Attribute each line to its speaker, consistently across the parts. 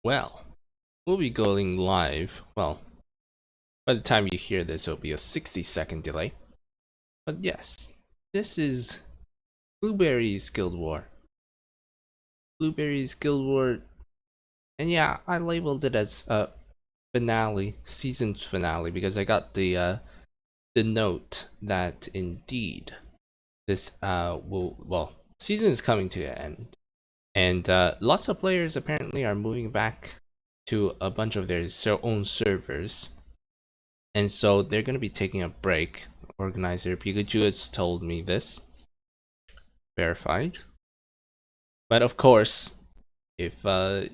Speaker 1: Well, we'll be going live. Well, by the time you hear this, it'll be a 60-second delay. But yes, this is Blueberries Guild War. Blueberries Guild War, and yeah, I labeled it as a finale, season finale, because I got the note that indeed this season is coming to an end, and lots of players apparently are moving back to a bunch of their own servers. And so they're going to be taking a break. Organizer Pikachu has told me this. Verified. But of course, if, I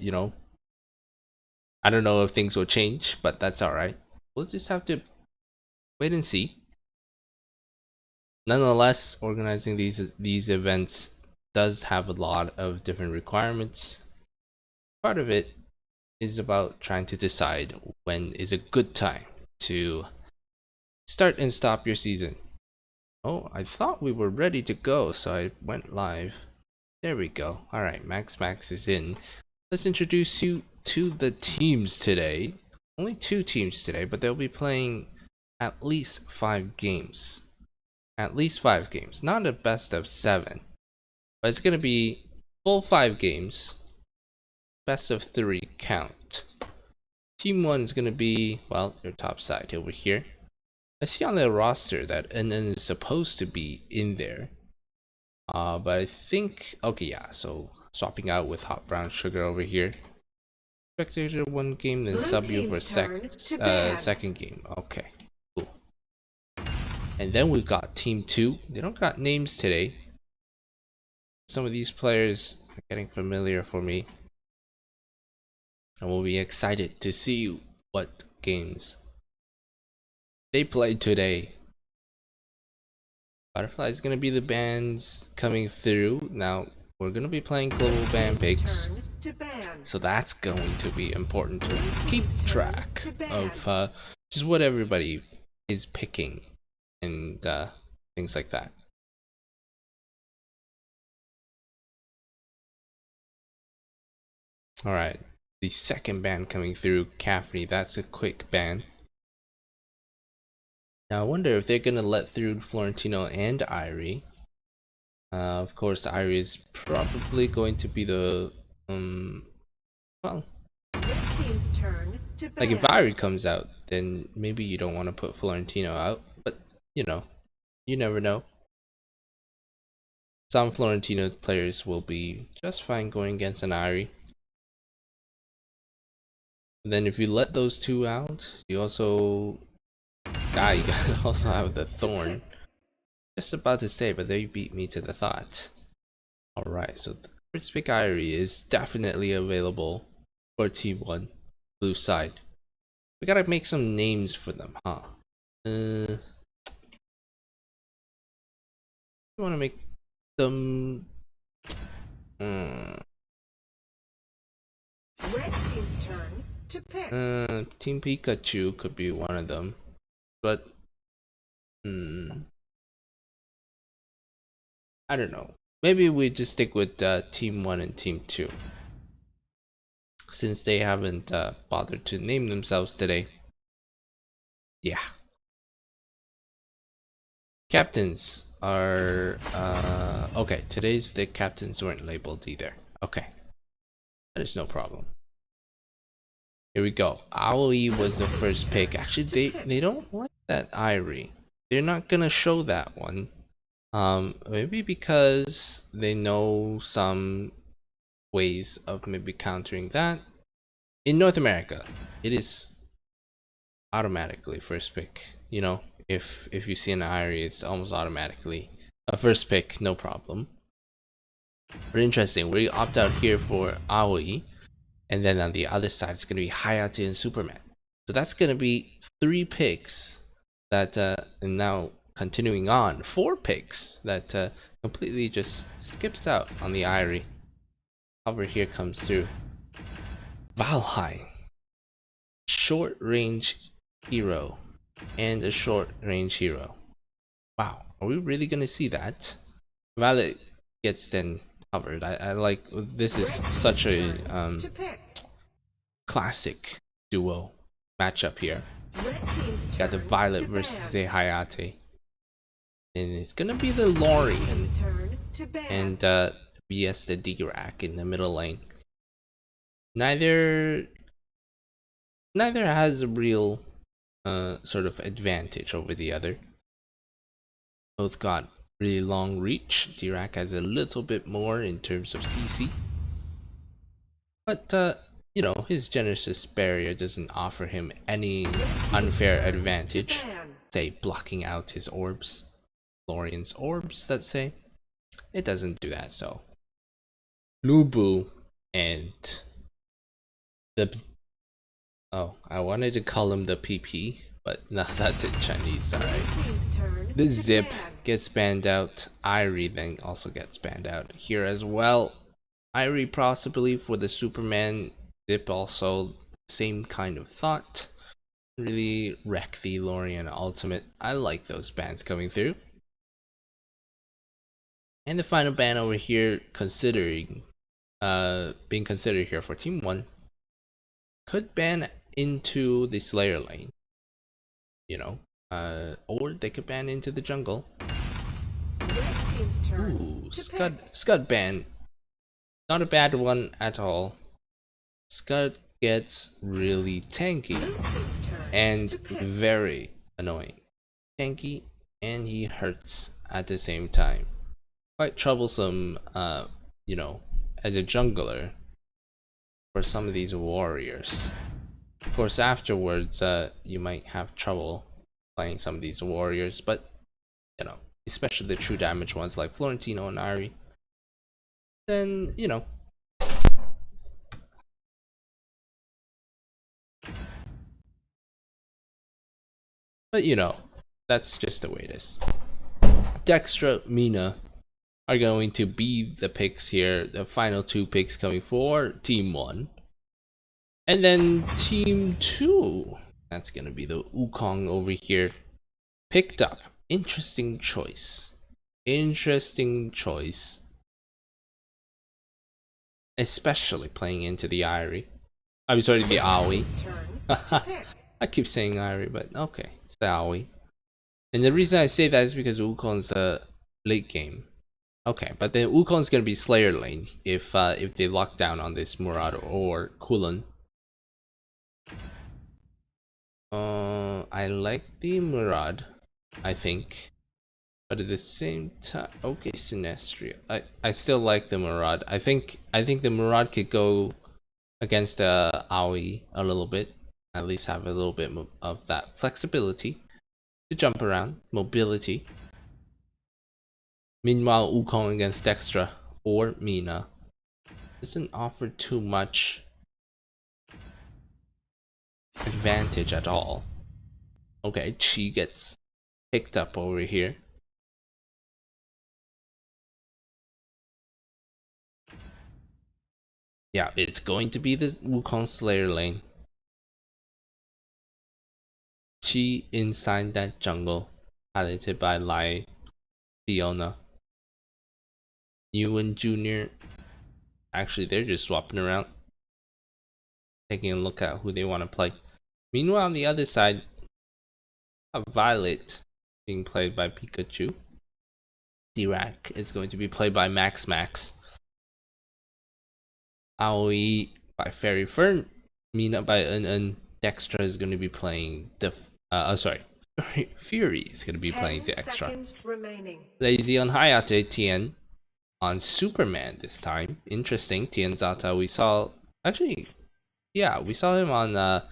Speaker 1: don't know if things will change, but that's alright. We'll just have to wait and see. Nonetheless, organizing these events does have a lot of different requirements. Part of it is about trying to decide when is a good time to start and stop your season. Oh, I thought we were ready to go, so I went live. There we go. Alright, Max is in. Let's introduce you to the teams today. Only 2 teams today, but they'll be playing at least 5 games. At least 5 games. Not a best of 7. But it's gonna be full 5 games. Best of 3 count. Team 1 is gonna be, well, your top side over here. I see on the roster that NN is supposed to be in there. But I think, okay, yeah, so swapping out with Hot Brown Sugar over here. Spectator 1 game, then sub you for second game. Okay, cool. And then we've got Team 2. They don't got names today. Some of these players are getting familiar for me. And we'll be excited to see what games they played today. Butterfly is going to be the bands coming through. Now, we're going to be playing global band picks. So that's going to be important to keep track of just what everybody is picking and things like that. Alright, the second band coming through, Caffrey, that's a quick band. Now I wonder if they're gonna let through Florentino and Irie. Of course, Irie is probably going to be the well, like if Irie comes out, then maybe you don't want to put Florentino out, but you know, you never know. Some Florentino players will be just fine going against an Irie. And then if you let those 2 out, you also you gotta also have the Thorn. Just about to say, but they beat me to the thought. Alright, so the first pick Irie is definitely available for Team 1, blue side. We gotta make some names for them, huh? You wanna make them...
Speaker 2: Red team's turn to pick.
Speaker 1: Team Pikachu could be one of them, but... I don't know. Maybe we just stick with Team 1 and Team 2. Since they haven't bothered to name themselves today. Yeah. Captains are... okay, today's the captains weren't labeled either. Okay. That is no problem. Here we go. AOV was the first pick. Actually, they don't like that Irie. They're not gonna show that one. Maybe because they know some ways of maybe countering that. In North America, it is automatically first pick. You know, if you see an Irie, it's almost automatically a first pick, no problem. But interesting, we opt out here for Aoi, and then on the other side it's gonna be Hayate and Superman. So that's gonna be 3 picks that and now continuing on, 4 picks that completely just skips out on the Irie. Hover here comes through. Valheim, short range hero and a short range hero. Wow, are we really gonna see that? Violet gets then covered. I like this is such a classic duo matchup here.
Speaker 2: Red team's
Speaker 1: Got the
Speaker 2: turn
Speaker 1: Violet
Speaker 2: to
Speaker 1: versus
Speaker 2: ban.
Speaker 1: a Hayate. And it's gonna be the
Speaker 2: Red
Speaker 1: Lorian
Speaker 2: team's turn to ban.
Speaker 1: and vs the D-Rack in the middle lane. Neither has a real sort of advantage over the other. Both got really long reach. D-Rack has a little bit more in terms of CC. But you know, his Genesis barrier doesn't offer him any unfair advantage. Say blocking out his orbs. Lorian's orbs, let's say. It doesn't do that, so Lubu and the I wanted to call him the PP, but no, that's in Chinese, alright. The Zip gets banned out. Irie then also gets banned out here as well. Irie possibly for the Superman. Zip also same kind of thought. Really wreck the Lorian ultimate. I like those bans coming through. And the final ban over here, considering being considered here for Team 1, could ban into the Slayer lane, you know, or they could ban into the jungle. Ooh, Scud ban, not a bad one at all. Scud gets really tanky and very annoying. Tanky and he hurts at the same time. Quite troublesome, you know, as a jungler for some of these warriors. Of course, afterwards, you might have trouble playing some of these warriors, but you know, especially the true damage ones like Florentino and Ari, then you know. But you know, that's just the way it is. Dextra, Mina are going to be the picks here. The final two picks coming for Team 1. And then Team 2, that's gonna be the Wukong over here. Picked up. Interesting choice. Interesting choice. Especially playing into the Irie. I'm sorry, the Aoi. I keep saying Irie, but okay, it's the Aoi. And the reason I say that is because Wukong's late game. Okay, but then Wukong's gonna be Slayer lane if they lock down on this Murad or Kulon. I like the Murad, I think, but at the same time, okay, Sinestria. I still like the Murad. I think the Murad could go against the Aoi a little bit, at least have a little bit of that flexibility to jump around, mobility. Meanwhile, Wukong against Dextra or Mina doesn't offer too much advantage at all. Okay, Chi gets picked up over here. Yeah, it's going to be the Wukong Slayer lane. Chi inside that jungle, piloted by Lai, Fiona. Ewan Jr. Actually, they're just swapping around, taking a look at who they want to play. Meanwhile, on the other side, a Violet being played by Pikachu. D-Rack is going to be played by Max. Aoi by Fairy Fern. Mina by Un. Dextra is going to be playing the Fury is going to be playing the extra. Lazy on Hayate, Tien on Superman this time. Interesting. Tien Zata, we saw actually, yeah, we saw him on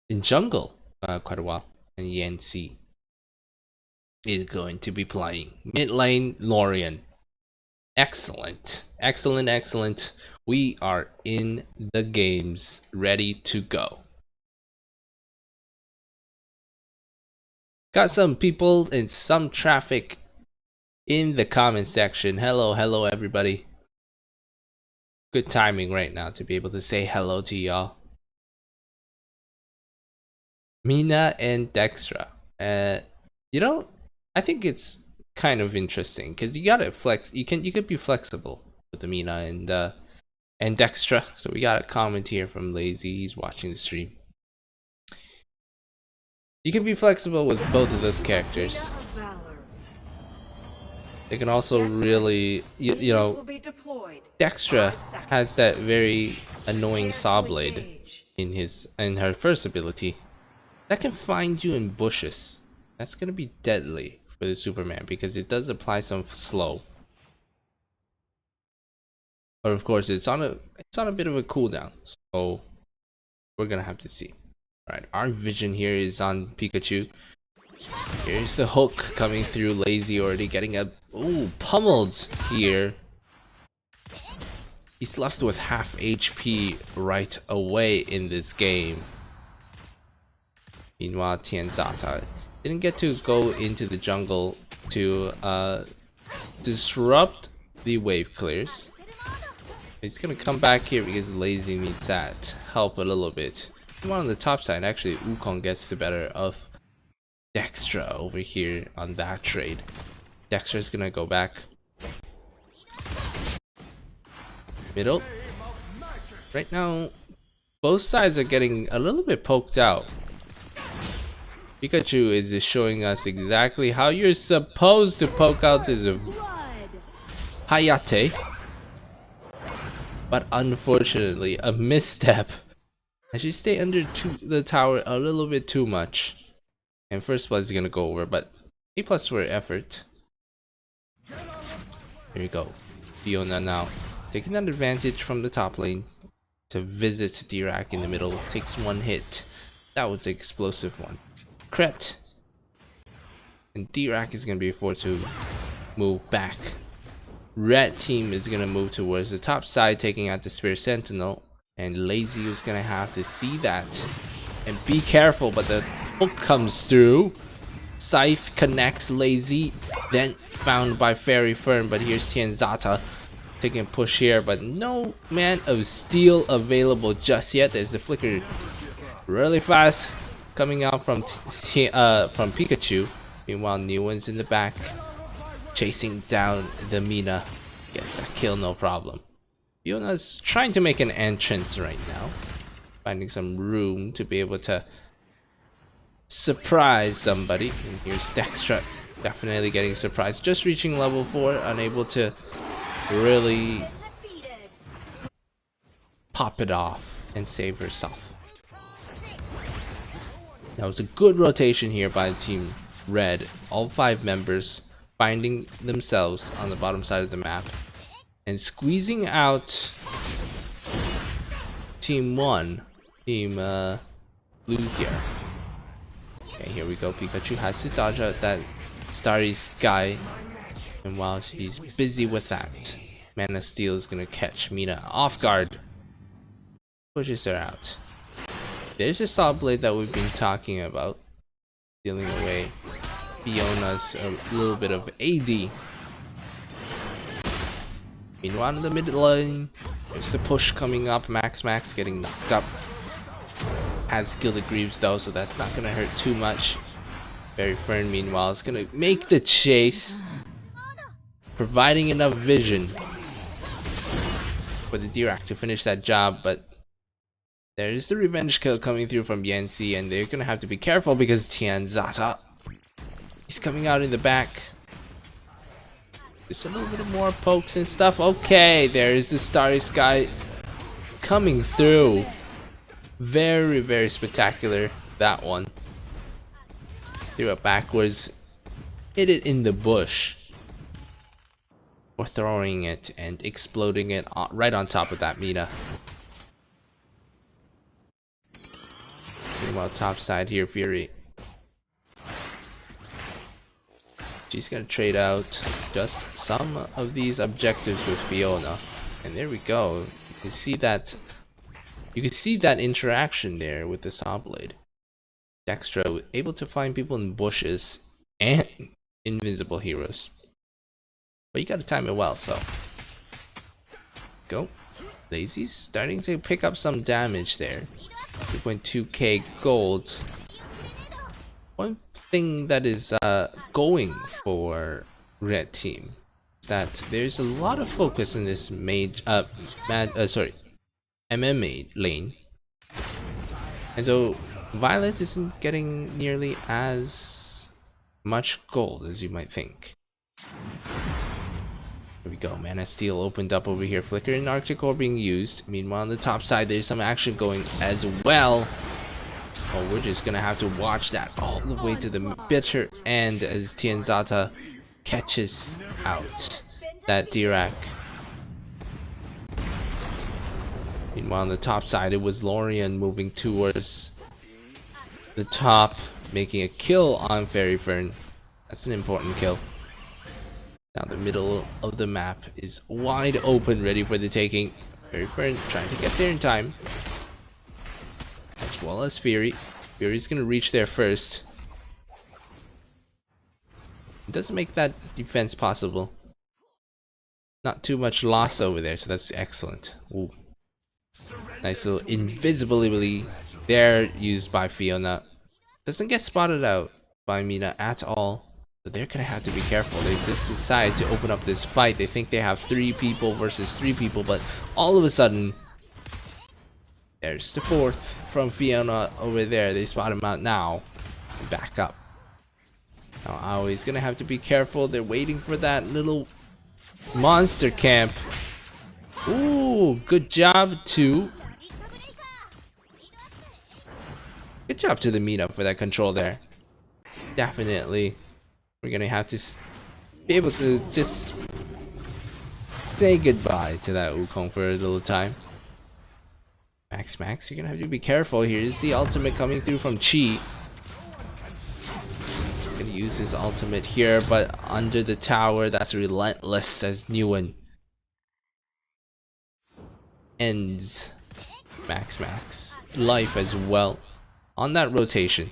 Speaker 1: in Jungle quite a while. And Yancy is going to be playing mid lane Lorian. Excellent. We are in the games, ready to go. Got some people and some traffic in the comment section. Hello everybody. Good timing right now to be able to say hello to y'all. Mina and Dextra. You know, I think it's kind of interesting because you gotta flex. You could be flexible with the Mina and and Dextra. So we got a comment here from Lazy. He's watching the stream. You can be flexible with both of those characters. They can also really, you know, Dextra has that very annoying saw blade in her first ability that can find you in bushes. That's gonna be deadly for the Superman because it does apply some slow. But of course, it's on a bit of a cooldown, so we're gonna have to see. All right, our vision here is on Pikachu. Here's the hook coming through. Lazy already getting a pummeled here. He's left with half HP right away in this game. Meanwhile, Tianzata didn't get to go into the jungle to disrupt the wave clears. He's gonna come back here because Lazy needs that help a little bit. Meanwhile, on the top side, actually, Wukong gets the better of Dextra over here on that trade. Dextra's gonna go back. Middle. Right now, both sides are getting a little bit poked out. Pikachu is just showing us exactly how you're supposed to poke out this Hayate. But unfortunately, a misstep. I should stay under the tower a little bit too much. And first blood is gonna go over, but A+ for effort. Here we go. Fiona now taking that advantage from the top lane to visit D-Rack in the middle. Takes one hit. That was the explosive one. Crit. And D-Rack is gonna be forced to move back. Red team is gonna move towards the top side, taking out the Spear Sentinel. And Lazy is gonna have to see that and be careful, but the hook comes through. Scythe connects Lazy, then found by Fairy Fern, but here's Tianzata taking a push here, but no Man of Steel available just yet. There's the flicker really fast coming out from Pikachu. Meanwhile, new one's in the back chasing down the Mina. Gets a kill, no problem. Fiona's trying to make an entrance right now, finding some room to be able to surprise somebody. And here's Dextra definitely getting surprised, just reaching level 4, unable to really pop it off and save herself. That was a good rotation here by Team Red. All 5 members finding themselves on the bottom side of the map and squeezing out Team 1, Team Blue here. Okay, here we go. Pikachu has to dodge out that Starry Sky, and while he's busy with that, Man of Steel is gonna catch Mina off guard. Pushes her out. There's a Saw Blade that we've been talking about, dealing away Fiona's a little bit of AD. Meanwhile, in the mid lane, there's the push coming up. Max getting knocked up. Has Gilded Greaves though, so that's not gonna hurt too much. Fairy Fern, meanwhile, is gonna make the chase, providing enough vision for the D-Rack to finish that job, but there is the revenge kill coming through from Yancy, and they're gonna have to be careful because Tianzata is coming out in the back. Just a little bit more pokes and stuff. Okay, there is the Starry Sky coming through. Very, very spectacular, that one. Threw it backwards, hit it in the bush, or throwing it and exploding it right on top of that Mina. Meanwhile, top side here, Fury. She's gonna trade out just some of these objectives with Fiona, and there we go. You can see that. You can see that interaction there with the Saw Blade. Dextra able to find people in bushes and invincible heroes, but you gotta time it well. So go. Lazy's starting to pick up some damage there. 2.2k gold. One thing that is going for Red Team that there's a lot of focus in this MMA lane, and so Violet isn't getting nearly as much gold as you might think. Here we go, Mana Steel opened up over here. Flicker and Arctic Ore being used. Meanwhile, on the top side, there's some action going as well. Oh, we're just gonna have to watch that all the way to the bitter end as Tianzata catches out that Dirac. Meanwhile, on the top side, it was Lorian moving towards the top, making a kill on Fairy Fern. That's an important kill. Now the middle of the map is wide open, ready for the taking. Fairy Fern trying to get there in time, as well as Fury. Fury's gonna reach there first. It doesn't make that defense possible. Not too much loss over there, so that's excellent. Ooh. Nice little invisibility there used by Fiona. Doesn't get spotted out by Mina at all. So they're gonna have to be careful. They just decide to open up this fight. They think they have 3 people versus 3 people, but all of a sudden, there's the 4th from Fiona over there. They spot him out now. Back up. Now Aoi's gonna have to be careful. They're waiting for that little monster camp. Ooh, good job to the meetup for that control there. Definitely. We're gonna have to be able to just say goodbye to that Wukong for a little time. Max, you're gonna have to be careful. Here's the ultimate coming through from Chi. Gonna use his ultimate here, but under the tower, that's relentless as Nguyen ends Max life as well on that rotation.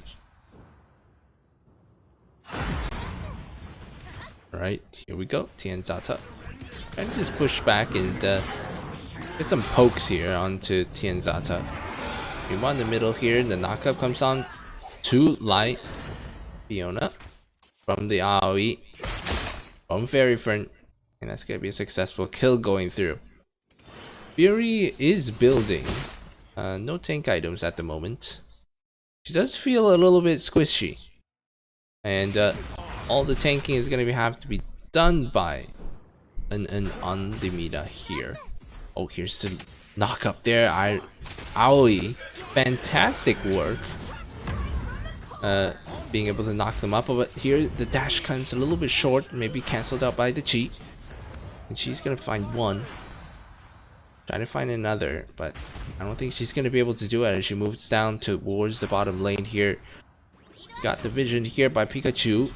Speaker 1: Alright, here we go. Tianzata. And just push back and get some pokes here onto Tianzata. Meanwhile, in the middle here, the knockup comes on to light Fiona from the AOE from Fairy Fern, and that's gonna be a successful kill going through. Fury is building no tank items at the moment. She does feel a little bit squishy, and all the tanking is gonna have to be done by an on the Mida here. Oh, here's the knock up there. Aoi, fantastic work. Being able to knock them up, but here the dash comes a little bit short, maybe cancelled out by the Chi, and she's gonna find one. Trying to find another, but I don't think she's gonna be able to do it as she moves down towards the bottom lane here. Got the vision here by Pikachu,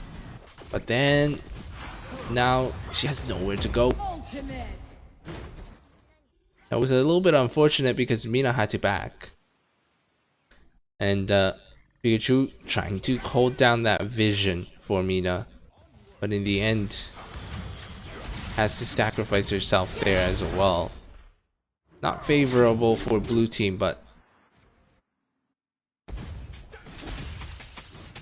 Speaker 1: but then now she has nowhere to go. That was a little bit unfortunate because Mina had to back, and Pikachu trying to hold down that vision for Mina, but in the end has to sacrifice herself there as well. Not favorable for blue team, but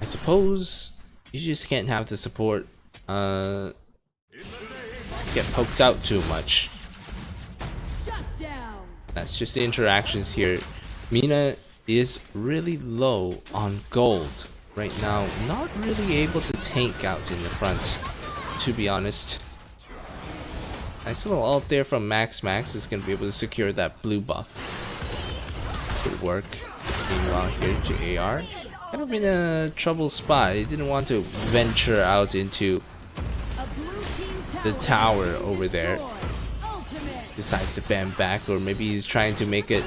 Speaker 1: I suppose you just can't have the support get poked out too much. That's just the interactions here. Mina is really low on gold right now, not really able to tank out in the front, to be honest. Nice little ult there from Max is gonna be able to secure that blue buff. Good work. Meanwhile here JAR kind of in a trouble spot. He didn't want to venture out into the tower over there. Decides to bam back, or maybe he's trying to make it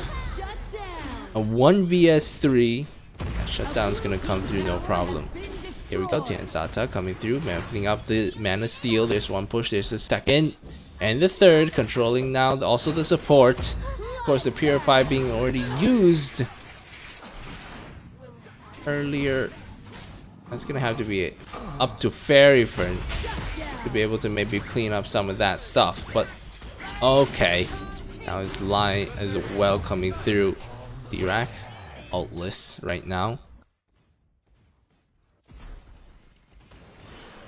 Speaker 1: a 1vs3. That shutdown's gonna come through no problem. Here we go, Tianzata coming through, mapping up the Mana Steel. There's one push, there's the second, and the third, controlling now also the support. Of course, the Purify being already used earlier. That's gonna have to be up to Fairy Fern to be able to maybe clean up some of that stuff, but okay. Now his line as well coming through. Dirac ultless right now.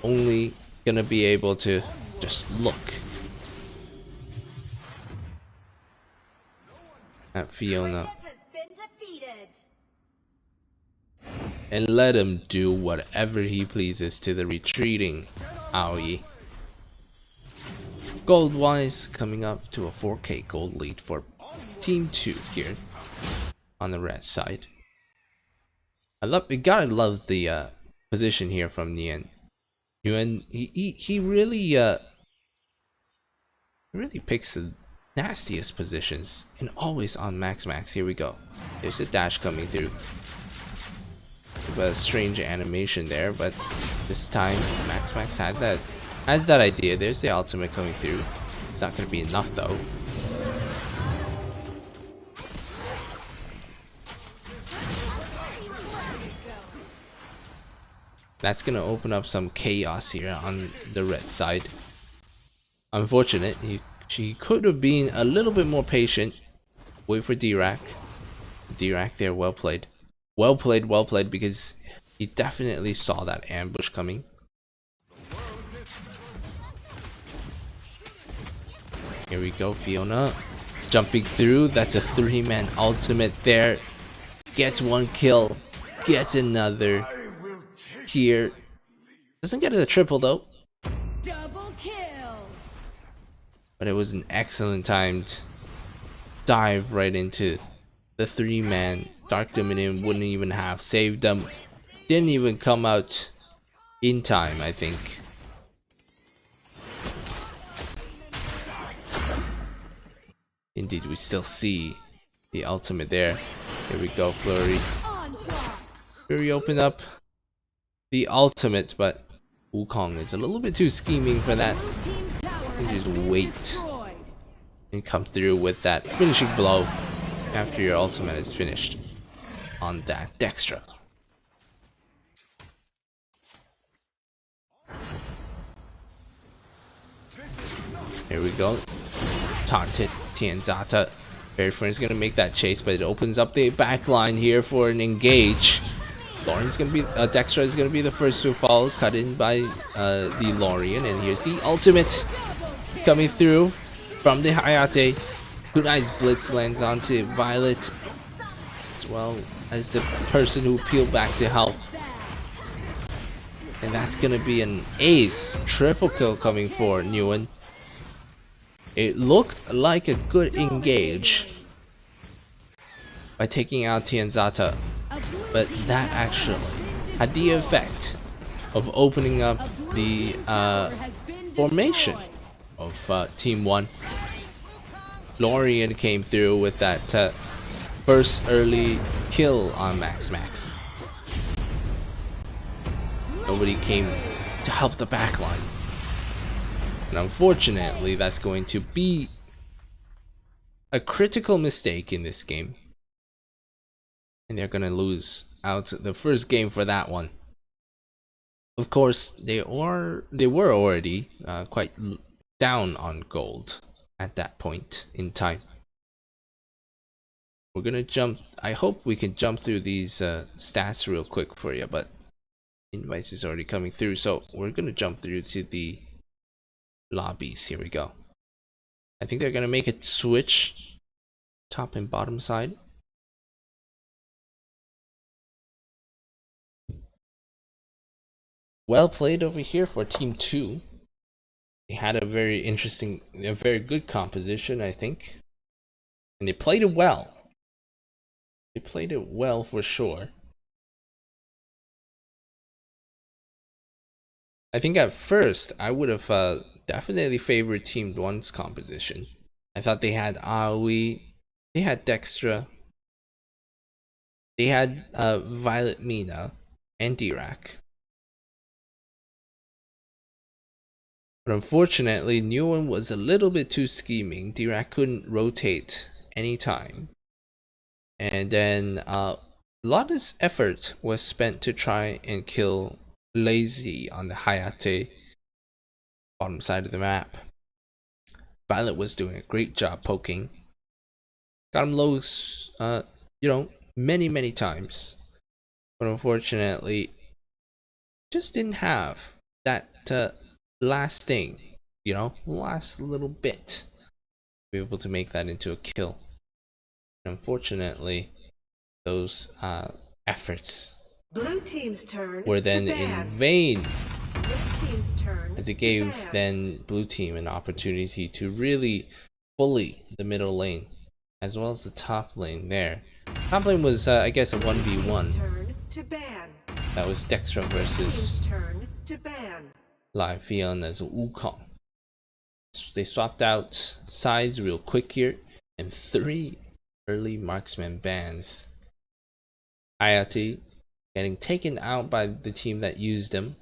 Speaker 1: Only gonna be able to Just look at Fiona and let him do whatever he pleases to the retreating AOV. Gold wise, coming up to a 4k gold lead for Team 2 here on the red side. You gotta love the position here from Nian. Yuan, he really picks the nastiest positions and always on max. Here we go. There's a dash coming through. A strange animation there, but this time max has that idea. There's the ultimate coming through. It's not going to be enough though. That's going to open up some chaos here on the red side. Unfortunate, she could have been a little bit more patient. Wait for Dirac. Dirac there, well played. Well played, because he definitely saw that ambush coming. Here we go, Fiona jumping through. That's a 3-man ultimate there. Gets one kill, gets another here. Doesn't get a triple though.
Speaker 2: Double kill.
Speaker 1: But it was an excellent timed dive right into the 3-man. Dark Dominion wouldn't even have saved them. Didn't even come out in time, I think. Indeed, we still see the ultimate there. Here we go, Flurry. Flurry open up the ultimate, but Wukong is a little bit too scheming for that. You just wait and come through with that finishing blow after your ultimate is finished on that Dextra. Here we go. Taunted Tianzata. Very Friend's gonna make that chase, but it opens up the back line here for an engage. Lauren's gonna be Dextra is gonna be the first to fall, cut in by the Lorian, and here's the ultimate coming through from the Hayate. Good nice blitz lands onto Violet, as well as the person who peeled back to help. And that's gonna be an ace triple kill coming for Nguyen. It looked like a good engage by taking out Tianzata, but that actually had the effect of opening up the formation of Team 1. Lorian came through with that first early kill on Max. Nobody came to help the backline. And unfortunately, that's going to be a critical mistake in this game. And they're going to lose out the first game for that one. Of course, they were already quite down on gold at that point in time. We're going to jump. I hope we can jump through these stats real quick for you, but invites is already coming through. So we're going to jump through to the lobbies. Here we go. I think they're gonna make it switch top and bottom side. Well played over here for Team 2. They had a very good composition, I think, and they played it well. They played it well for sure. I think at first I would have definitely favored Team 1's composition. I thought they had AOE, they had Dextra, they had Violet Mina, and Dirac. But unfortunately, Nguyen was a little bit too scheming. Dirac couldn't rotate anytime. And then a lot of effort was spent to try and kill Lazy on the Hayate bottom side of the map. Violet was doing a great job poking. Got him low, many times. But unfortunately, just didn't have that last thing last little bit to be able to make that into a kill. Unfortunately, those efforts
Speaker 3: Blue team's turn
Speaker 1: were
Speaker 3: to
Speaker 1: then in
Speaker 3: ban.
Speaker 1: vain,
Speaker 3: Red team's turn
Speaker 1: as it
Speaker 3: to
Speaker 1: gave
Speaker 3: ban.
Speaker 1: then blue team an opportunity to really bully the middle lane as well as the top lane there. Top lane was I guess a 1v1.
Speaker 3: Turn to ban.
Speaker 1: That was Dextra versus
Speaker 3: Turn to ban.
Speaker 1: Lai Fion as Wukong. They swapped out sides real quick here, and 3 early marksman bans. Hayate getting taken out by the team that used him,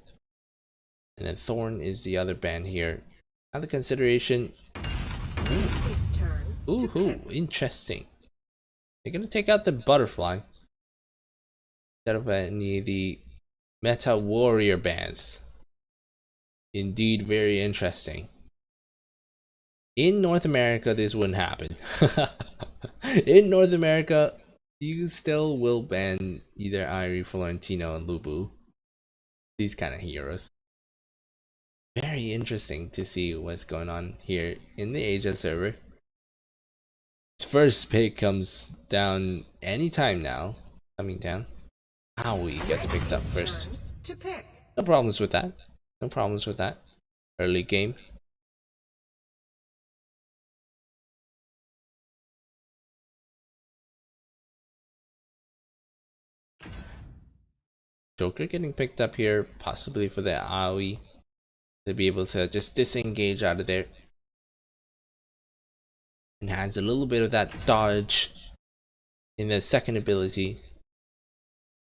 Speaker 1: and then Thorn is the other ban here. Other consideration. Ooh, interesting. They're gonna take out the butterfly instead of any of the meta warrior bans. Indeed, very interesting. In North America, this wouldn't happen. In North America, you still will ban either Irie, Florentino, and Lubu. These kind of heroes. Very interesting to see what's going on here in the Asia server. His first pick comes down anytime now. Coming down. Howie gets picked up first. No problems with that. No problems with that. Early game. Joker getting picked up here, possibly for the AOE to be able to just disengage out of there. And has a little bit of that dodge in the second ability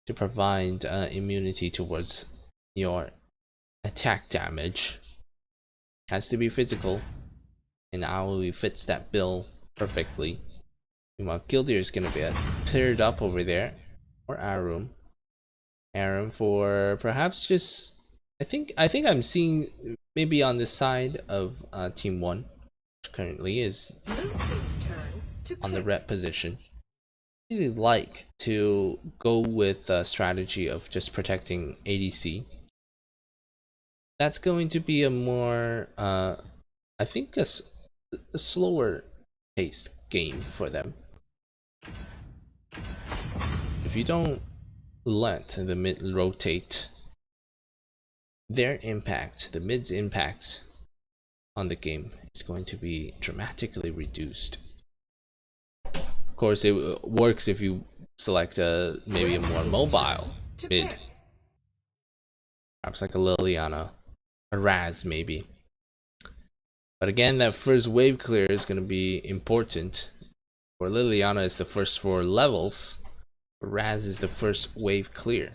Speaker 1: to provide immunity towards your attack damage. Has to be physical, and AOE fits that bill perfectly. Meanwhile, Gildir is going to be paired up over there, or Arum for perhaps just I think I'm seeing maybe on the side of Team 1, which currently is on the rep position. I really like to go with a strategy of just protecting ADC. That's going to be a more I think a slower paced game for them. If you don't let the mid rotate, their impact, the mid's impact on the game is going to be dramatically reduced. Of course, it works if you select maybe a more mobile mid, perhaps like a Liliana, a Raz maybe. But again, that first wave clear is going to be important. For Liliana, it's the first 4 levels. For Raz is the first wave clear.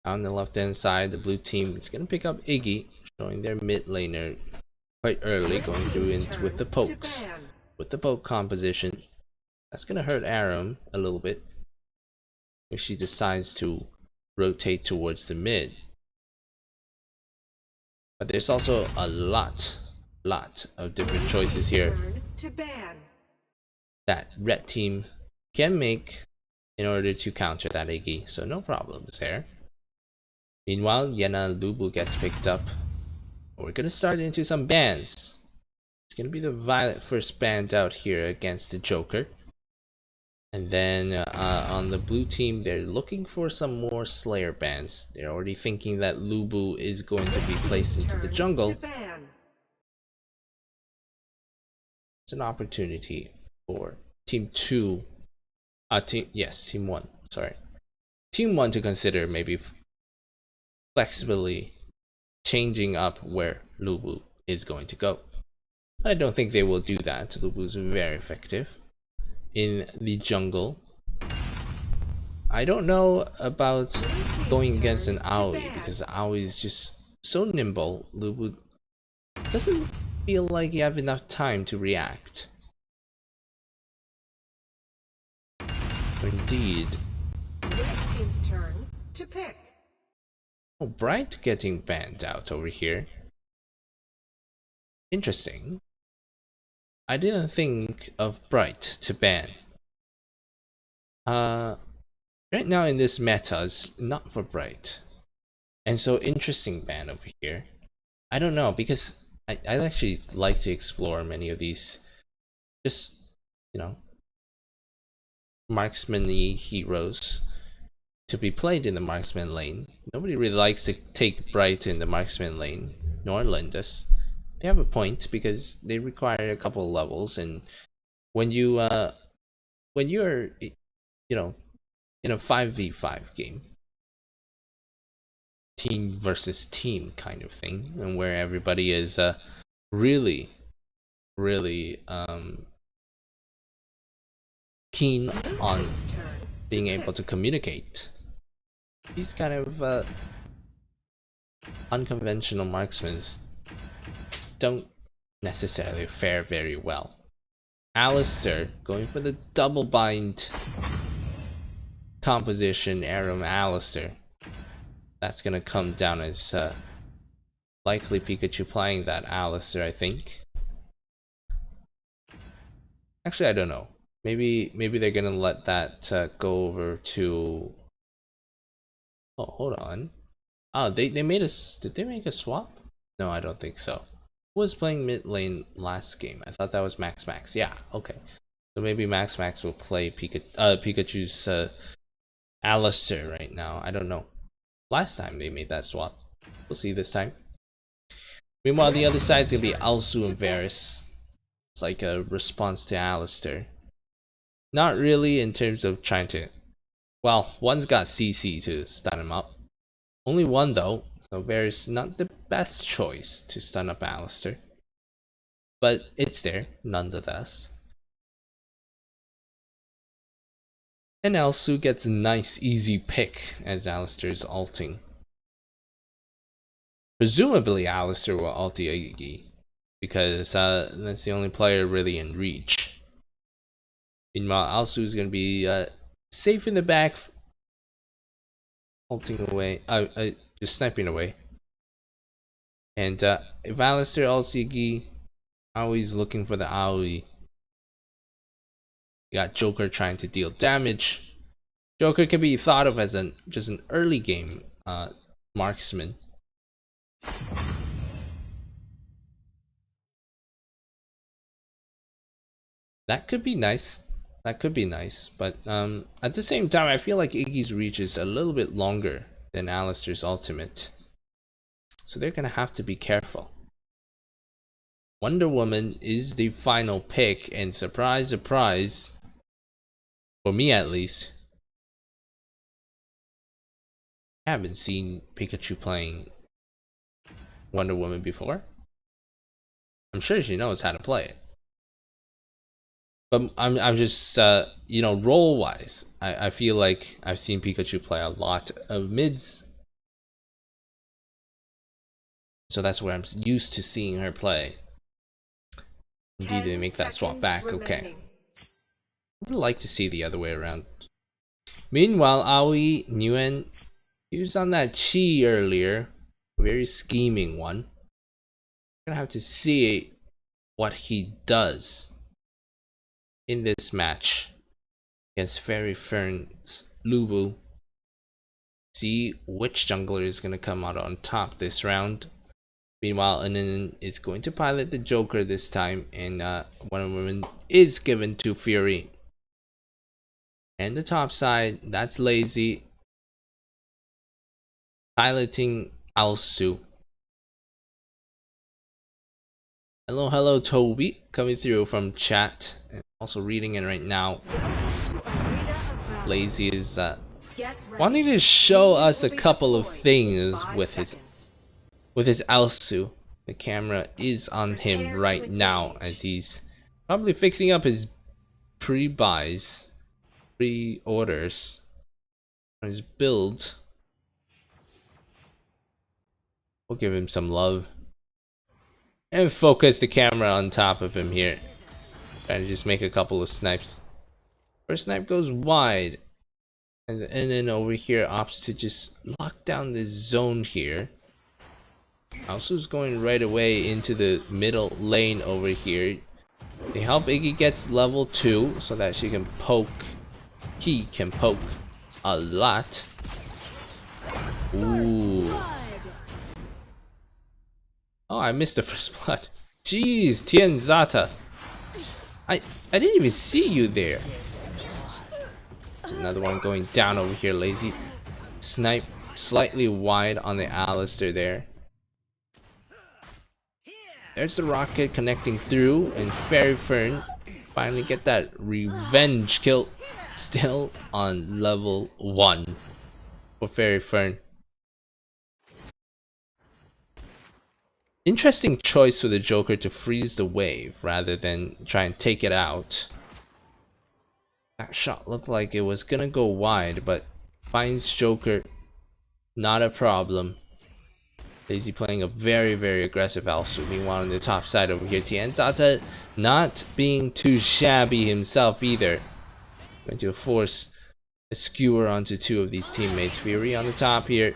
Speaker 1: On the left hand side, the blue team is going to pick up Iggy, showing their mid laner quite early, going through with the pokes. With the poke composition, that's going to hurt Aram a little bit if she decides to rotate towards the mid. But there's also a lot of different choices here that red team can make in order to counter that Iggy, so no problems there. Meanwhile, Yena Lubu gets picked up. We're gonna start into some bans. It's gonna be the Violet first banned out here against the Joker. And then on the blue team, they're looking for some more Slayer bans. They're already thinking that Lubu is going to be placed into the jungle. It's an opportunity for Team 2. Team 1. Sorry. Team 1 to consider maybe flexibly changing up where Lubu is going to go. I don't think they will do that. Lubu is very effective in the jungle. I don't know about going against an Aoi, because Aoi is just so nimble. Lubu doesn't feel like you have enough time to react. Indeed.
Speaker 3: Team's turn to pick.
Speaker 1: Oh, Bright getting banned out over here. Interesting. I didn't think of Bright to ban. Right now in this meta is not for Bright. And so interesting ban over here. I don't know, because I actually like to explore many of these just, you know, marksman-y heroes to be played in the marksman lane. Nobody really likes to take Bright in the marksman lane, nor Lindus. They have a point because they require a couple of levels, and when you're, you know, in a 5v5 game, team versus team kind of thing, and where everybody is really keen on being able to communicate. These kind of unconventional marksmen don't necessarily fare very well. Alistair going for the double bind composition arrow. Alistair. That's gonna come down as likely Pikachu playing that Alistair, I think. Actually, I don't know. Maybe they're gonna let that go over to. Oh, hold on. Oh, they made a. Did they make a swap? No, I don't think so. Who was playing mid lane last game? I thought that was Max Max. Yeah, okay. So maybe Max Max will play Pikachu's Alistair right now. I don't know. Last time they made that swap. We'll see this time. Meanwhile, the other side's gonna be Alsu and Varus. It's like a response to Alistair. Not really in terms of trying to. Well, one's got CC to stun him up. Only one though, so Varus not the best choice to stun up Alistair. But it's there, nonetheless. And Alsu gets a nice easy pick as Alistair is ulting. Presumably Alistair will ult the Iggy, because that's the only player really in reach. Meanwhile, Alsu is going to be safe in the back, ulting away, just sniping away. And if Alistair ults Iggy, always looking for the AOV. You got Joker trying to deal damage. Joker can be thought of as just an early game marksman. That could be nice. That could be nice, but at the same time, I feel like Iggy's reach is a little bit longer than Alistair's ultimate, so they're gonna have to be careful. Wonder Woman is the final pick, and surprise, surprise, for me at least, I haven't seen Pikachu playing Wonder Woman before. I'm sure she knows how to play it. But I'm just you know, role wise, I feel like I've seen Pikachu play a lot of mids, so that's where I'm used to seeing her play. Indeed, they make that swap back. Okay, I would like to see the other way around. Meanwhile, Aoi Nguyen, he was on that Chi earlier, very scheming one. We're gonna have to see what he does in this match against Fairy Fern's Lubu. See which jungler is going to come out on top this round. Meanwhile, Anin is going to pilot the Joker this time, and Wonder Woman is given to Fury. And the top side, that's Lazy piloting Alsu. Hello Toby, coming through from chat and also reading it right now. Lazy is wanting to show us a couple of things with his Alsu. The camera is on him right now as he's probably fixing up his pre-orders on his build. We'll give him some love and focus the camera on top of him here. Trying to just make a couple of snipes. First snipe goes wide, and then over here opts to just lock down this zone here. Alsu's going right away into the middle lane over here. They help Iggy gets level 2 so that she can poke. He can poke a lot. Ooh. Oh, I missed the first blood. Jeez, Tianzata. I didn't even see you there. There's another one going down over here, lazy. Snipe slightly wide on the Alistair there. There's the rocket connecting through, and Fairy Fern finally get that revenge kill. Still on level 1 for Fairy Fern. Interesting choice for the Joker to freeze the wave rather than try and take it out. That shot looked like it was gonna go wide, but finds Joker not a problem. Lazy playing a very aggressive Alsu. Meanwhile on the top side over here, Tianzata not being too shabby himself either. Going to force a skewer onto 2 of these teammates. Fury on the top here.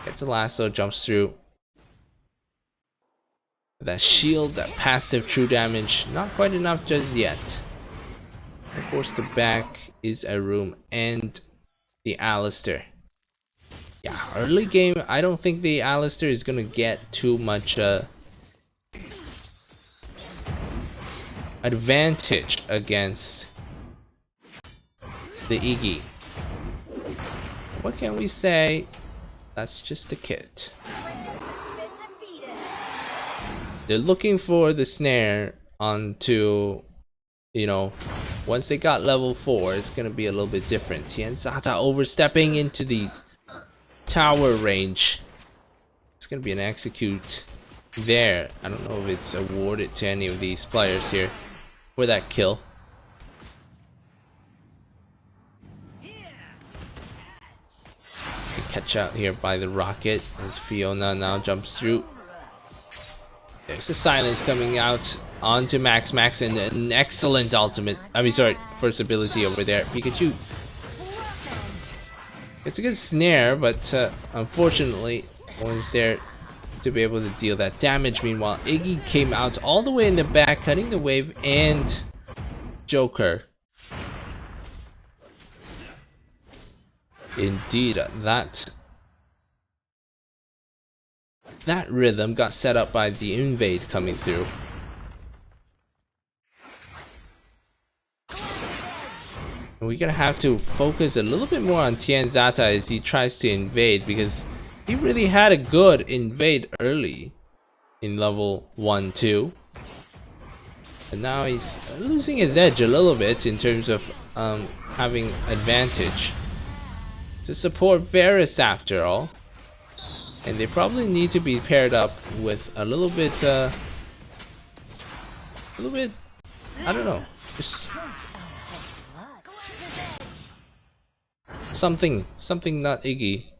Speaker 1: Gets a lasso, jumps through. That shield, that passive true damage, not quite enough just yet. Of course the back is a room and the Alistair. Yeah, early game I don't think the Alistair is gonna get too much advantage against the Iggy. What can we say? That's just a kit. They're looking for the snare onto, you know, once they got level 4, it's gonna be a little bit different. Tianzata overstepping into the tower range. It's gonna be an execute there. I don't know if it's awarded to any of these players here for that kill. Catch out here by the rocket as Fiona now jumps through. There's a silence coming out onto Max. Max and an excellent ultimate. I mean, sorry, first ability over there. Pikachu. It's a good snare, but unfortunately, no one's there to be able to deal that damage. Meanwhile, Iggy came out all the way in the back, cutting the wave, and Joker. Indeed, that rhythm got set up by the invade coming through. And we're gonna have to focus a little bit more on Tianzata as he tries to invade, because he really had a good invade early in level 1-2. And now he's losing his edge a little bit in terms of having advantage. To support Varus after all. And they probably need to be paired up with a little bit, I don't know, just something not Iggy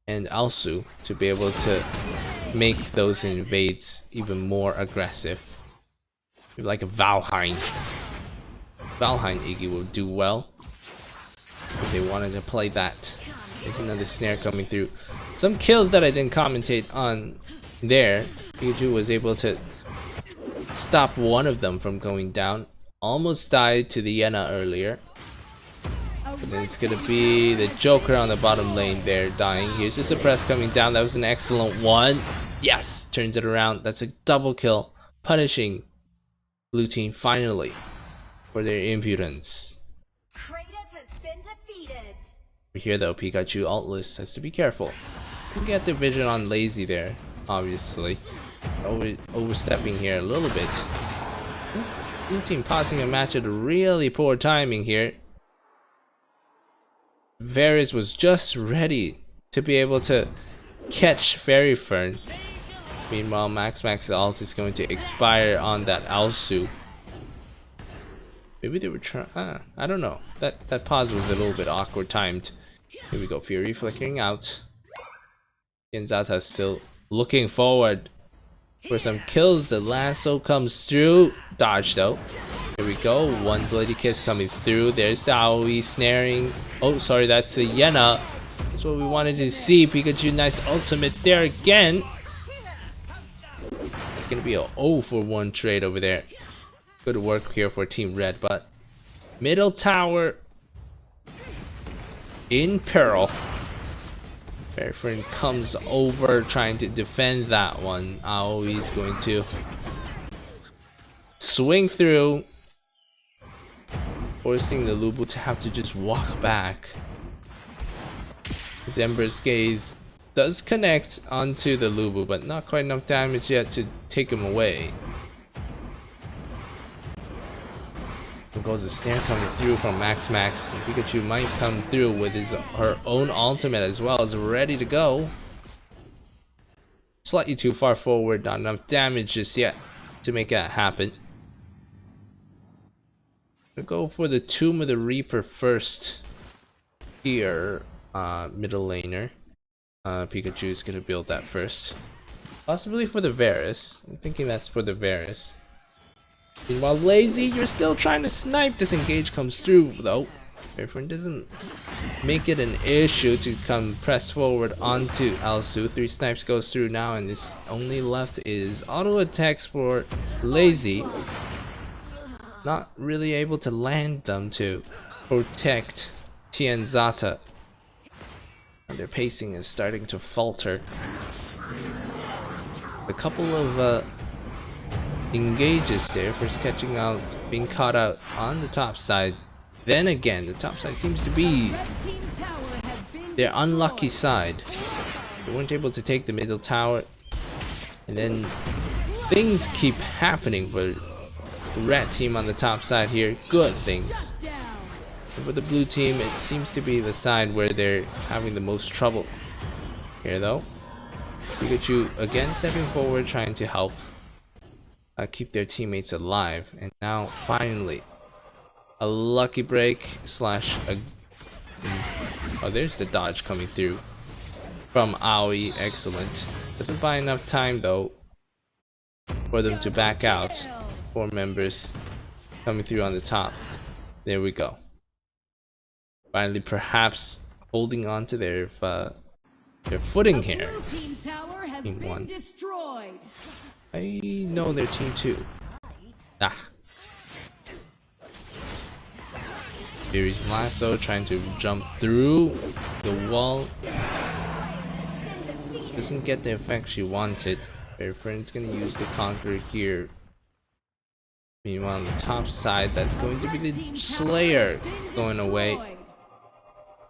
Speaker 1: and Alsu to be able to make those invades even more aggressive. Maybe like a Valheim. Valheim Iggy will do well if they wanted to play that. There's another snare coming through. Some kills that I didn't commentate on there. Pikachu was able to stop one of them from going down. Almost died to the Yena earlier. But then it's gonna be the Joker on the bottom lane there dying. Here's the suppress coming down. That was an excellent one. Yes! Turns it around. That's a double kill. Punishing blue team finally for their impudence. Over here though, Pikachu altless has to be careful. He's gonna get the vision on Lazy there, obviously. Overstepping here a little bit. Blue team pausing a match at really poor timing here. Varus was just ready to be able to catch Fairy Fern. Meanwhile, Max's ult is going to expire on that Alsu. Maybe they were trying. I don't know. That pause was a little bit awkward timed. Here we go. Fury flickering out. Tianzata still looking forward for some kills. The lasso comes through. Dodge though. Here we go. One bloody kiss coming through. There's the AOV snaring. Oh, sorry, that's the Yena. That's what we wanted to see. Pikachu, nice ultimate there again. It's gonna be a 0-for-1 trade over there. Good work here for Team Red, but middle tower in peril. Fairfriend comes over trying to defend that one. AOV is going to swing through, forcing the Lubu to have to just walk back. His Ember's Gaze does connect onto the Lubu, but not quite enough damage yet to take him away. There goes a snare coming through from Max. Pikachu might come through with her own ultimate as well, as ready to go. Slightly too far forward, not enough damage just yet to make that happen. We'll go for the Tomb of the Reaper first here, middle laner. Pikachu is going to build that first. Possibly for the Varus. I'm thinking that's for the Varus. Meanwhile, Lazy, you're still trying to snipe. Disengage comes through though. Fairfriend doesn't make it an issue to come press forward onto Alsu. 3 snipes goes through now, and this only left is auto attacks for Lazy. Not really able to land them to protect Tien Zata. And their pacing is starting to falter. A couple of engages there, first catching out, being caught out on the top side. Then again, the top side seems to be their unlucky side. They weren't able to take the middle tower, and then things keep happening for Red team on the top side here. Good things. And for the blue team, it seems to be the side where they're having the most trouble. Here though, Pikachu again stepping forward, trying to help keep their teammates alive. And now finally a lucky break slash a oh, there's the dodge coming through from Aoi. Excellent. Doesn't buy enough time though for them to back out. 4 members coming through on the top. There we go. Finally, perhaps holding on to their footing here. Team 1. I know their team 2. Ah. Blueberries lasso trying to jump through the wall. Doesn't get the effect she wanted. Fairfriend's gonna use the Conqueror here. Meanwhile, on the top side, that's going to be the Slayer going away.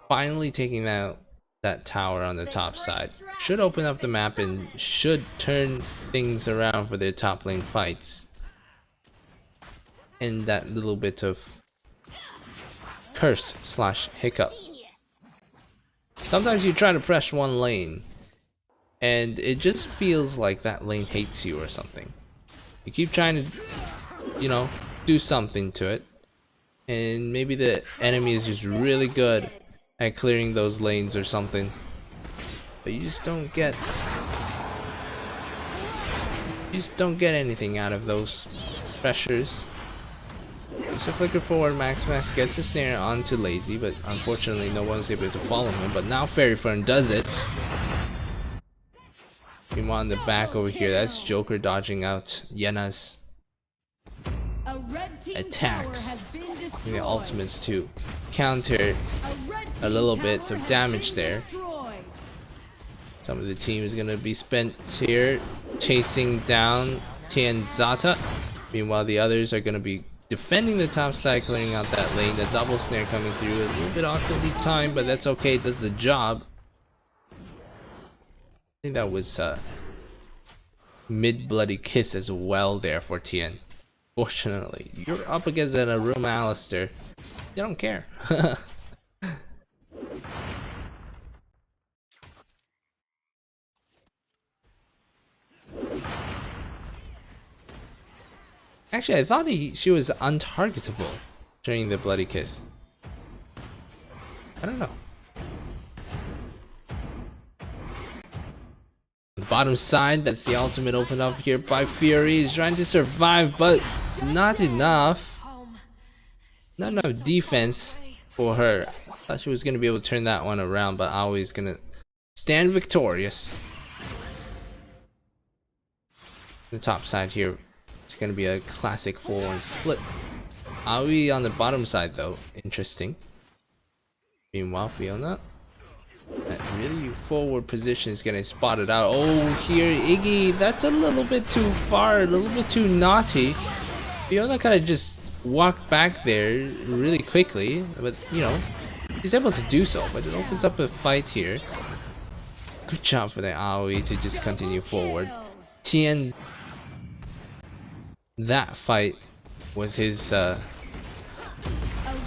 Speaker 1: Finally taking out that tower on the top side. Should open up the map and should turn things around for their top lane fights. And that little bit of curse slash hiccup. Sometimes you try to press one lane and it just feels like that lane hates you or something. You keep trying to, you know, do something to it, and maybe the enemy is just really good at clearing those lanes or something, but you just don't get anything out of those pressures. So flicker forward, Max gets the snare onto Lazy, but unfortunately no one's able to follow him. But now Fairy Fern does it. Meanwhile, in the back over here, that's Joker dodging out Yena's attacks, and the ultimates to counter a little bit of damage there. Some of the team is gonna be spent here chasing down Tien Zata. Meanwhile, the others are gonna be defending the top side, clearing out that lane. The double snare coming through, a little bit awkwardly timed, but that's okay, it does the job. I think that was mid bloody kiss as well there for Tien. Fortunately, you're up against an Aruma Alistair. You don't care. Actually, I thought she was untargetable during the bloody kiss. I don't know. The bottom side, that's the ultimate open up here by Fury. He's trying to survive, but not enough. Not enough defense for her. I thought she was going to be able to turn that one around, but Aoi's going to stand victorious. The top side here, it's going to be a classic 4-1 split. Aoi on the bottom side though, interesting. Meanwhile, Fiona That really forward position is getting spotted out. Oh, here Iggy, that's a little bit too far, a little bit too naughty. Fiona kind of just walked back there really quickly, but you know, he's able to do so. But it opens up a fight here. Good job for the AOE to just continue forward. Tien, that fight was his
Speaker 2: A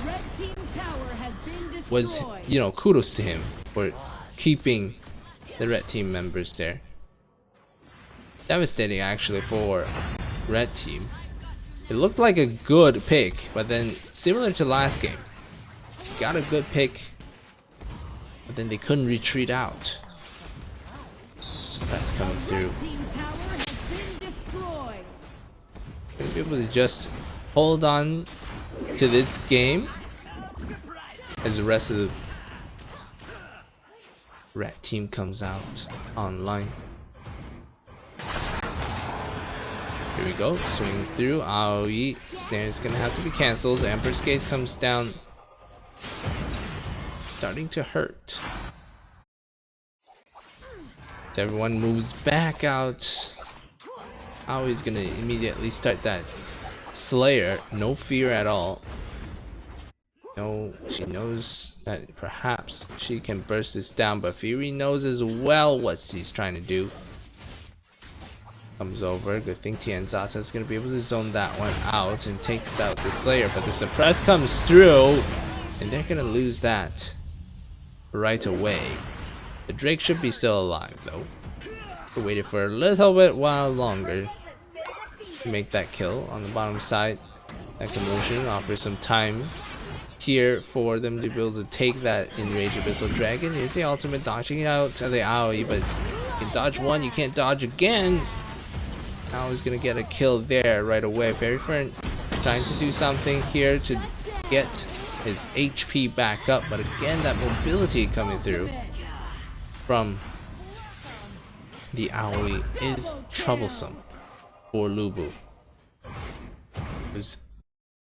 Speaker 2: red team tower has been
Speaker 1: was,
Speaker 2: destroyed.
Speaker 1: you know, kudos to him for keeping the red team members there. Devastating actually for red team. It looked like a good pick, but then similar to last game, got a good pick, but then they couldn't retreat out. Suppress coming through.
Speaker 2: Red team tower has been destroyed.
Speaker 1: Gonna be able to just hold on to this game as the rest of the red team comes out online. Here we go, swing through. AOE snare is gonna have to be cancelled. Emperor's Gaze comes down, starting to hurt. So everyone moves back out. AOE's gonna immediately start that Slayer, no fear at all. No, she knows that perhaps she can burst this down, but Fury knows as well what she's trying to do. Comes over, good thing Tianzata is going to be able to zone that one out and takes out the Slayer, but the suppress comes through and they're going to lose that right away. The Drake should be still alive though. We waited for a little bit while longer to make that kill on the bottom side. That commotion offers some time here for them to be able to take that Enraged Abyssal Dragon. Here's the ultimate dodging out of the AOE, but you can dodge one, you can't dodge again. Now he's gonna get a kill there right away. Fairy Fern trying to do something here to get his HP back up, but again that mobility coming through from the AOE is troublesome for Lubu. There's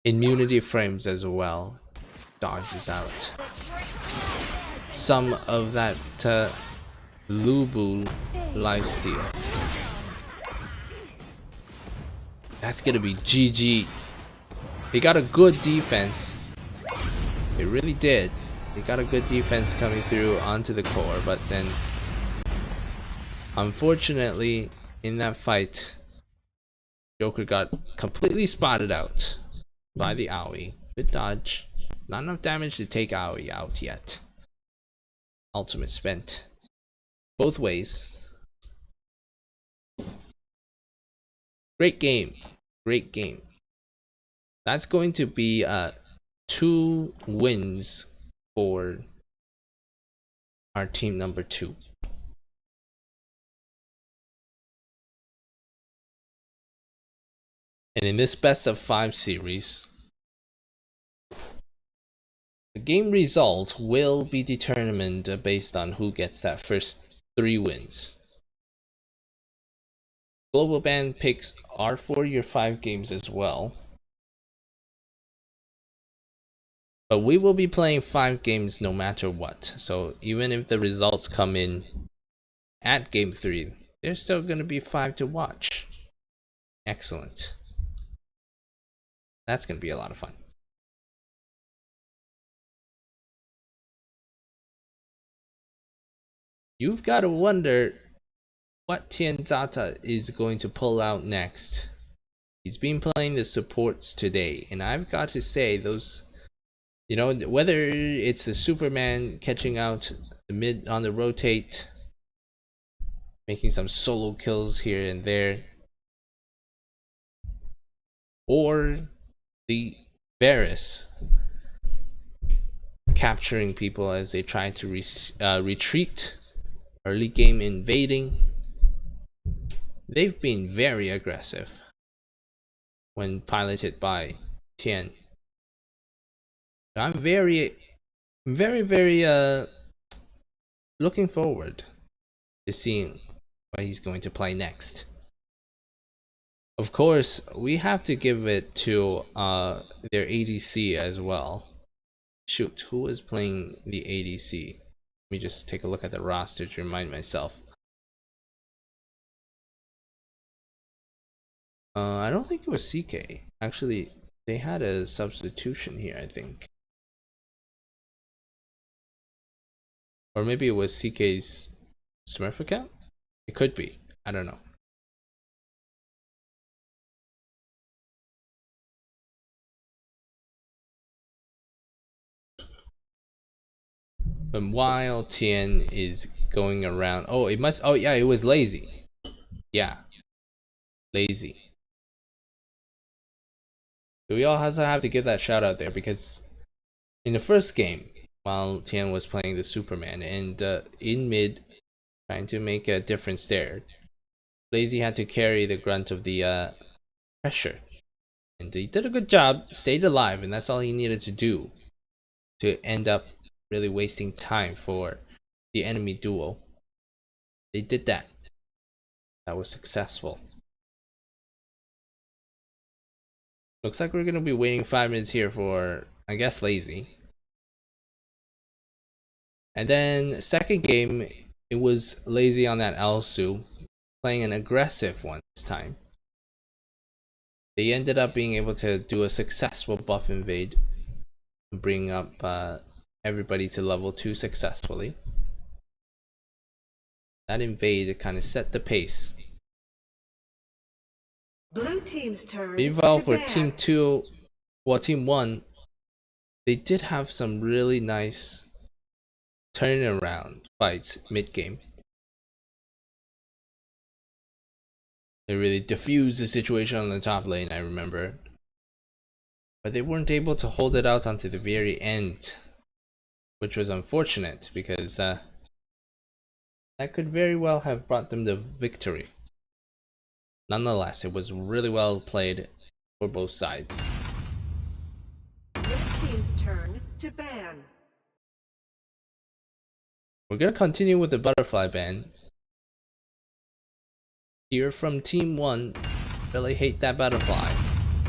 Speaker 1: immunity frames as well. Dodges out some of that Lubu lifesteal. That's gonna be GG. They got a good defense. They really did. They got a good defense coming through onto the core, but then unfortunately in that fight Joker got completely spotted out by the AOE. Good dodge. Not enough damage to take AOE out yet. Ultimate spent both ways. Great game. Great game. That's going to be 2 wins for our team number 2. And in this best of 5 series, the game result will be determined based on who gets that first 3 wins. Global ban picks are for your 5 games as well. But we will be playing 5 games no matter what. So even if the results come in at game 3, there's still going to be 5 to watch. Excellent. That's going to be a lot of fun. You've got to wonder what Tianzata is going to pull out next. He's been playing the supports today, and I've got to say those, you know, whether it's the Superman catching out the mid on the rotate, making some solo kills here and there, or the Varus capturing people as they try to retreat, early game invading. They've been very aggressive when piloted by Tian. I'm very looking forward to seeing what he's going to play next. Of course, we have to give it to their ADC as well. Shoot, who was playing the ADC? Let me just take a look at the roster to remind myself. I don't think it was CK. Actually, they had a substitution here, I think. Or maybe it was CK's Smurf account? It could be. I don't know. But while Tian is going around, oh, it must. Oh, yeah, it was Lazy. Yeah, Lazy. So we all also have to give that shout out there because in the first game, while Tian was playing the Superman and in mid, trying to make a difference there, Lazy had to carry the grunt of the pressure, and he did a good job, stayed alive, and that's all he needed to do to end up really wasting time for the enemy duo. They did that. That was successful. Looks like we're gonna be waiting 5 minutes here for, I guess, Lazy. And then second game, it was Lazy on that Elsu, playing an aggressive one this time. They ended up being able to do a successful buff invade, and bring up everybody to level 2 successfully. That invade kind of set the pace.
Speaker 3: Blue team's turn.
Speaker 1: Meanwhile,
Speaker 3: to
Speaker 1: for
Speaker 3: ban.
Speaker 1: Team 2, well, Team 1, they did have some really nice turnaround fights mid-game. They really diffused the situation on the top lane, I remember. But they weren't able to hold it out until the very end, which was unfortunate because that could very well have brought them the victory. Nonetheless, it was really well played for both sides.
Speaker 3: Red team's turn to ban.
Speaker 1: We're gonna continue with the butterfly ban. Here from Team 1, really hate that butterfly.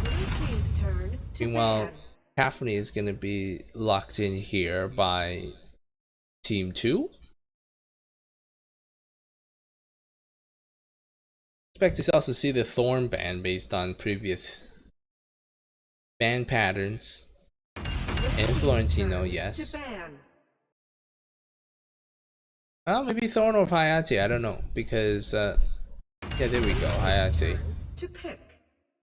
Speaker 3: Blue team's turn to
Speaker 1: Meanwhile,
Speaker 3: ban.
Speaker 1: Caphne is gonna be locked in here by Team 2. Expect to also see the Thorn ban based on previous ban patterns. And Florentino, yes.
Speaker 3: To ban.
Speaker 1: Well, maybe Thorn or Hayate, I don't know. Because, yeah, there we go, Hayate.
Speaker 3: To pick.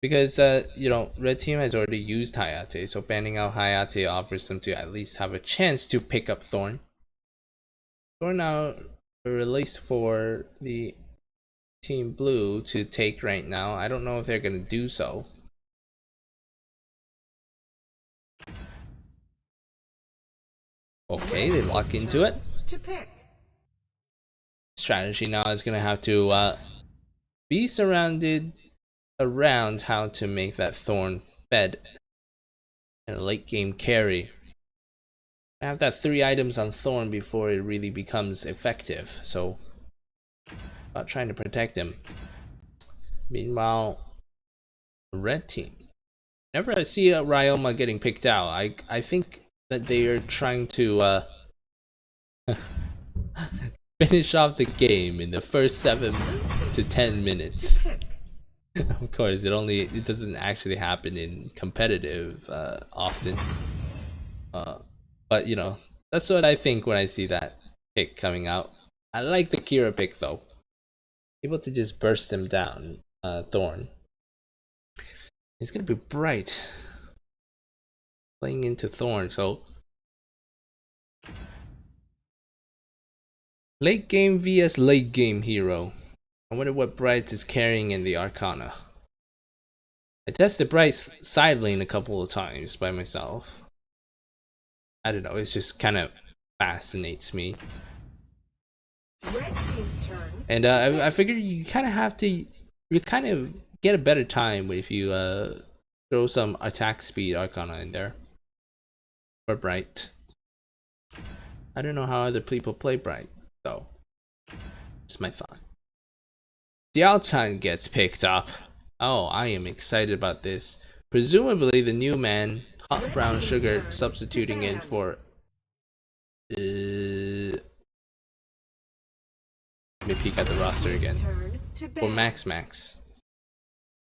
Speaker 1: Because, you know, Red Team has already used Hayate, so banning out Hayate offers them to at least have a chance to pick up Thorn. Thorn now released for the Team Blue to take right now. I don't know if they're going to do so. Okay, they lock into it.
Speaker 3: To pick.
Speaker 1: Strategy now is going to have to be surrounded around how to make that Thorn fed and a late game carry. I have that 3 items on Thorn before it really becomes effective, so about trying to protect him. Meanwhile, Red Team. Whenever I see Ryoma getting picked out, I think that they are trying to finish off the game in the first 7 to 10 minutes. Of course, it doesn't actually happen in competitive often. But you know, that's what I think when I see that pick coming out. I like the Kira pick though. Able to just burst him down, Thorn. He's gonna be bright. Playing into Thorn, so late game vs late game hero. I wonder what Bright is carrying in the Arcana. I tested Bright's side lane a couple of times by myself. I don't know, it just kind of fascinates me.
Speaker 3: Red team's turn.
Speaker 1: And I figured you kind of have to, you kind of get a better time if you throw some attack speed Arcana in there. For Bright. I don't know how other people play Bright, though. It's my thought. Dialtan gets picked up. Oh, I am excited about this. Presumably the new man, Hot Brown Sugar, substituting in for Let me peek at the roster
Speaker 3: Red
Speaker 1: again.
Speaker 3: team's turn to
Speaker 1: For
Speaker 3: ban.
Speaker 1: Max,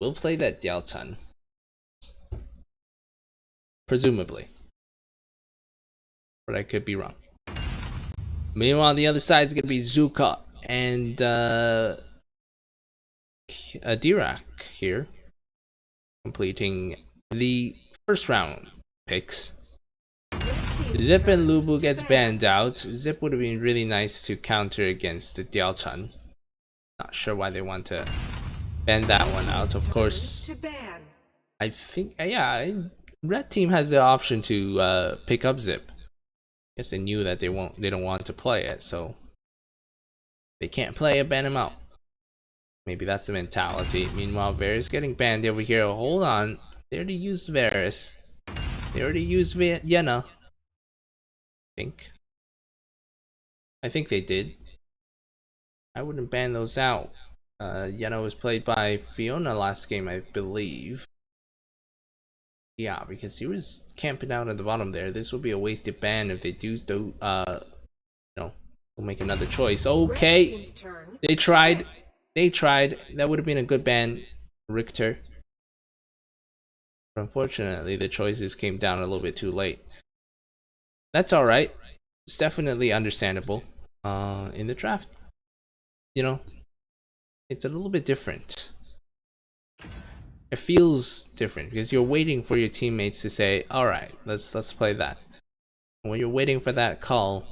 Speaker 1: we'll play that Diao-chan. Presumably. But I could be wrong. Meanwhile, the other side is going to be Zuka and Dirac here. Completing the first round picks.
Speaker 3: Red team's
Speaker 1: Zip and
Speaker 3: turn
Speaker 1: Lubu
Speaker 3: to
Speaker 1: gets
Speaker 3: ban.
Speaker 1: banned out. Zip would have been really nice to counter against the Diao-chan. Not sure why they want to ban that one out. Of
Speaker 3: Turn
Speaker 1: course,
Speaker 3: to ban.
Speaker 1: I think Red team has the option to pick up Zip. Guess they knew that they don't want to play it, so they can't play it, ban him out. Maybe that's the mentality. Meanwhile, Varus getting banned over here. Hold on, they already used Varus. They already used Yenna. I think they did. I wouldn't ban those out. Yenna was played by Fiona last game, I believe. Yeah, because he was camping out at the bottom there. This will be a wasted ban if they do we'll make another choice.
Speaker 3: Red
Speaker 1: Okay,
Speaker 3: team's turn
Speaker 1: they
Speaker 3: to
Speaker 1: tried.
Speaker 3: ban.
Speaker 1: They tried. That would have been a good ban, Richter. But unfortunately, the choices came down a little bit too late. That's alright. It's definitely understandable. In the draft, it's a little bit different. It feels different because you're waiting for your teammates to say, "Alright, let's play that." And when you're waiting for that call,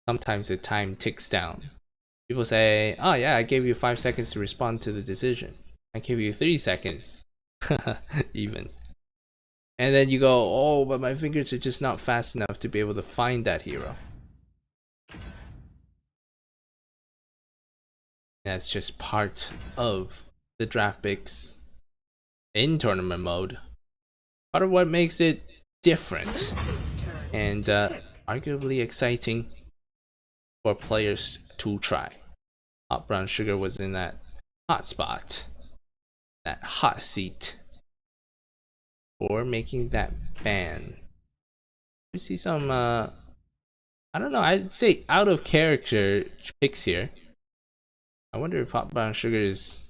Speaker 1: sometimes the time ticks down. People say, "Oh yeah, I gave you 5 seconds to respond to the decision. I gave you 3 seconds." Even. And then you go, "Oh, but my fingers are just not fast enough to be able to find that hero." That's just part of the draft picks in tournament mode. Part of what makes it different
Speaker 3: Team's turn
Speaker 1: and
Speaker 3: to pick.
Speaker 1: arguably exciting for players to try. Hot Brown Sugar was in that hot spot, that hot seat for making that ban. We see some, I don't know, I'd say out of character picks here. I wonder if Hot Brown Sugar is.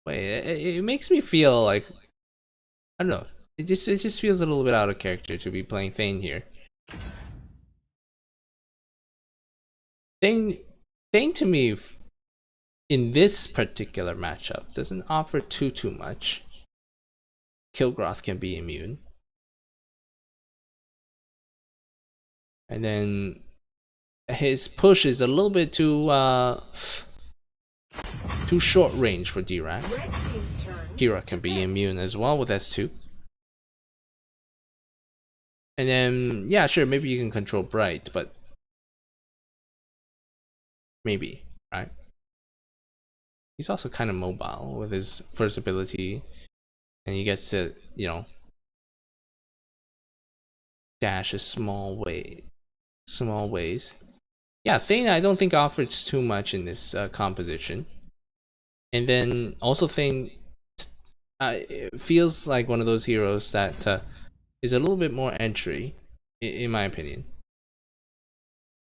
Speaker 1: Wait, it makes me feel like, I don't know. It just feels a little bit out of character to be playing Thane here. Thane to me in this particular matchup doesn't offer too much. Kilgroth can be immune. And then his push is a little bit too short range for Dirac.
Speaker 3: Red team's turn
Speaker 1: Kira
Speaker 3: to
Speaker 1: can be
Speaker 3: pick.
Speaker 1: immune as well with S2. And then, yeah, sure, maybe you can control Bright, but maybe, right? He's also kind of mobile with his first ability, and he gets to, dash a small ways. Yeah, Thane I don't think offers too much in this composition. And then also Thane it feels like one of those heroes that is a little bit more entry, in my opinion.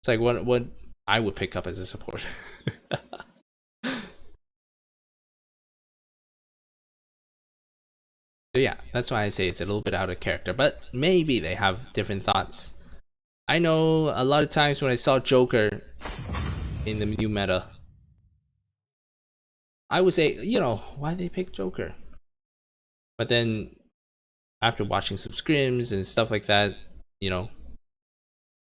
Speaker 1: It's like what I would pick up as a support. So yeah, that's why I say it's a little bit out of character, but maybe they have different thoughts. I know a lot of times when I saw Joker in the new meta, I would say, why they pick Joker? But then after watching some scrims and stuff like that,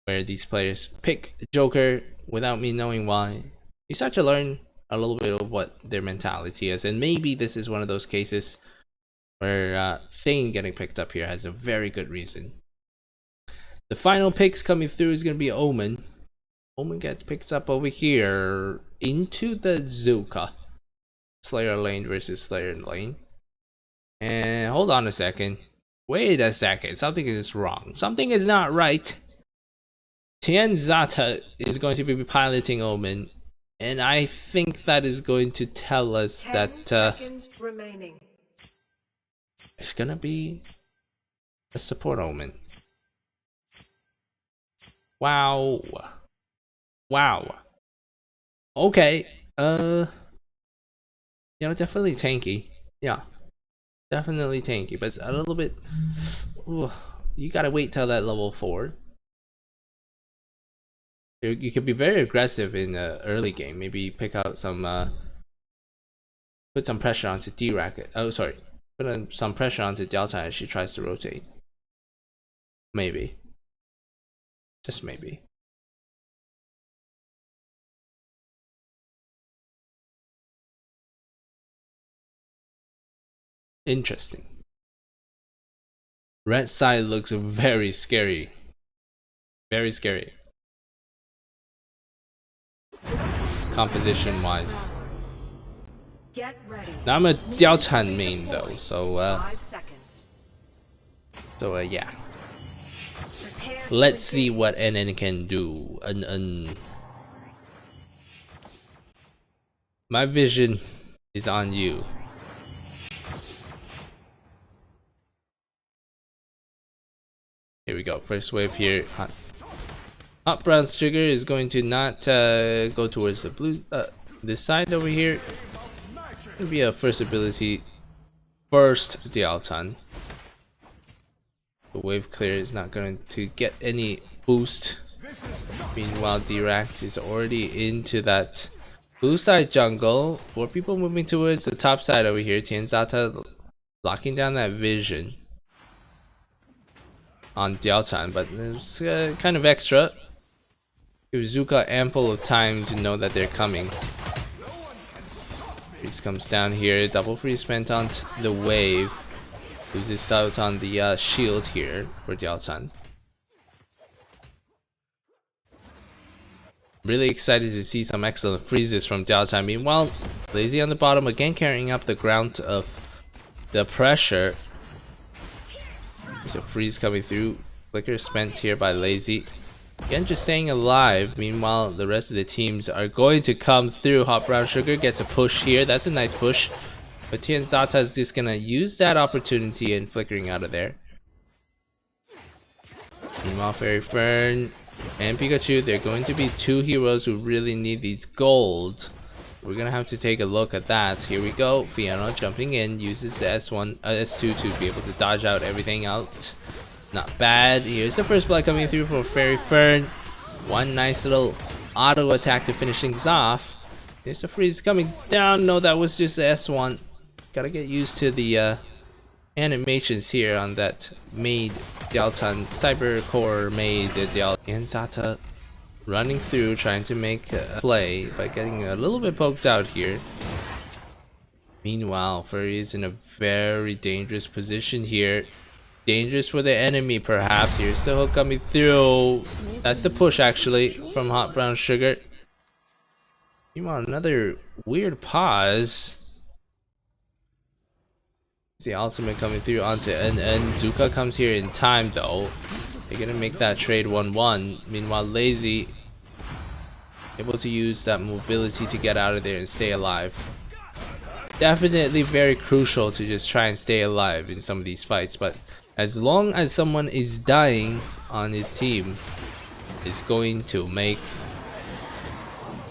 Speaker 1: where these players pick Joker without me knowing why, you start to learn a little bit of what their mentality is, and maybe this is one of those cases where Thane getting picked up here has a very good reason. The final picks coming through is going to be Omen. Omen gets picked up over here into the Zuka. Slayer lane versus Slayer lane. And hold on a second. Wait a second. Something is wrong. Something is not right. Tien Zata is going to be piloting Omen. And I think that is going to tell us
Speaker 3: 10
Speaker 1: that
Speaker 3: seconds remaining.
Speaker 1: it's going to be a support Omen. Wow. Wow. Okay. Definitely tanky. Yeah, definitely tanky, but it's a little bit. Ooh, you gotta wait till that level 4. You could be very aggressive in the early game. Maybe pick out some, put some pressure onto D-Racket. Oh, sorry. Put some pressure onto Delta as she tries to rotate. Maybe. Just maybe. Interesting. Red side looks very scary. Very scary. Composition wise.
Speaker 3: Get ready.
Speaker 1: Now I'm a Diaochan main though, so
Speaker 3: 5 seconds.
Speaker 1: Yeah.
Speaker 3: Prepare to
Speaker 1: Let's see
Speaker 3: engage.
Speaker 1: what NN can do. My vision is on you. Here we go. First wave here. Hot brown sugar is going to not go towards the blue. This side over here. It'll be a first ability. First Dialton. The wave clear is not going to get any boost. Meanwhile, Dirac is already into that blue side jungle. 4 people moving towards the top side over here. Tianzata locking down that vision on Diaochan, but it's kind of extra. Give Zuka ample of time to know that they're coming. Freeze comes down here, double freeze spent on the wave. Loses out on the shield here for Diaochan. Really excited to see some excellent freezes from Diaochan. Meanwhile, Lazy on the bottom again carrying up the ground of the pressure. There's a freeze coming through. Flicker spent here by Lazy. Again, just staying alive. Meanwhile, the rest of the teams are going to come through. Hot Brown Sugar gets a push here. That's a nice push. But Tianzata is just gonna use that opportunity and flickering out of there. Meanwhile, Fairy Fern and Pikachu, they're going to be 2 heroes who really need these gold. We're gonna have to take a look at that. Here we go. Fiona jumping in, uses S1, S2 to be able to dodge out everything out. Not bad. Here's the first blood coming through for Fairy Fern. One nice little auto attack to finish things off. Here's the freeze coming down. No, that was just the S1. Gotta get used to the animations here on that made Dialton Cyber Core made Dialton. And Zata running through, trying to make a play by getting a little bit poked out here. Meanwhile, Furry is in a very dangerous position here. Dangerous for the enemy, perhaps. Here's the hook coming through. That's the push, actually, from Hot Brown Sugar. Meanwhile, another weird pause. The ultimate coming through onto NN. Zuka comes here in time, though. They're gonna make that trade 1-1. Meanwhile, Lazy able to use that mobility to get out of there and stay alive. Definitely very crucial to just try and stay alive in some of these fights, but as long as someone is dying on his team, is going to make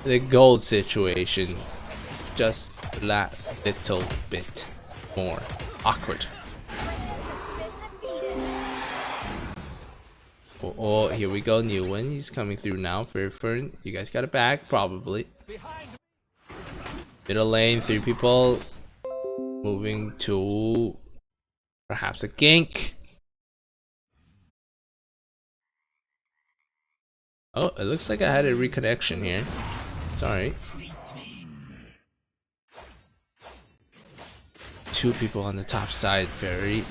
Speaker 1: the gold situation just that little bit more awkward. Oh, here we go, new one. He's coming through now. Fern, you guys got it back, probably. Middle lane, 3 people moving to perhaps a gank. Oh, it looks like I had a reconnection here. Sorry. 2 people on the top side, Fairy.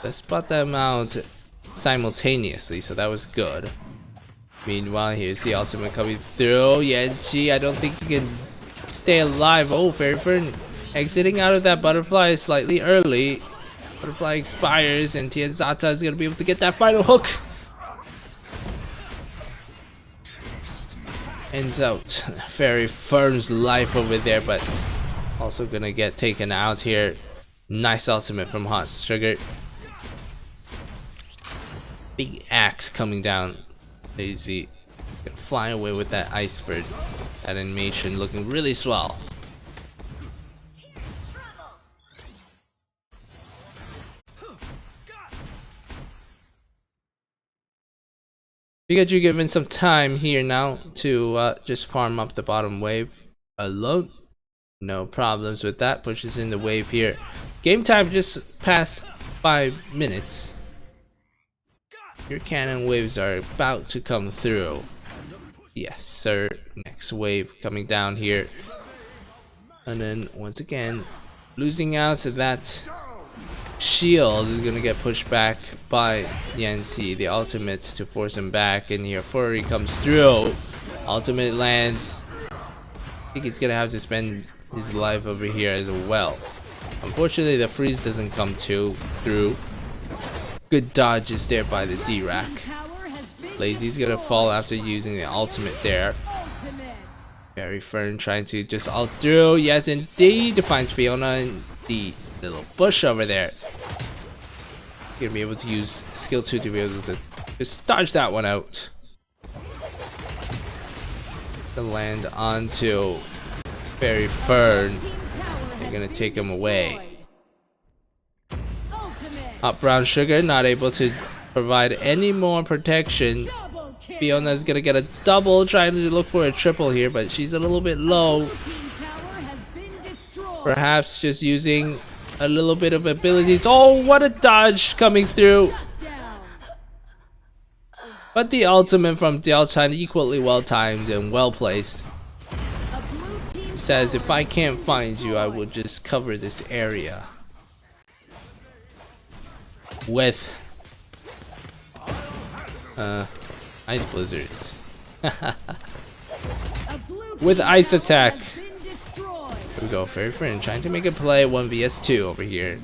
Speaker 1: Let's spot them out simultaneously, so that was good. Meanwhile, here's the ultimate coming through. Yanchi, I don't think you can stay alive. Oh, Fairy Fern exiting out of that butterfly slightly early. Butterfly expires, and Tianzata is gonna be able to get that final hook. Ends out Fairy Fern's life over there, but also gonna get taken out here. Nice ultimate from Hot Sugar. Big axe coming down. Lazy gonna fly away with that ice bird. That animation looking really swell. Pikachu given some time here now to just farm up the bottom wave alone. No problems with that. Pushes in the wave here. Game time just past 5 minutes. Your cannon waves are about to come through. Yes, sir. Next wave coming down here. And then once again, losing out to that shield is gonna get pushed back by Yancy. The ultimate to force him back, and here Furry comes through. Ultimate lands. I think he's gonna have to spend his life over here as well. Unfortunately, the freeze doesn't come through. Good dodges there by the D-Rack. Lazy's gonna fall after using the ultimate there. Fairy Fern trying to just ult through. Yes, indeed. Defines Fiona in the little bush over there. Gonna be able to use skill 2 to be able to just dodge that one out. To land onto Fairy Fern. They're gonna take him away. Up Brown Sugar, not able to provide any more protection. Fiona's gonna get a double, trying to look for a triple here, but she's a little bit low. Perhaps just using a little bit of abilities. Oh, what a dodge coming through! But the ultimate from Delta equally well timed and well placed. He says, if I can't find you, I will just cover this area with ice blizzards. With ice attack. Here we go, Fairy Friend trying to make a play 1 vs 2 over here.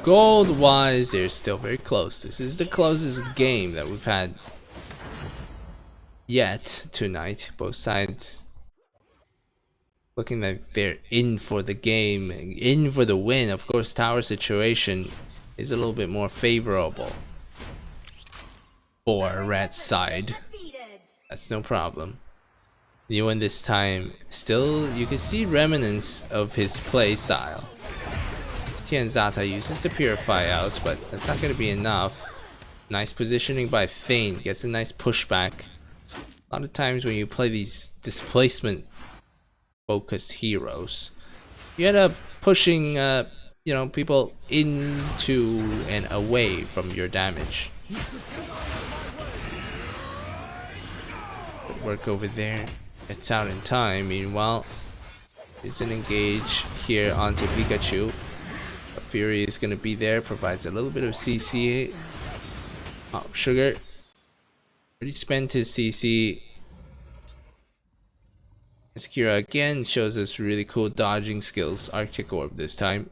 Speaker 1: Gold wise, they're still very close. This is the closest game that we've had yet tonight. Both sides looking like they're in for the game, in for the win. Of course, tower situation is a little bit more favorable for red side. That's no problem. Ewan this time, still you can see remnants of his play style. Tianzata uses the purify out, but that's not going to be enough. Nice positioning by Thane, gets a nice pushback. A lot of times when you play these displacement focused heroes, you end up pushing you know, people into and away from your damage. Good work over there. It's out in time. Meanwhile, there's an engage here onto Pikachu. Fury is going to be there, provides a little bit of CC. Oh, Sugar already spent his CC. Skira again shows us really cool dodging skills. Arctic Orb this time.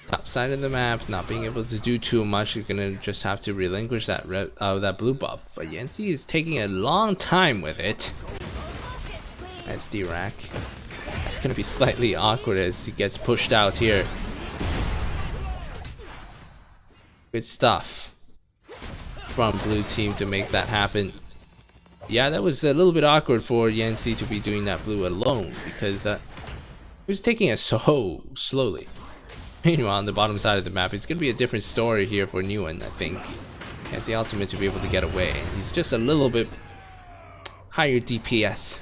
Speaker 1: Top side of the map, not being able to do too much. You're gonna just have to relinquish that that blue buff. But Yancy is taking a long time with it. That's D-Rack. It's gonna be slightly awkward as he gets pushed out here. Good stuff from blue team to make that happen. Yeah, that was a little bit awkward for Yancy to be doing that blue alone, because he was taking it so slowly. Meanwhile, on the bottom side of the map, it's gonna be a different story here for Newen, I think. He has the ultimate to be able to get away. He's just a little bit higher DPS.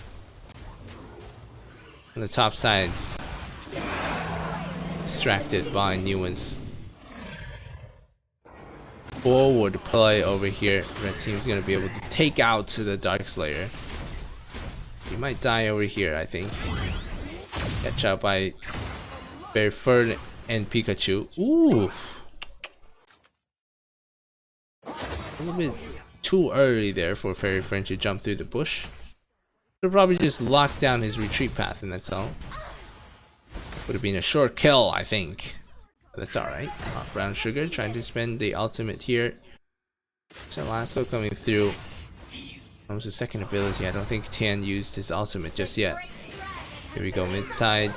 Speaker 1: On the top side, distracted by Newen's forward play over here. Red team's gonna be able to take out to the Dark Slayer. He might die over here, I think. Catch out by Fairy Fern and Pikachu. Ooh, a little bit too early there for Fairy Fern to jump through the bush. Should probably just lock down his retreat path, and that's all. Would have been a short kill, I think. But that's alright. Brown Sugar trying to spend the ultimate here. So Lasso coming through. Comes the second ability. I don't think Tian used his ultimate just yet. Here we go, mid side.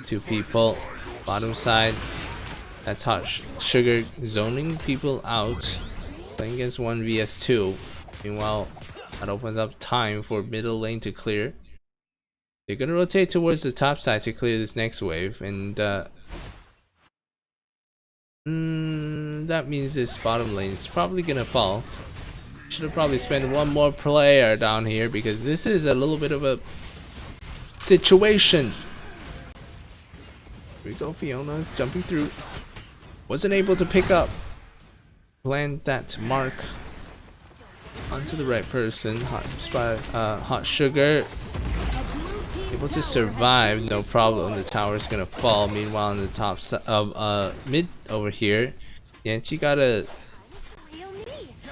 Speaker 1: Two people. Bottom side. That's hot sugar zoning people out. Playing against 1 vs 2. Meanwhile, that opens up time for middle lane to clear. They're gonna rotate towards the top side to clear this next wave, and that means this bottom lane is probably gonna fall. Should have probably spent one more player down here because this is a little bit of a situation. Here we go, Fiona jumping through. Wasn't able to pick up. Land that mark onto the right person. Hot sugar. Able to survive, no problem. The tower is gonna fall. Meanwhile, on the top of mid over here, Yancy got a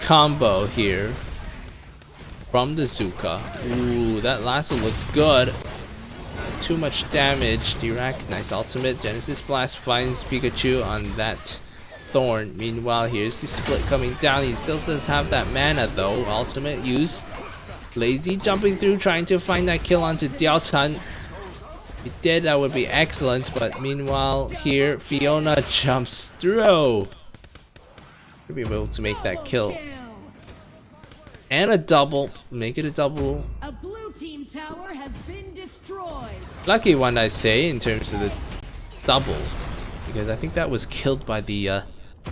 Speaker 1: combo here from the Zuka. Ooh, that last one looked good. Too much damage. Dirac, nice ultimate. Genesis Blast finds Pikachu on that Thorn. Meanwhile, here's the split coming down. He still does have that mana though. Ultimate use. Lazy jumping through, trying to find that kill onto Diaotan. If he did, that would be excellent. But meanwhile, here Fiona jumps through. Should be able to make that kill. And a double. Make it a double.
Speaker 2: A blue team tower has been destroyed.
Speaker 1: Lucky one, I say, in terms of the double, because I think that was killed by the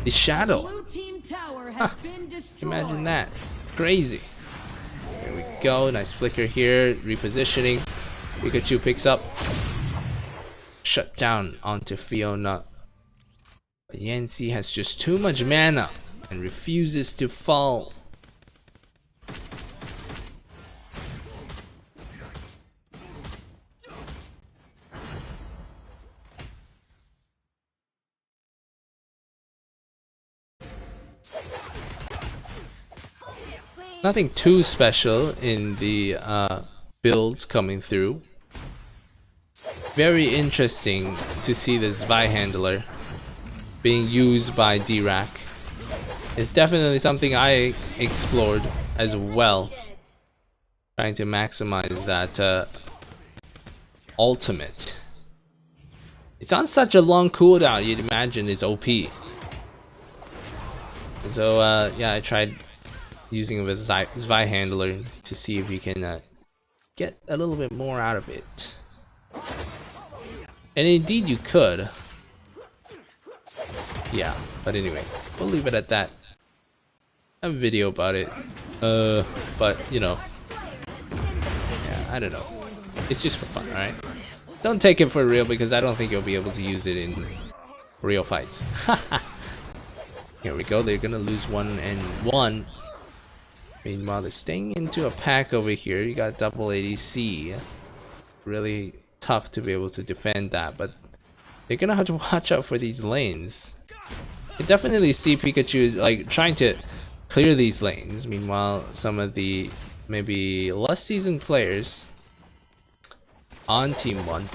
Speaker 1: shadow.
Speaker 2: Blue team tower has been destroyed.
Speaker 1: Imagine that. Crazy. Here we go. Nice flicker here. Repositioning. Pikachu picks up. Shut down onto Fiona. But Yancy has just too much mana and refuses to fall. Nothing too special in the builds coming through. Very interesting to see this Vi handler being used by Dirac. It's definitely something I explored as well, trying to maximize that ultimate. It's on such a long cooldown, you'd imagine it's OP. So yeah, I tried using it as Vi handler to see if you can get a little bit more out of it. And indeed you could. Yeah, but anyway, we'll leave it at that. I have a video about it. But you know, yeah, I don't know. It's just for fun, alright? Don't take it for real because I don't think you'll be able to use it in real fights. Here we go, they're gonna lose 1-1. Meanwhile, they're staying into a pack over here. You got double ADC. Really tough to be able to defend that, but they're gonna have to watch out for these lanes. You definitely see Pikachu like trying to clear these lanes. Meanwhile, some of the maybe less seasoned players on Team 1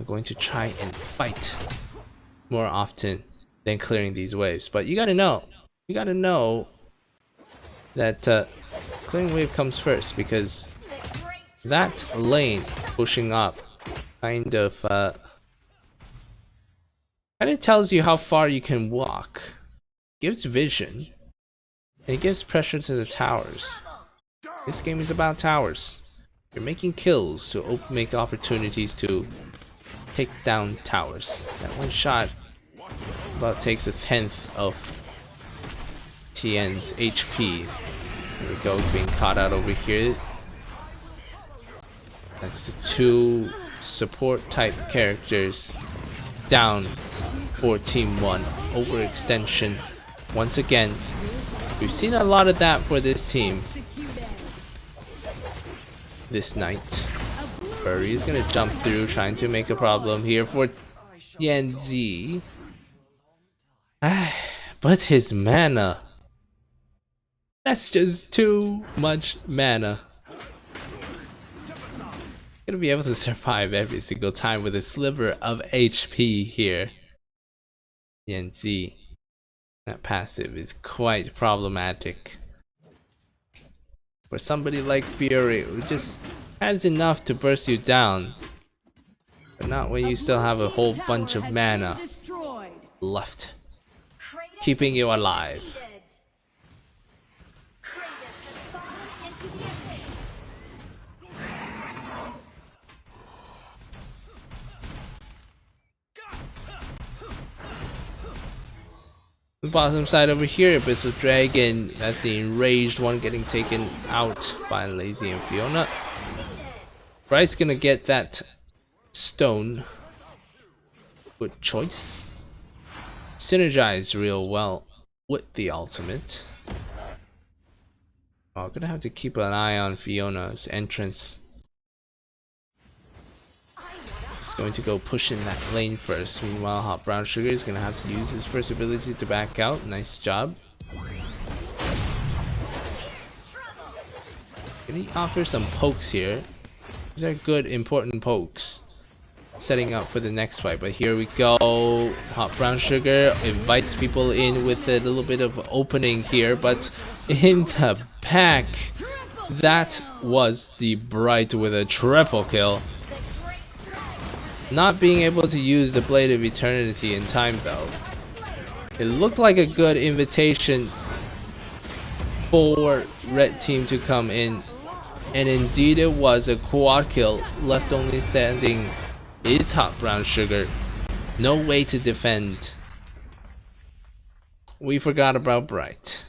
Speaker 1: are going to try and fight more often than clearing these waves. But you gotta know that clearing wave comes first, because that lane pushing up kind of tells you how far you can walk. Gives vision, and it gives pressure to the towers. This game is about towers. You're making kills to make opportunities to take down towers. That one shot about takes 1/10 of TN's HP. Here we go, being caught out over here. That's the two support type characters down for Team 1. Overextension once again. We've seen a lot of that for this team this night. Furry is gonna jump through, trying to make a problem here for Yanzi. But his mana, that's just too much mana. Gonna be able to survive every single time with a sliver of HP here. Yanzi, that passive is quite problematic. For somebody like Fury who just has enough to burst you down, But not when you still have a
Speaker 2: blue
Speaker 1: whole
Speaker 2: team
Speaker 1: bunch
Speaker 2: tower
Speaker 1: of
Speaker 2: has
Speaker 1: mana
Speaker 2: been destroyed.
Speaker 1: left,
Speaker 3: Kratos
Speaker 1: keeping you
Speaker 3: has been
Speaker 1: alive.
Speaker 3: defeated. Kratos has fallen into the abyss.
Speaker 1: The bottom side over here, Abyssal Dragon, that's the enraged one getting taken out by Lazy and Fiona. Bright's gonna get that stone. Good choice. Synergize real well with the ultimate. Oh, gonna have to keep an eye on Fiona's entrance. He's going to go push in that lane first. Meanwhile, Hot Brown Sugar is gonna have to use his first ability to back out. Nice job. Gonna offer some pokes here. These are good, important pokes. Setting up for the next fight, but here we go. Hot Brown Sugar invites people in with a little bit of opening here, but in the back, that was the Bright with a triple kill. Not being able to use the Blade of Eternity in time though. It looked like a good invitation for Red Team to come in, and indeed it was a quad kill. Left only standing is Hot Brown Sugar. No way to defend. We forgot about Bright.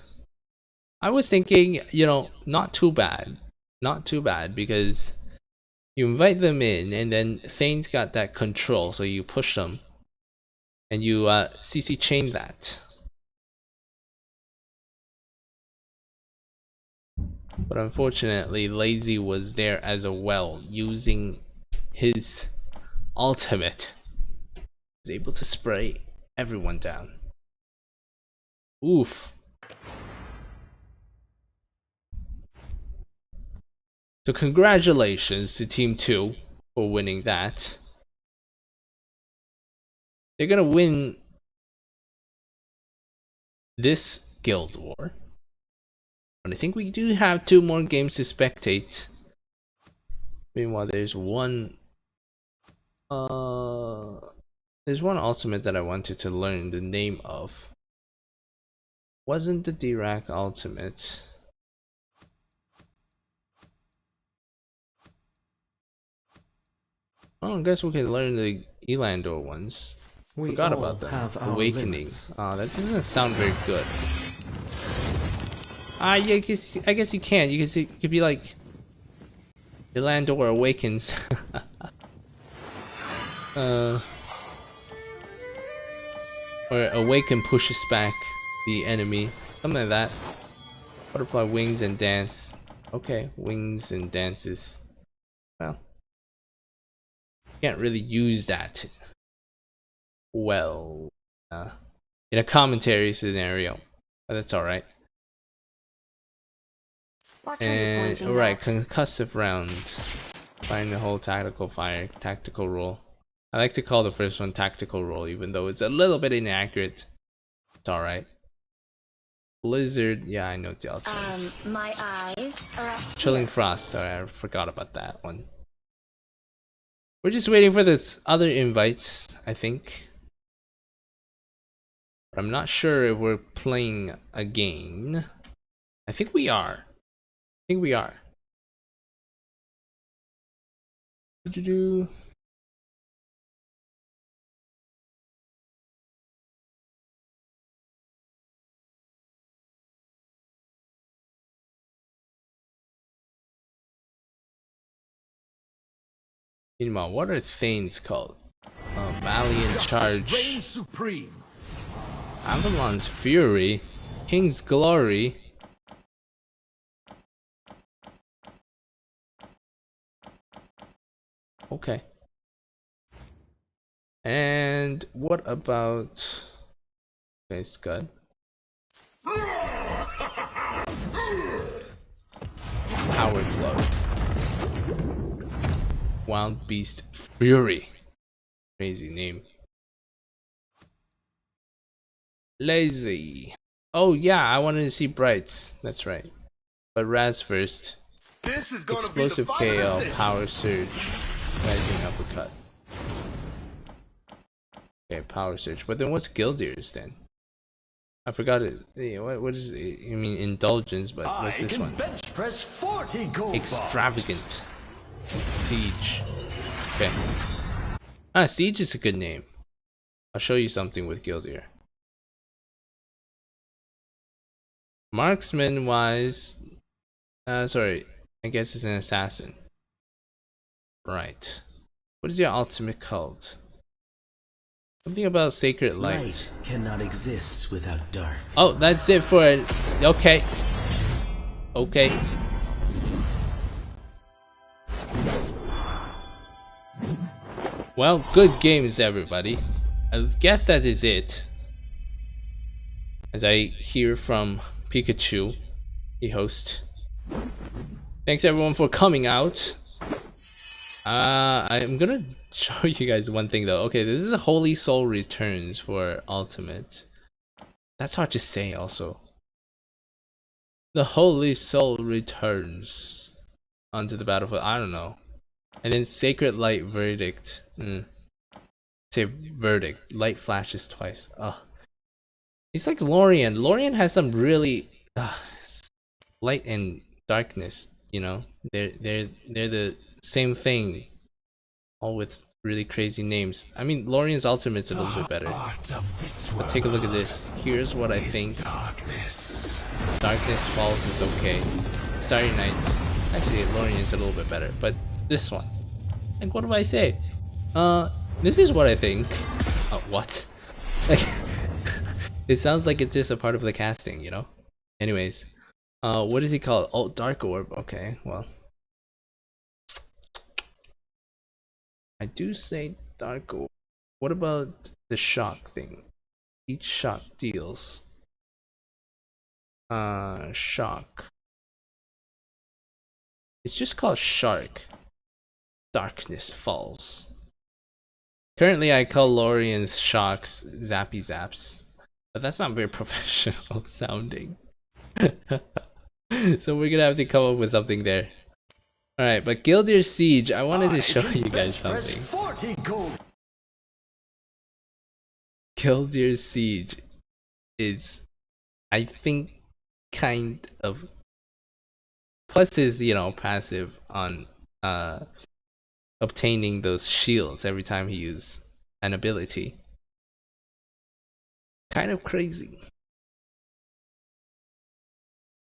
Speaker 1: I was thinking, you know, not too bad. Not too bad, because you invite them in and then Thane's got that control, so you push them and you CC chain that. But unfortunately Lazy was there as well, using his ultimate. Was able to spray everyone down. Oof. So congratulations to Team 2 for winning that. They're gonna win this Guild War. But I think we do have 2 more games to spectate. Meanwhile, there's one ultimate that I wanted to learn the name of. Wasn't the Dirac ultimate? Oh, I guess we can learn the Elandor ones. Forgot about them. Awakening. Oh, that doesn't sound very good. Yeah, I guess you can. You could be like Elandor awakens. Or awaken pushes back the enemy. Something like that. Butterfly wings and dance. Okay, wings and dances. Well, can't really use that well in a commentary scenario, but that's alright. And alright, concussive round. Find the whole tactical fire, tactical roll. I like to call the first one tactical roll, even though it's a little bit inaccurate. It's alright. Blizzard, yeah, I know the alternatives.
Speaker 3: My eyes are up
Speaker 1: Chilling
Speaker 3: here.
Speaker 1: Frost, sorry, I forgot about that one. We're just waiting for this other invites, I think. I'm not sure if we're playing again. I think we are. I think we are. Meanwhile, what are Thanes called? Valiant Charge.
Speaker 4: Reign supreme.
Speaker 1: Avalon's Fury. King's Glory. Okay. And what about... Okay, Scud. Power Glove. Wild Beast Fury. Crazy name. Lazy. Oh yeah, I wanted to see Brights. That's right. But Raz first.
Speaker 4: This is gonna
Speaker 1: Explosive
Speaker 4: be the fight of the
Speaker 1: KO,
Speaker 4: century.
Speaker 1: Power Surge, Rising Uppercut. Okay, power surge. But then what's Gildir's then? I forgot it. Yeah, what is it? You mean indulgence, but what's this one?
Speaker 4: Bench press 40 gold
Speaker 1: Extravagant. Siege. Okay. Ah, Siege is a good name. I'll show you something with Gildir. Marksman wise, sorry, I guess it's an assassin. Right. What is your ultimate cult? Something about sacred light.
Speaker 4: Light cannot exist without dark.
Speaker 1: Oh, that's it for it. Okay. Okay. Well, good games, everybody. I guess that is it. As I hear from Pikachu, the host. Thanks everyone for coming out. I'm gonna show you guys one thing though. Okay, this is a Holy Soul Returns for Ultimate. That's hard to say also. The Holy Soul Returns onto the battlefield. I don't know. And then Sacred Light Verdict. Say Verdict. Light flashes twice. Ugh. It's like Lorien. Lorien has some really light and darkness. You know, they're the same thing, all with really crazy names. I mean, Lorien's Ultimate's a little bit better. But take a look at this. Here's what I think. Darkness Falls is okay. Starry Night. Actually, Lorien's a little bit better. But this one, like, what do I say? This is what I think. What? Like, it sounds like it's just a part of the casting, you know? Anyways, what is he called? Oh, Dark Orb. Okay, well. I do say Dark Orb. What about the shock thing? Each shock deals. Shock. It's just called Shark. Darkness Falls. Currently I call Lorien's shocks Zappy Zaps. But that's not very professional sounding. So we're gonna have to come up with something there. Alright, but Gildir's Siege, I wanted to show you guys something. Gildir's Siege is, I think, kind of, plus his, you know, passive on obtaining those shields every time he uses an ability. Kind of crazy.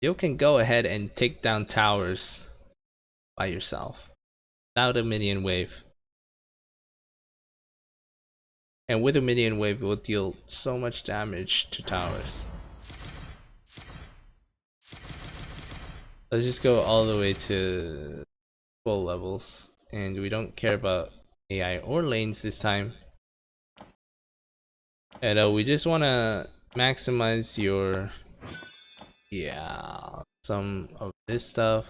Speaker 1: You can go ahead and take down towers by yourself without a minion wave. And with a minion wave, it will deal so much damage to towers. Let's just go all the way to full levels, and we don't care about AI or lanes this time. And we just want to maximize your, yeah, some of this stuff,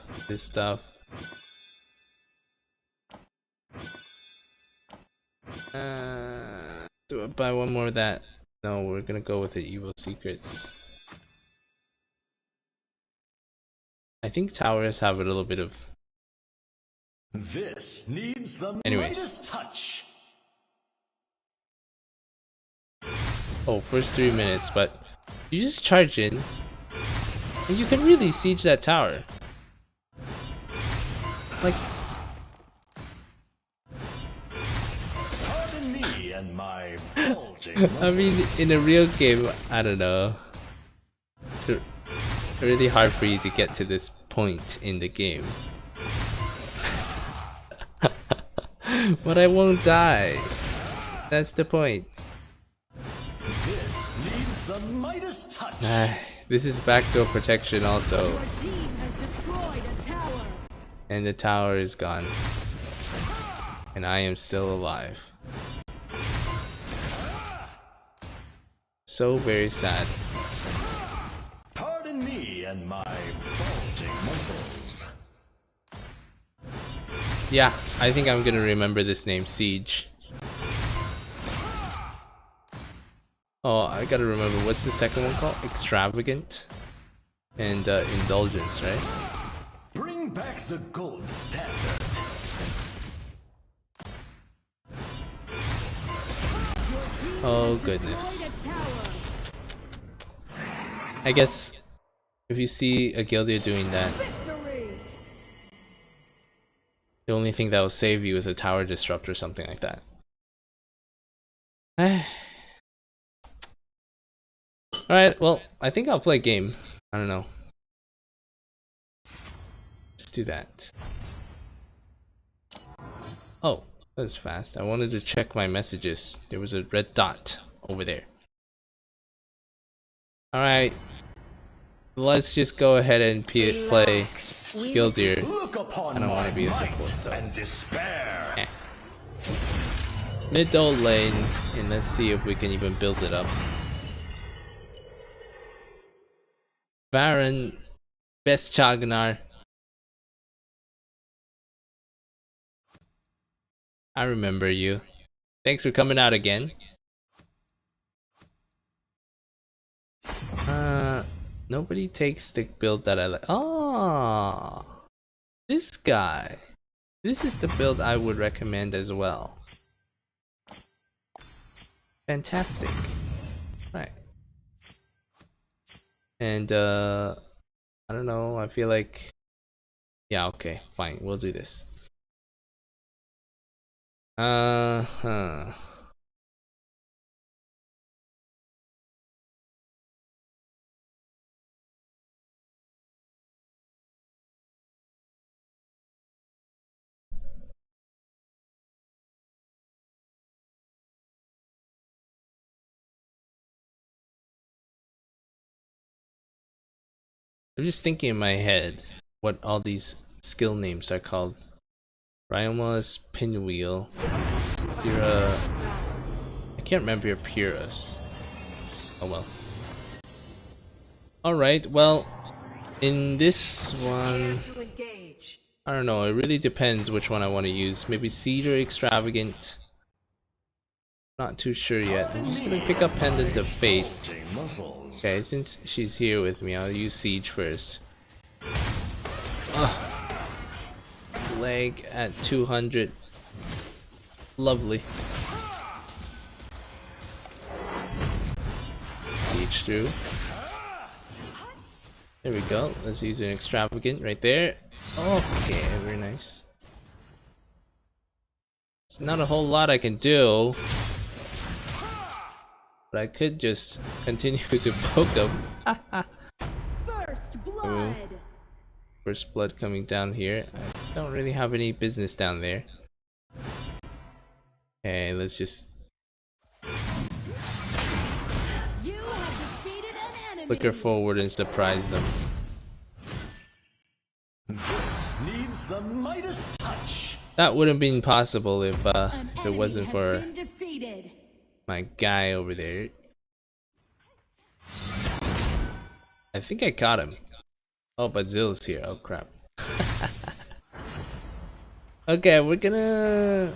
Speaker 1: do I buy one more of that? No, we're gonna go with the evil secrets. I think towers have a little bit of.
Speaker 4: This needs the
Speaker 1: Anyways.
Speaker 4: touch.
Speaker 1: Oh, first 3 minutes, but you just charge in, and you can really siege that tower. Like.
Speaker 4: Pardon me and my bulging
Speaker 1: I mean, in a real game, I don't know. It's really hard for you to get to this point in the game. But I won't die. That's the point.
Speaker 4: This needs the Midas touch.
Speaker 1: This is backdoor protection also.
Speaker 2: Your team has destroyed a tower.
Speaker 1: And the tower is gone. And I am still alive. So very sad.
Speaker 4: Pardon me and my bulging muscles.
Speaker 1: Yeah, I think I'm gonna remember this name, Siege. Oh, I gotta remember, what's the second one called? Extravagant and Indulgence, right?
Speaker 4: Bring back the gold standard.
Speaker 2: Your team
Speaker 1: Oh
Speaker 2: Destroyed
Speaker 1: goodness.
Speaker 2: a tower.
Speaker 1: I guess if you see a Gildia doing that,
Speaker 2: Victory.
Speaker 1: the only thing that will save you is a tower disrupt or something like that. Alright, well, I think I'll play a game. I don't know. Let's do that. Oh, that was fast. I wanted to check my messages. There was a red dot over there. Alright, let's just go ahead and play Gildir.
Speaker 4: Look upon
Speaker 1: I don't want
Speaker 4: my
Speaker 1: to be a
Speaker 4: might
Speaker 1: support though.
Speaker 4: and despair.
Speaker 1: Eh. Middle lane, and let's see if we can even build it up. Baron, best Chagnar. I remember you. Thanks for coming out again. Nobody takes the build that I like. Oh, this guy. This is the build I would recommend as well. Fantastic. Right. And I don't know, I feel like, yeah, okay, fine, we'll do this. Uh-huh. I'm just thinking in my head what all these skill names are called. Ryoma's Pinwheel. Pyrrha. I can't remember your Pyrrhus. Oh well. Alright, well, in this one, I don't know, it really depends which one I want to use. Maybe Siege or Extravagant. Not too sure yet. I'm just gonna pick up Pendant of Fate. Okay, since she's here with me, I'll use Siege first. Ugh. Leg at 200. Lovely. Siege through. There we go. Let's use an Extravagant right there. Okay, very nice. It's not a whole lot I can do, but I could just continue to poke him.
Speaker 2: First blood.
Speaker 1: First blood coming down here. I don't really have any business down there. Okay, let's just
Speaker 2: You have defeated an enemy.
Speaker 1: flicker forward and surprise them.
Speaker 4: This needs the Midas touch.
Speaker 1: That wouldn't have been possible if
Speaker 2: An
Speaker 1: it
Speaker 2: enemy
Speaker 1: wasn't
Speaker 2: has
Speaker 1: for
Speaker 2: been defeated.
Speaker 1: my guy over there. I think I caught him. Oh, but Zill's here. Oh crap. Okay, we're gonna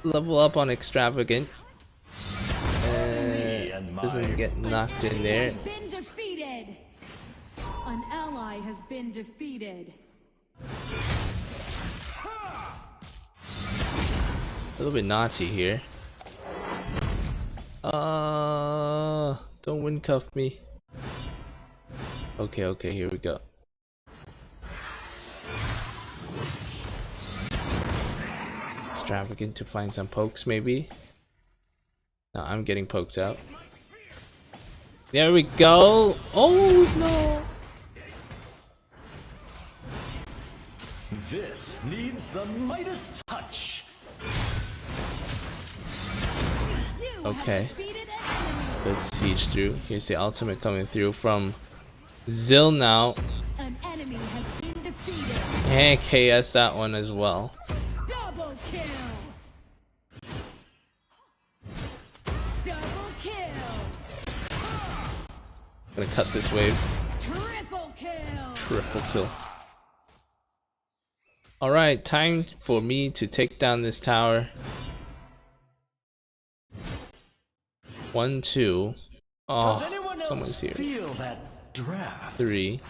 Speaker 1: level up on Extravagant. Doesn't get knocked in there.
Speaker 2: Has been defeated. An ally has been defeated.
Speaker 1: A little bit naughty here. Don't wind cuff me. Okay, okay, here we go. Extravagant to find some pokes, maybe. No, I'm getting poked out. There we go. Oh no!
Speaker 4: This needs the Midas touch.
Speaker 2: You
Speaker 1: Okay.
Speaker 2: have defeated an enemy.
Speaker 1: Let's siege through. Here's the ultimate coming through from Zill now.
Speaker 2: An enemy has been defeated.
Speaker 1: And KS that one as well.
Speaker 2: Double kill. Double kill.
Speaker 1: Gonna cut this wave.
Speaker 2: Triple kill.
Speaker 1: Triple kill. Alright, time for me to take down this tower. 1, 2.
Speaker 4: Does
Speaker 1: Oh,
Speaker 4: anyone else
Speaker 1: someone's here.
Speaker 4: feel that draft?
Speaker 1: 3.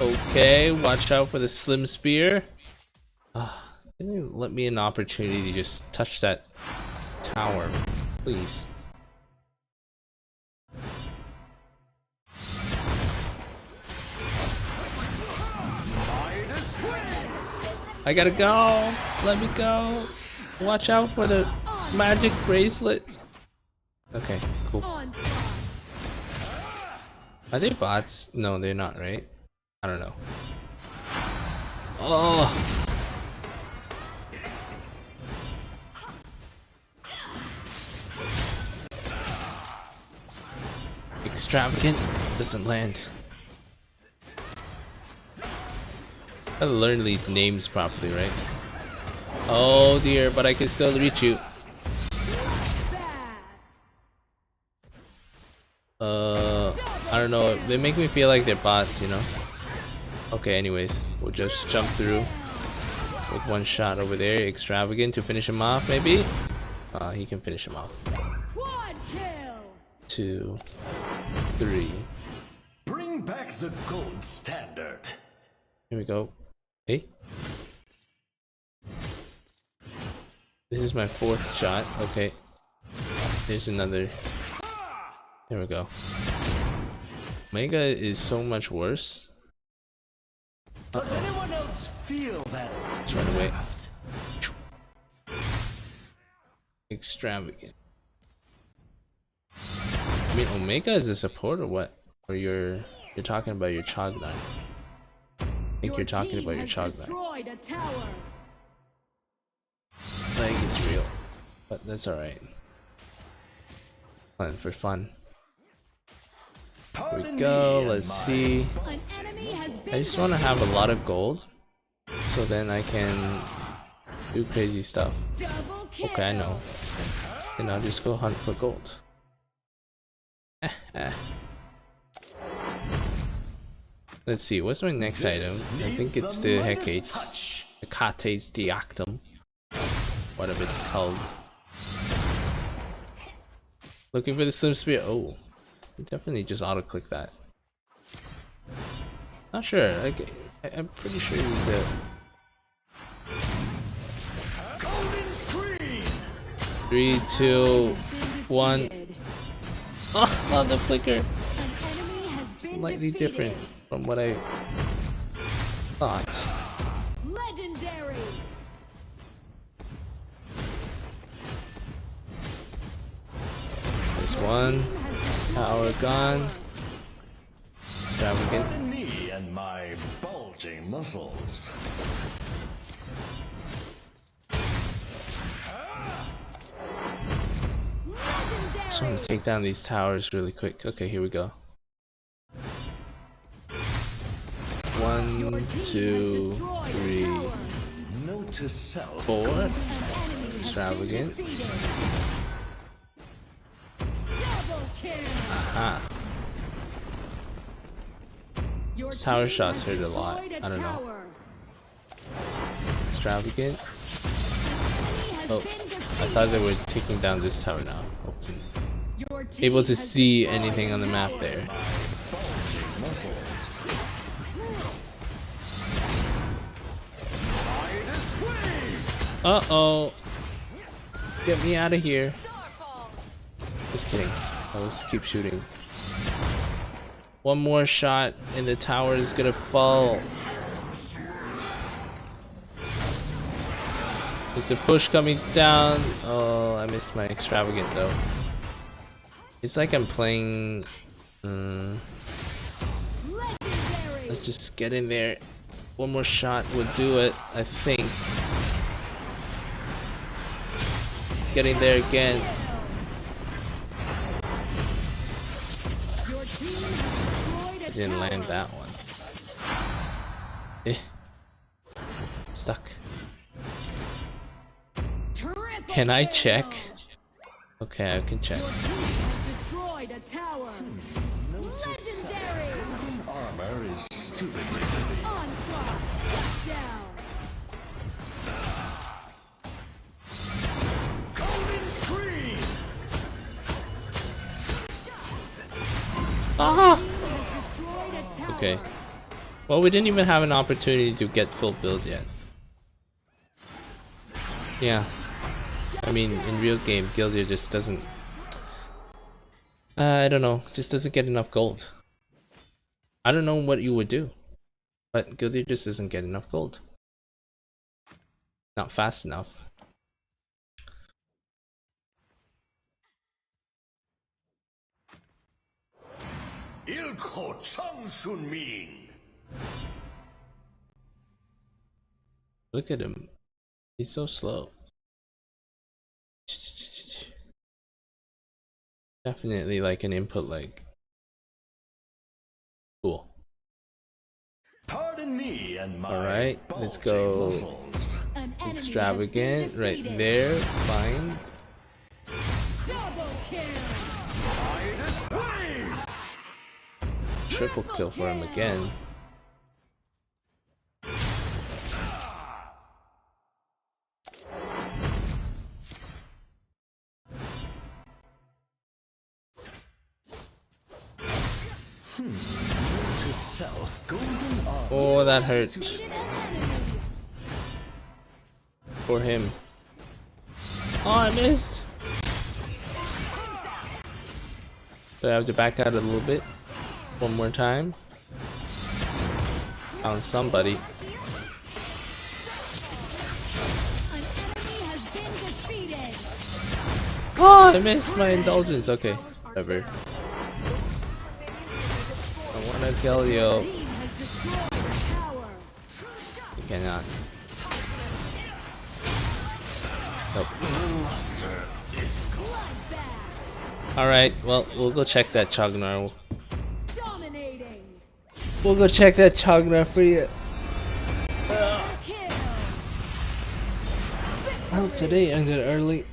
Speaker 1: Okay, watch out for the slim spear. Ah, Can you let me an opportunity to just touch that tower, please? I gotta go! Let me go! Watch out for the magic bracelet! Okay, cool. Are they bots? No, they're not, right? I don't know. Oh! Extravagant doesn't land. I gotta learn these names properly, right? Oh dear, but I can still reach you. I don't know. They make me feel like they're bots, you know? Okay, anyways, we'll just jump through with one shot over there. Extravagant to finish him off, maybe? He can finish him off. 2, 3.
Speaker 4: Bring back the gold standard.
Speaker 1: Here we go. Hey. This is my 4th shot. Okay. There's another. There we go. Mega is so much worse.
Speaker 4: Does anyone else feel that?
Speaker 1: Let's run away. Extravagant. I mean, Omega is a support or what? Or you're talking about your Chognar? I think you're talking about your Chognar. Like it's real, but that's alright. Fun for fun. Here we go. Let's see. I just want to have a lot of gold, so then I can do crazy stuff. Okay, I know. Then I'll just go hunt for gold. Let's see, what's my next item? I think it's the Hecate's. Hecate's Deactum. Whatever it's called. Looking for the Slim Spear. Oh, definitely just auto-click that. Not sure. I'm pretty sure he's a. 3, 2, 1. Oh, the flicker. Slightly different from what I thought.
Speaker 2: Legendary.
Speaker 1: There's one. Power gone. Extravagant.
Speaker 4: Pardon me and my bulging muscles.
Speaker 1: Just want to take down these towers really quick. Okay, here we go. 1, 2, 3,
Speaker 4: Note to self.
Speaker 1: 4. Extravagant. Aha. These tower shots hurt a lot. I don't know. Extravagant. Oh, I thought they were taking down this tower now. I wasn't able to see anything on the map there. Uh-oh. Get me out of here. Just kidding. I'll just keep shooting. One more shot and the tower is gonna fall. Is the push coming down? Oh, I missed my extravagant though. It's like I'm playing. Let's just get in there. One more shot would do it, I think. Getting there again. I didn't land that one. Stuck. Can I check? Okay, I can check.
Speaker 4: Armor is stupidly
Speaker 1: Ah! Okay. Well, we didn't even have an opportunity to get full build yet. Yeah, I mean, in real game, Gildir just doesn't. I don't know, just doesn't get enough gold. I don't know what you would do, but Gildir just doesn't get enough gold. Not fast enough. Look at him. He's so slow. Definitely like an input lag. Cool.
Speaker 4: Pardon me and my
Speaker 1: Alright, let's
Speaker 4: bulging
Speaker 1: go
Speaker 4: muscles.
Speaker 2: An enemy has been
Speaker 1: extravagant right
Speaker 2: defeated.
Speaker 1: there. Fine.
Speaker 2: Double kill.
Speaker 1: Triple kill for him again.
Speaker 4: To self, golden arm.
Speaker 1: Oh, that hurt
Speaker 2: Defeated an enemy.
Speaker 1: for him. Oh, I missed. So I have to back out a little bit. One more time. Found somebody.
Speaker 2: An enemy has been defeated.
Speaker 1: Oh, I missed my indulgence. Okay, whatever. I wanna kill you.
Speaker 2: Team has destroyed a tower.
Speaker 1: You cannot. Nope.
Speaker 2: Bloodbath.
Speaker 1: Alright, well, we'll go check that Chognar.
Speaker 2: Dominating.
Speaker 1: We'll go check that Chognar for you.
Speaker 2: Kill.
Speaker 1: Well, today ended early.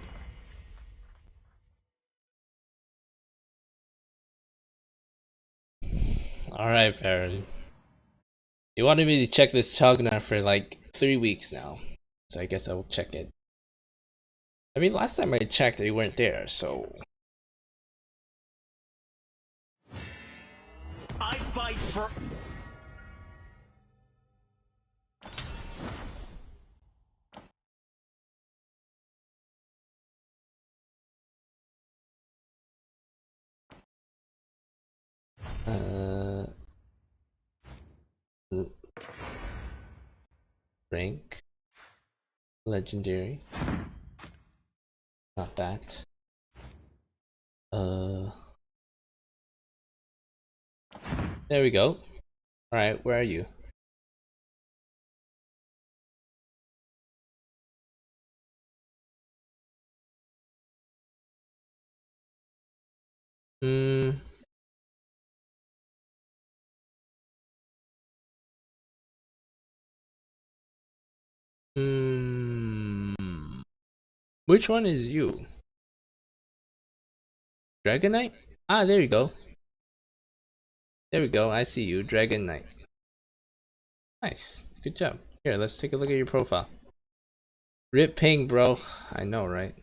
Speaker 1: Alright, Farron. You wanted me to check this Chognar for like 3 weeks now. So I guess I will check it. I mean, last time I checked, they weren't there, so.
Speaker 4: I fight for.
Speaker 1: Rank. Legendary. Not that. There we go. Alright, where are you? Hmm. Hmm. Which one is you? Dragon Knight? Ah, there you go. There we go. I see you, Dragon Knight. Nice. Good job. Here, let's take a look at your profile. Rip ping, bro. I know, right?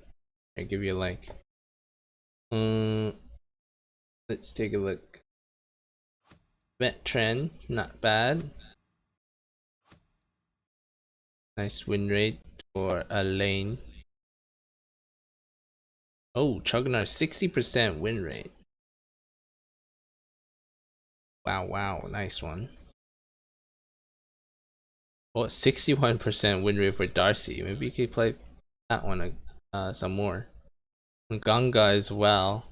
Speaker 1: I give you a like. Let's take a look. Vet trend, not bad. Nice win rate for a lane. Oh, Chugnar 60% win rate. Wow, wow, nice one. Oh, 61% win rate for Darcy. Maybe you could play that one some more. Ganga as well.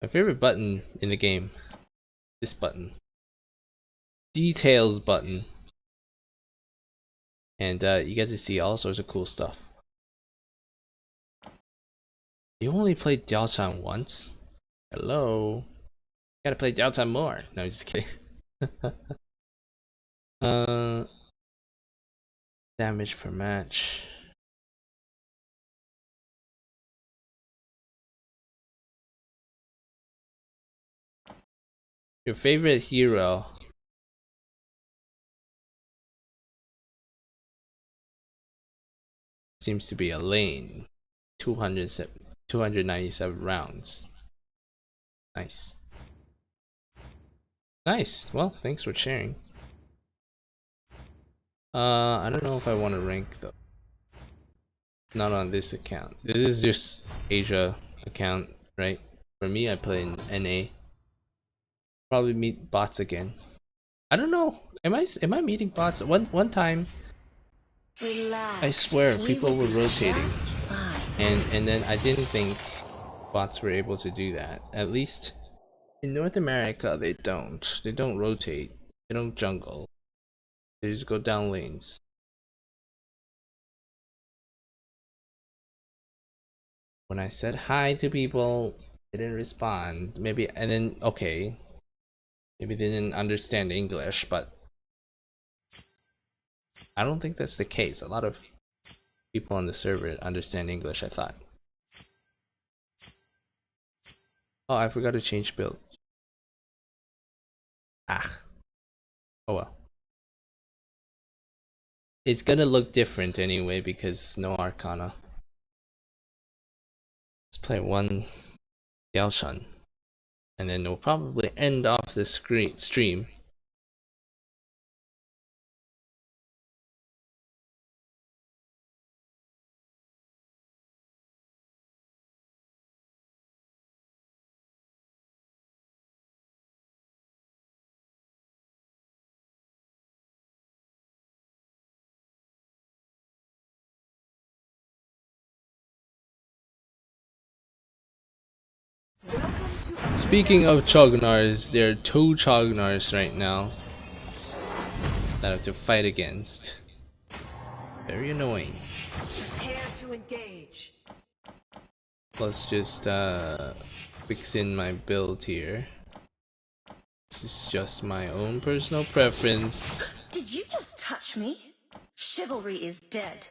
Speaker 1: My favorite button in the game. This button. Details button. And you get to see all sorts of cool stuff. You only played Diao-chan once? Hello? Gotta play Diao-chan more. No, just kidding. Damage per match. Your favorite hero? Seems to be a lane. 297 rounds. Nice. Nice. Well, thanks for sharing. I don't know if I want to rank though. Not on this account. This is just Asia account, right? For me, I play in NA. Probably meet bots again. I don't know. Am I meeting bots? One time,
Speaker 3: Relax.
Speaker 1: I swear
Speaker 3: We
Speaker 1: people
Speaker 3: will
Speaker 1: were
Speaker 3: be
Speaker 1: rotating,
Speaker 3: just fine.
Speaker 1: and then I didn't think bots were able to do that. At least in North America, they don't. They don't rotate. They don't jungle. They just go down lanes. When I said hi to people, they didn't respond. Maybe, and then okay, maybe they didn't understand English, but I don't think that's the case. A lot of people on the server understand English, I thought. Oh, I forgot to change build. Ah. Oh well. It's gonna look different anyway because no Arcana. Let's play one Yaoshan. And then we'll probably end off the stream. Speaking of Chognars, there are 2 Chognars right now that I have to fight against. Very annoying.
Speaker 3: Prepare to engage.
Speaker 1: Let's just fix in my build here. This is just my own personal preference.
Speaker 3: Did you just touch me? Chivalry is dead.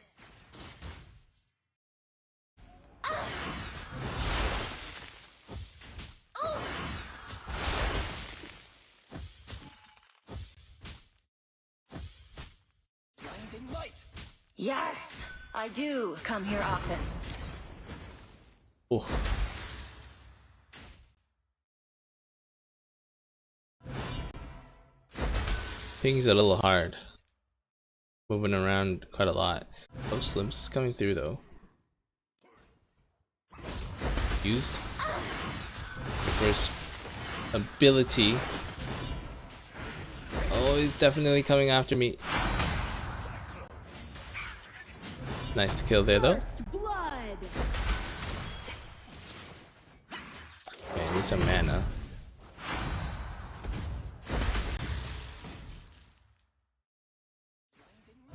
Speaker 4: Blinding light.
Speaker 3: Yes, I do come here often.
Speaker 1: Oh. Things are a little hard. Moving around quite a lot. Oh, Slims is coming through though. Used. The first ability. Oh, he's definitely coming after me. Nice kill there though.
Speaker 2: First blood.
Speaker 1: Okay, I need some mana.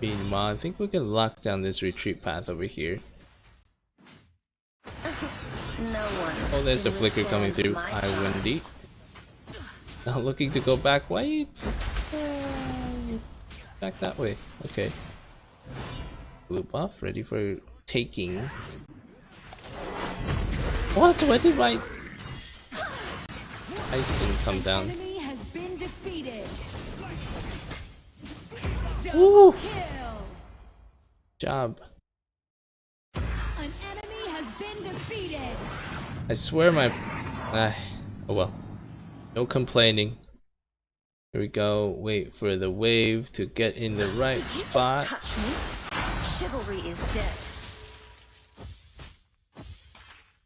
Speaker 1: Meanwhile, I think we can lock down this retreat path over here.
Speaker 3: No one.
Speaker 1: Oh, there's the
Speaker 3: can
Speaker 1: flicker coming
Speaker 3: withstand
Speaker 1: through.
Speaker 3: my
Speaker 1: I went deep.
Speaker 3: powers.
Speaker 1: Now looking to go back. Why you back that way? Okay. Blue buff ready for taking. What? Where did my ice thing come
Speaker 2: An
Speaker 1: down?
Speaker 2: enemy has been defeated.
Speaker 1: Woo!
Speaker 2: Double kill.
Speaker 1: Job.
Speaker 2: An enemy has been defeated.
Speaker 1: I swear my. Oh well. No complaining. Here we go. Wait for the wave to get in the right
Speaker 3: Did you
Speaker 1: spot.
Speaker 3: just touch me? Chivalry is dead.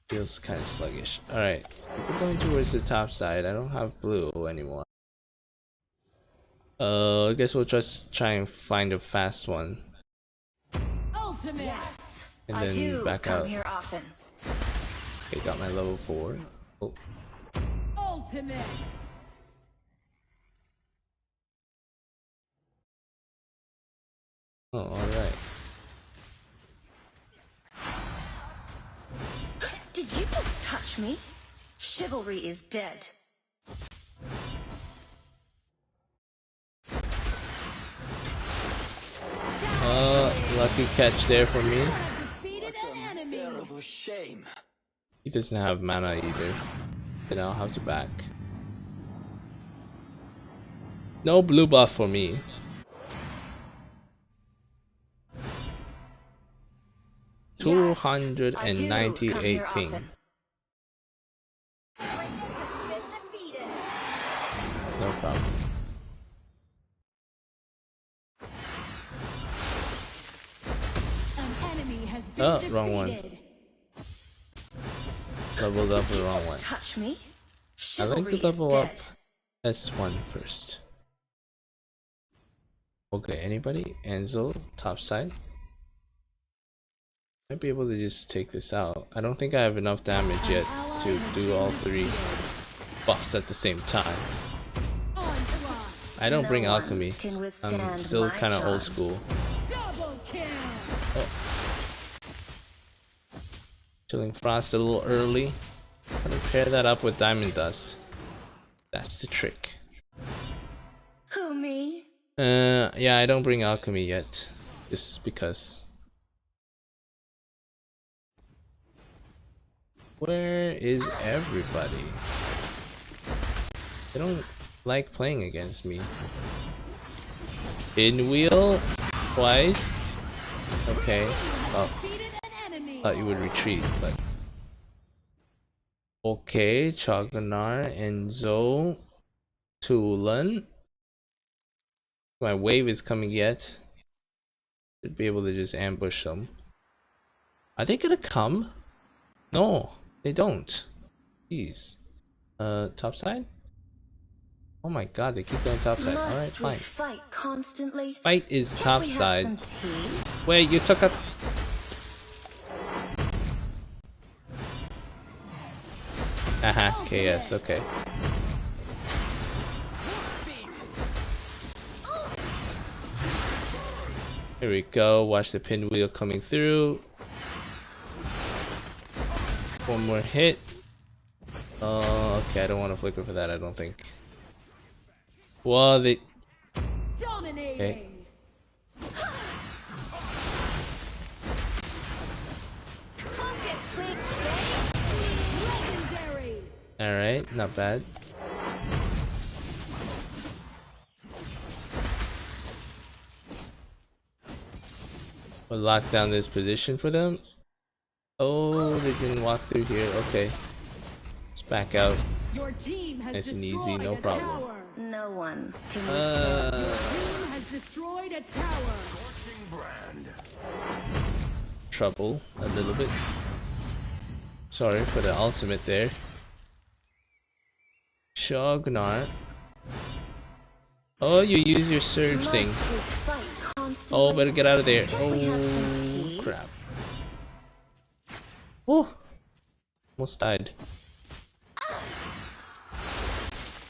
Speaker 1: Feels kind of sluggish. Alright. We're going towards the top side. I don't have blue anymore. I guess we'll just try and find a fast one.
Speaker 2: Ultimate.
Speaker 3: Yes,
Speaker 1: And
Speaker 3: I
Speaker 1: then
Speaker 3: do
Speaker 1: back
Speaker 3: come
Speaker 1: out.
Speaker 3: here often.
Speaker 1: Okay, got my level 4. Oh,
Speaker 2: Ultimate.
Speaker 1: oh alright.
Speaker 3: Did you just touch me? Chivalry is dead.
Speaker 1: Lucky catch there for me.
Speaker 2: Defeated an enemy.
Speaker 4: Terrible shame.
Speaker 1: He doesn't have mana either. Then I'll have to back. No blue buff for me.
Speaker 3: Yes,
Speaker 1: 298
Speaker 3: I do come here
Speaker 1: ping.
Speaker 3: often.
Speaker 1: No problem.
Speaker 2: been
Speaker 1: Oh,
Speaker 2: defeated.
Speaker 1: wrong one. Leveled up the wrong one.
Speaker 3: Touch me.
Speaker 1: I like
Speaker 3: Chivalry
Speaker 1: to
Speaker 3: is
Speaker 1: level up
Speaker 3: dead.
Speaker 1: S1 first. Okay, anybody? Enzo, top side. Might be able to just take this out. I don't think I have enough damage yet to do all three buffs at the same time.
Speaker 2: Onslaught.
Speaker 1: I don't
Speaker 3: No
Speaker 1: bring
Speaker 3: one
Speaker 1: alchemy.
Speaker 3: can
Speaker 1: I'm
Speaker 3: withstand
Speaker 1: still
Speaker 3: my
Speaker 1: kind of old
Speaker 3: charms.
Speaker 1: school.
Speaker 2: Double kill.
Speaker 1: Chilling Frost a little early. Gonna pair that up with Diamond Dust. That's the trick.
Speaker 3: Who, me?
Speaker 1: Yeah, I don't bring alchemy yet. Just because. Where is everybody? They don't like playing against me. Pinwheel twice. Okay. Oh,
Speaker 2: Defeated an enemy.
Speaker 1: thought you would retreat, but okay. Chaganar, Enzo, Tulan. My wave is coming yet. Should be able to just ambush them. Are they gonna come? No, they don't. Jeez. Top side? Oh my god, they keep going top side. Alright,
Speaker 3: Must we
Speaker 1: fine.
Speaker 3: fight constantly?
Speaker 1: Fight is
Speaker 3: Can't
Speaker 1: top
Speaker 3: we have
Speaker 1: side.
Speaker 3: some tea?
Speaker 1: Wait, you took a... Haha, KS, okay. Here we go, watch the pinwheel coming through. One more hit. Okay, I don't want to flicker for that, I don't think. Well, they...
Speaker 2: Dominating.
Speaker 1: Okay.
Speaker 3: Focus, please.
Speaker 2: Legendary.
Speaker 1: Alright, not bad. We'll lock down this position for them. Oh, they didn't walk through here. Okay. Let's back out.
Speaker 2: Your team has
Speaker 1: Nice and
Speaker 2: destroyed
Speaker 1: easy, no
Speaker 2: a
Speaker 1: problem.
Speaker 2: tower.
Speaker 3: No one can withstand.
Speaker 2: Team has destroyed a tower.
Speaker 1: Trouble a little bit. Sorry for the ultimate there. Shognar. Oh, you use your surge
Speaker 3: Must
Speaker 1: thing.
Speaker 3: we fight constantly?
Speaker 1: Oh, better get out of there.
Speaker 3: Can't we have some
Speaker 1: Oh,
Speaker 3: tea?
Speaker 1: crap. Oh, almost died.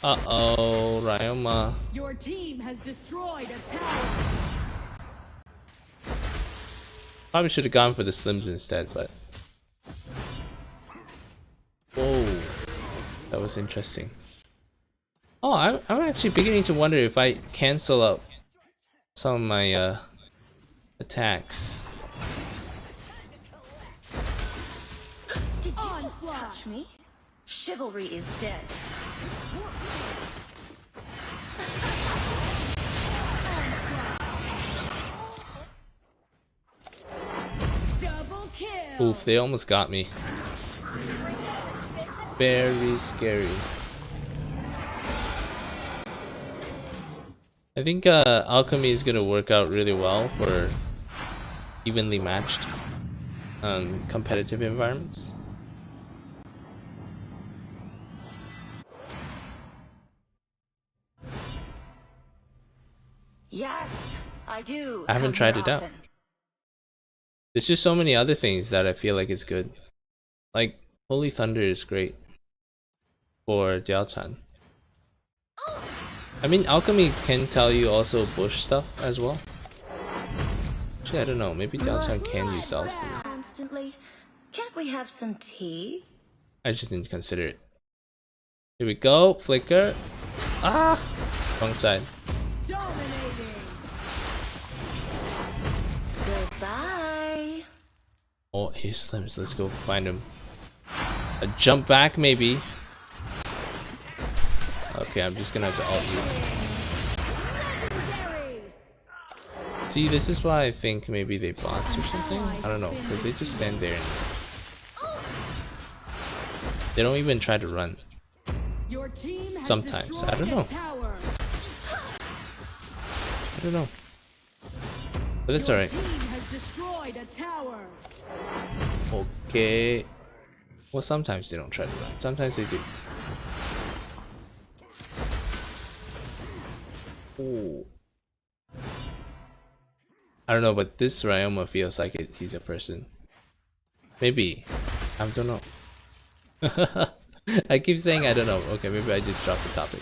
Speaker 1: Uh-oh, Ryoma.
Speaker 2: Your team has destroyed a tower.
Speaker 1: Probably should have gone for the Slims instead, but... Whoa, that was interesting. Oh, I'm actually beginning to wonder if I cancel out some of my attacks.
Speaker 3: Did you
Speaker 2: Onslaught.
Speaker 3: touch me? Chivalry is dead.
Speaker 2: Double kill.
Speaker 1: Oof, they almost got me. Very scary. I think alchemy is gonna work out really well for evenly matched competitive environments.
Speaker 3: Yes, I do.
Speaker 1: I haven't
Speaker 3: come
Speaker 1: tried
Speaker 3: here
Speaker 1: it out.
Speaker 3: often.
Speaker 1: There's just so many other things that I feel like is good. Like Holy Thunder is great for Diao-chan. I mean, alchemy can tell you also bush stuff as well. Actually, I don't know. Maybe Diao-chan can use alchemy.
Speaker 3: Constantly. Can't we have some tea?
Speaker 1: I just didn't consider it. Here we go. Flicker. Ah! Wrong side.
Speaker 2: Dominating.
Speaker 3: Goodbye.
Speaker 1: Oh, here's Slims. Let's go find him. A jump back, maybe. Okay, I'm just gonna have to ult
Speaker 2: Legendary.
Speaker 1: you. See, this is why I think maybe they bots or something. I don't know, because they just stand there and they don't even try to run.
Speaker 2: Your team has
Speaker 1: Sometimes.
Speaker 2: destroyed
Speaker 1: I don't know.
Speaker 2: a tower.
Speaker 1: I don't know. But it's
Speaker 2: Your
Speaker 1: alright.
Speaker 2: team has destroyed a tower.
Speaker 1: Okay. Well, sometimes they don't try to run. Sometimes they do. Ooh. I don't know, but this Ryoma feels like he's a person. Maybe. I don't know. I keep saying I don't know. Okay, maybe I just dropped the topic.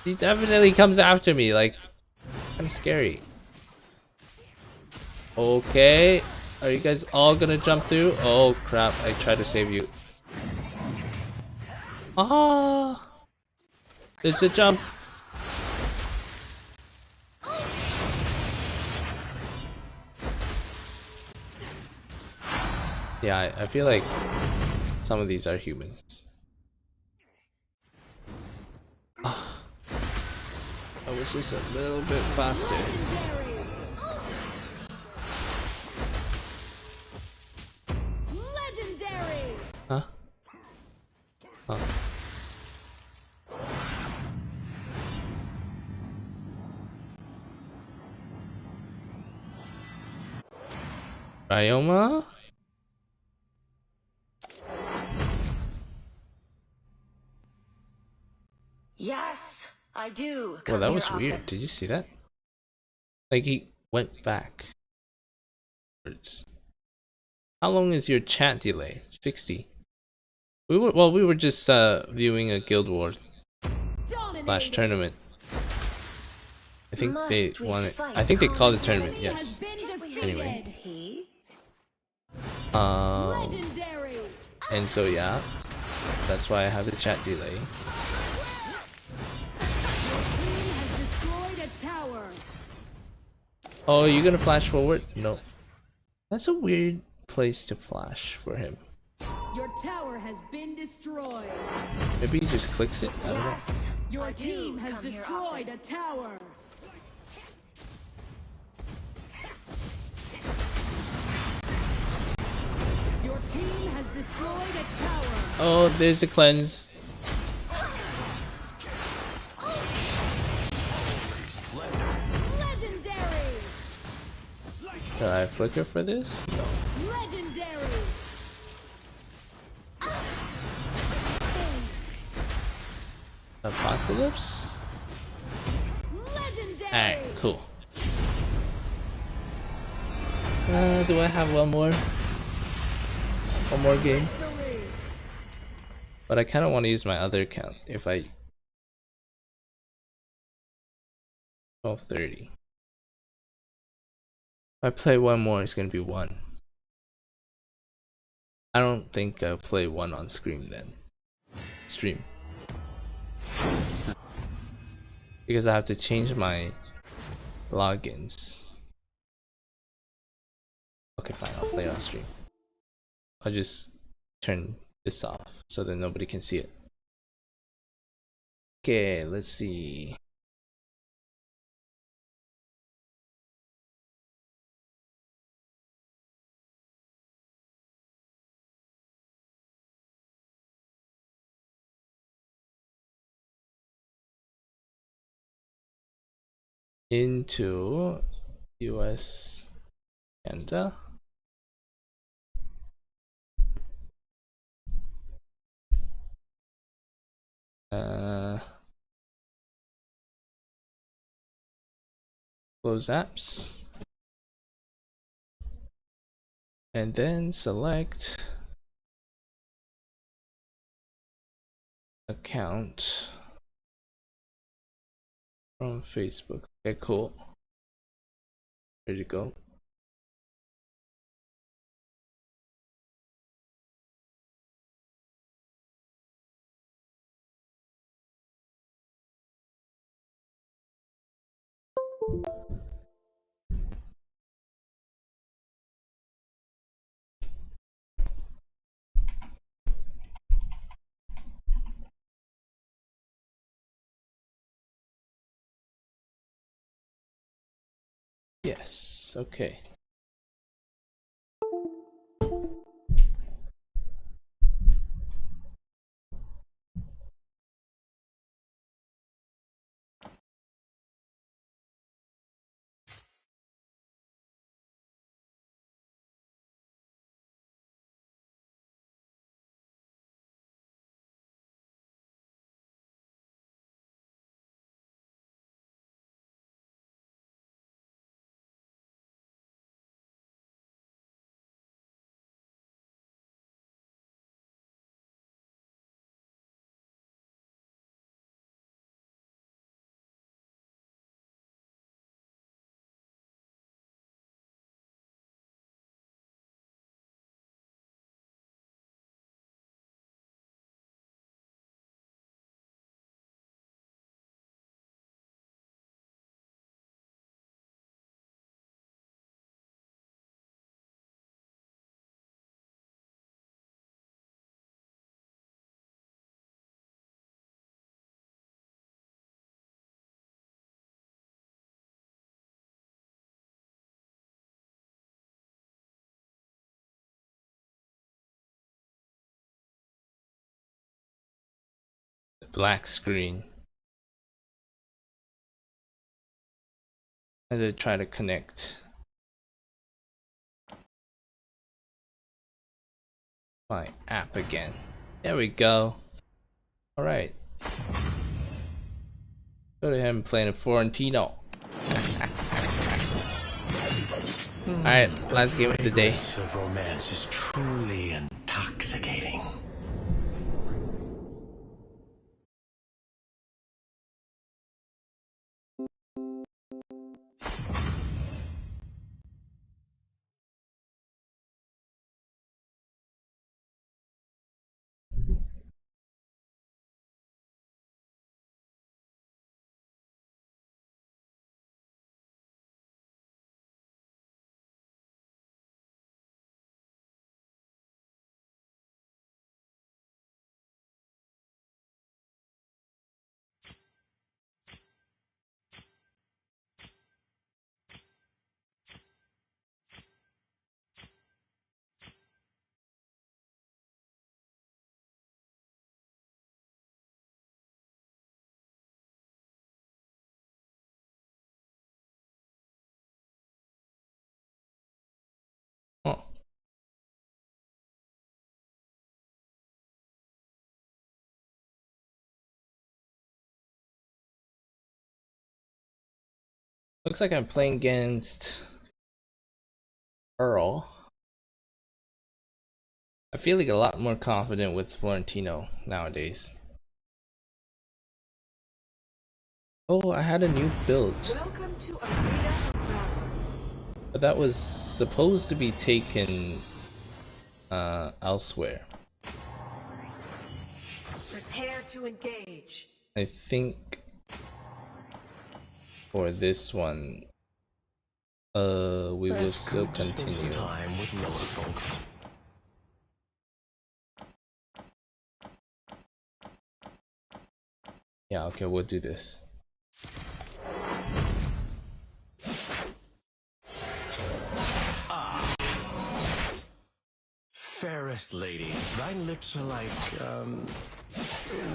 Speaker 1: He definitely comes after me, like, kind of scary. Okay. Are you guys all gonna jump through? Oh crap, I tried to save you. Ah! There's a jump! Yeah, I feel like some of these are humans. Ah, I was just a little bit faster.
Speaker 2: Legendary.
Speaker 1: Huh? Huh. Ryoma?
Speaker 3: Yes, I do.
Speaker 1: Well,
Speaker 3: Come
Speaker 1: that
Speaker 3: here
Speaker 1: was
Speaker 3: often.
Speaker 1: weird. Did you see that? Like he went back. How long is your chat delay? 60. We were just viewing a Guild Wars /
Speaker 2: Dominating.
Speaker 1: tournament. I think they
Speaker 3: Must we
Speaker 1: won it.
Speaker 3: fight
Speaker 1: I think they called it
Speaker 3: constantly?
Speaker 1: tournament.
Speaker 2: Enemy has
Speaker 1: Yes.
Speaker 2: been
Speaker 3: Can't we have
Speaker 1: Anyway.
Speaker 2: defeated.
Speaker 3: some tea?
Speaker 2: Legendary.
Speaker 1: And so yeah, that's why I have the chat delay.
Speaker 2: Team has destroyed a tower.
Speaker 1: Oh, you're gonna flash forward? No. That's a weird place to flash for him.
Speaker 2: Your tower has been destroyed.
Speaker 1: Maybe he just clicks it? I don't know.
Speaker 3: Yes,
Speaker 2: Your
Speaker 3: I do.
Speaker 2: team has
Speaker 3: Come here
Speaker 2: destroyed
Speaker 3: often.
Speaker 2: a tower. Your team has destroyed a tower.
Speaker 1: Oh, there's the cleanse.
Speaker 2: Legendary.
Speaker 1: Did I flicker for this? No.
Speaker 2: Legendary.
Speaker 1: Apocalypse?
Speaker 2: Legendary.
Speaker 1: Alright, cool. Do I have one more? One more game?
Speaker 2: Victory.
Speaker 1: But I kind of want to use my other account if I 12:30. If I play one more, it's gonna be one. I don't think I'll play one on stream then. Stream. Because I have to change my logins. Okay, fine, I'll play on stream. I'll just turn this off so that nobody can see it. Okay, let's see. Into US, Canada. Close apps. And then select account from Facebook. Okay, cool. Ready to go. Yes, okay. black screen as I try to connect my app again. There we go. Alright. Go ahead and play in Florentino. Alright, last game of the day.
Speaker 4: Fragrance of romance is truly intoxicating.
Speaker 1: Oh. Looks like I'm playing against Earl. I feel like a lot more confident with Florentino nowadays. Oh, I had a new build.
Speaker 5: Welcome to Arena of Valor.
Speaker 1: But that was supposed to be taken elsewhere.
Speaker 5: Prepare to engage.
Speaker 1: I think for this one, we will
Speaker 4: It's
Speaker 1: still
Speaker 4: good to spend some
Speaker 1: continue.
Speaker 4: time with lower folks.
Speaker 1: Yeah, okay, we'll do this.
Speaker 4: Fairest lady, thy lips are like,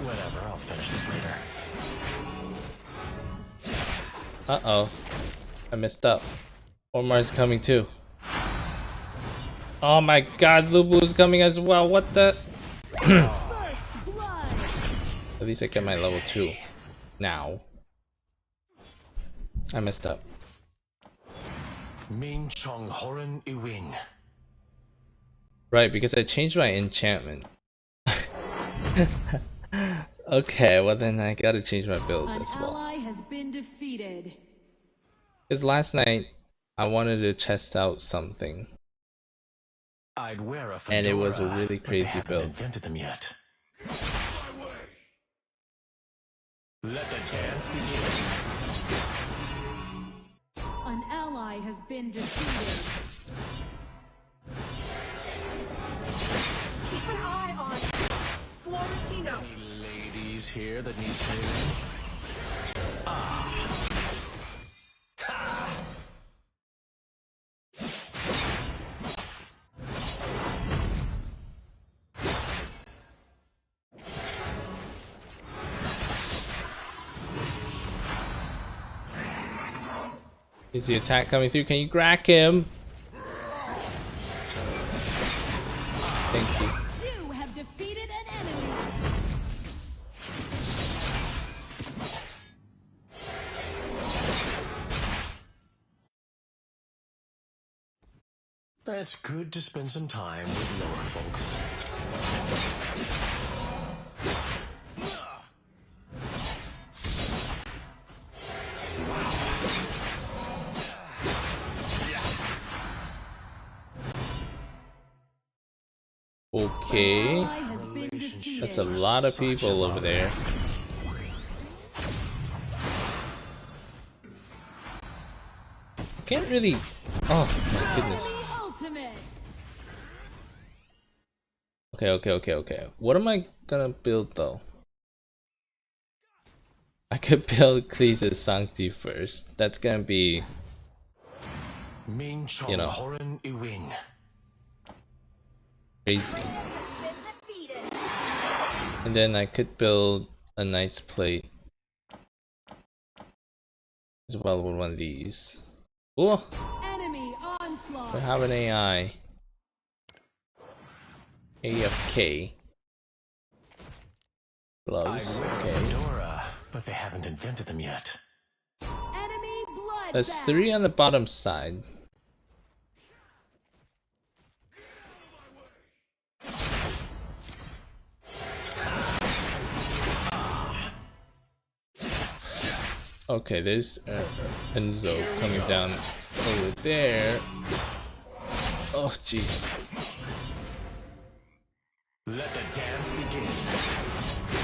Speaker 4: whatever, I'll finish this later.
Speaker 1: Uh-oh. I messed up. Omar's coming too. Oh my god, Lubu's coming as well. What the?
Speaker 2: First blood.
Speaker 1: At least I get my level 2. Now. I messed up.
Speaker 4: Min Chong Horan Iwing.
Speaker 1: Right, because I changed my enchantment. Okay, well then I gotta change my build
Speaker 2: An
Speaker 1: as well.
Speaker 2: ally has been defeated.
Speaker 1: Because last night, I wanted to test out something.
Speaker 4: I'd wear a fedora,
Speaker 1: And it was a really
Speaker 4: but they
Speaker 1: crazy
Speaker 4: haven't
Speaker 1: build.
Speaker 4: invented them yet. Let the dance begin.
Speaker 2: An ally has been defeated.
Speaker 5: Keep an eye on Florentino.
Speaker 4: Any ladies here that need saving?
Speaker 1: Is the attack coming through? Can you crack him? Thank you.
Speaker 2: You have defeated an enemy.
Speaker 4: It's good to spend some time with lower folks.
Speaker 1: Okay.
Speaker 2: Ally has been defeated.
Speaker 1: That's a lot of people over there. I can't really... Oh my goodness.
Speaker 2: Ultimate.
Speaker 1: Okay. What am I gonna build though? I could build Cletus Sancti first. That's gonna be,
Speaker 4: Min Chong
Speaker 1: you know,
Speaker 4: Horan Iwing.
Speaker 1: crazy.
Speaker 3: Been defeated.
Speaker 1: And then I could build a knight's plate as well with one of these. Oh,
Speaker 2: Enemy onslaught.
Speaker 1: we have an AI. AFK. Gloves, okay.
Speaker 4: Fedora, but they haven't invented them yet.
Speaker 2: Enemy blood.
Speaker 1: There's 3 on the bottom side. Okay, there's Enzo coming down over there. Oh jeez.
Speaker 4: Let the dance begin.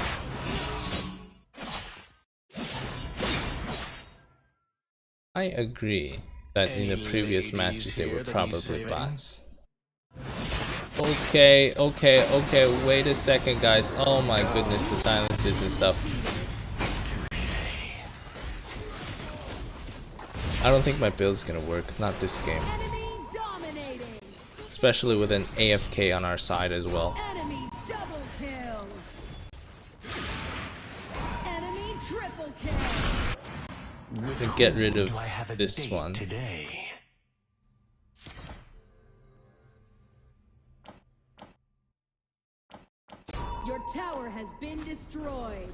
Speaker 1: I agree that in the
Speaker 4: Any
Speaker 1: previous
Speaker 4: ladies
Speaker 1: matches they
Speaker 4: here
Speaker 1: were
Speaker 4: that
Speaker 1: probably
Speaker 4: need saving?
Speaker 1: bots. Okay, wait a second guys. Oh my goodness, the silences and stuff. I don't think my build's gonna work, not this game.
Speaker 2: Enemy dominating.
Speaker 1: Especially with an AFK on our side as well.
Speaker 2: Enemy double kill. Enemy triple kill.
Speaker 4: With
Speaker 1: To get
Speaker 4: whom
Speaker 1: rid of
Speaker 4: do I have a
Speaker 1: this
Speaker 4: date
Speaker 1: one.
Speaker 4: today?
Speaker 2: Your tower has been destroyed.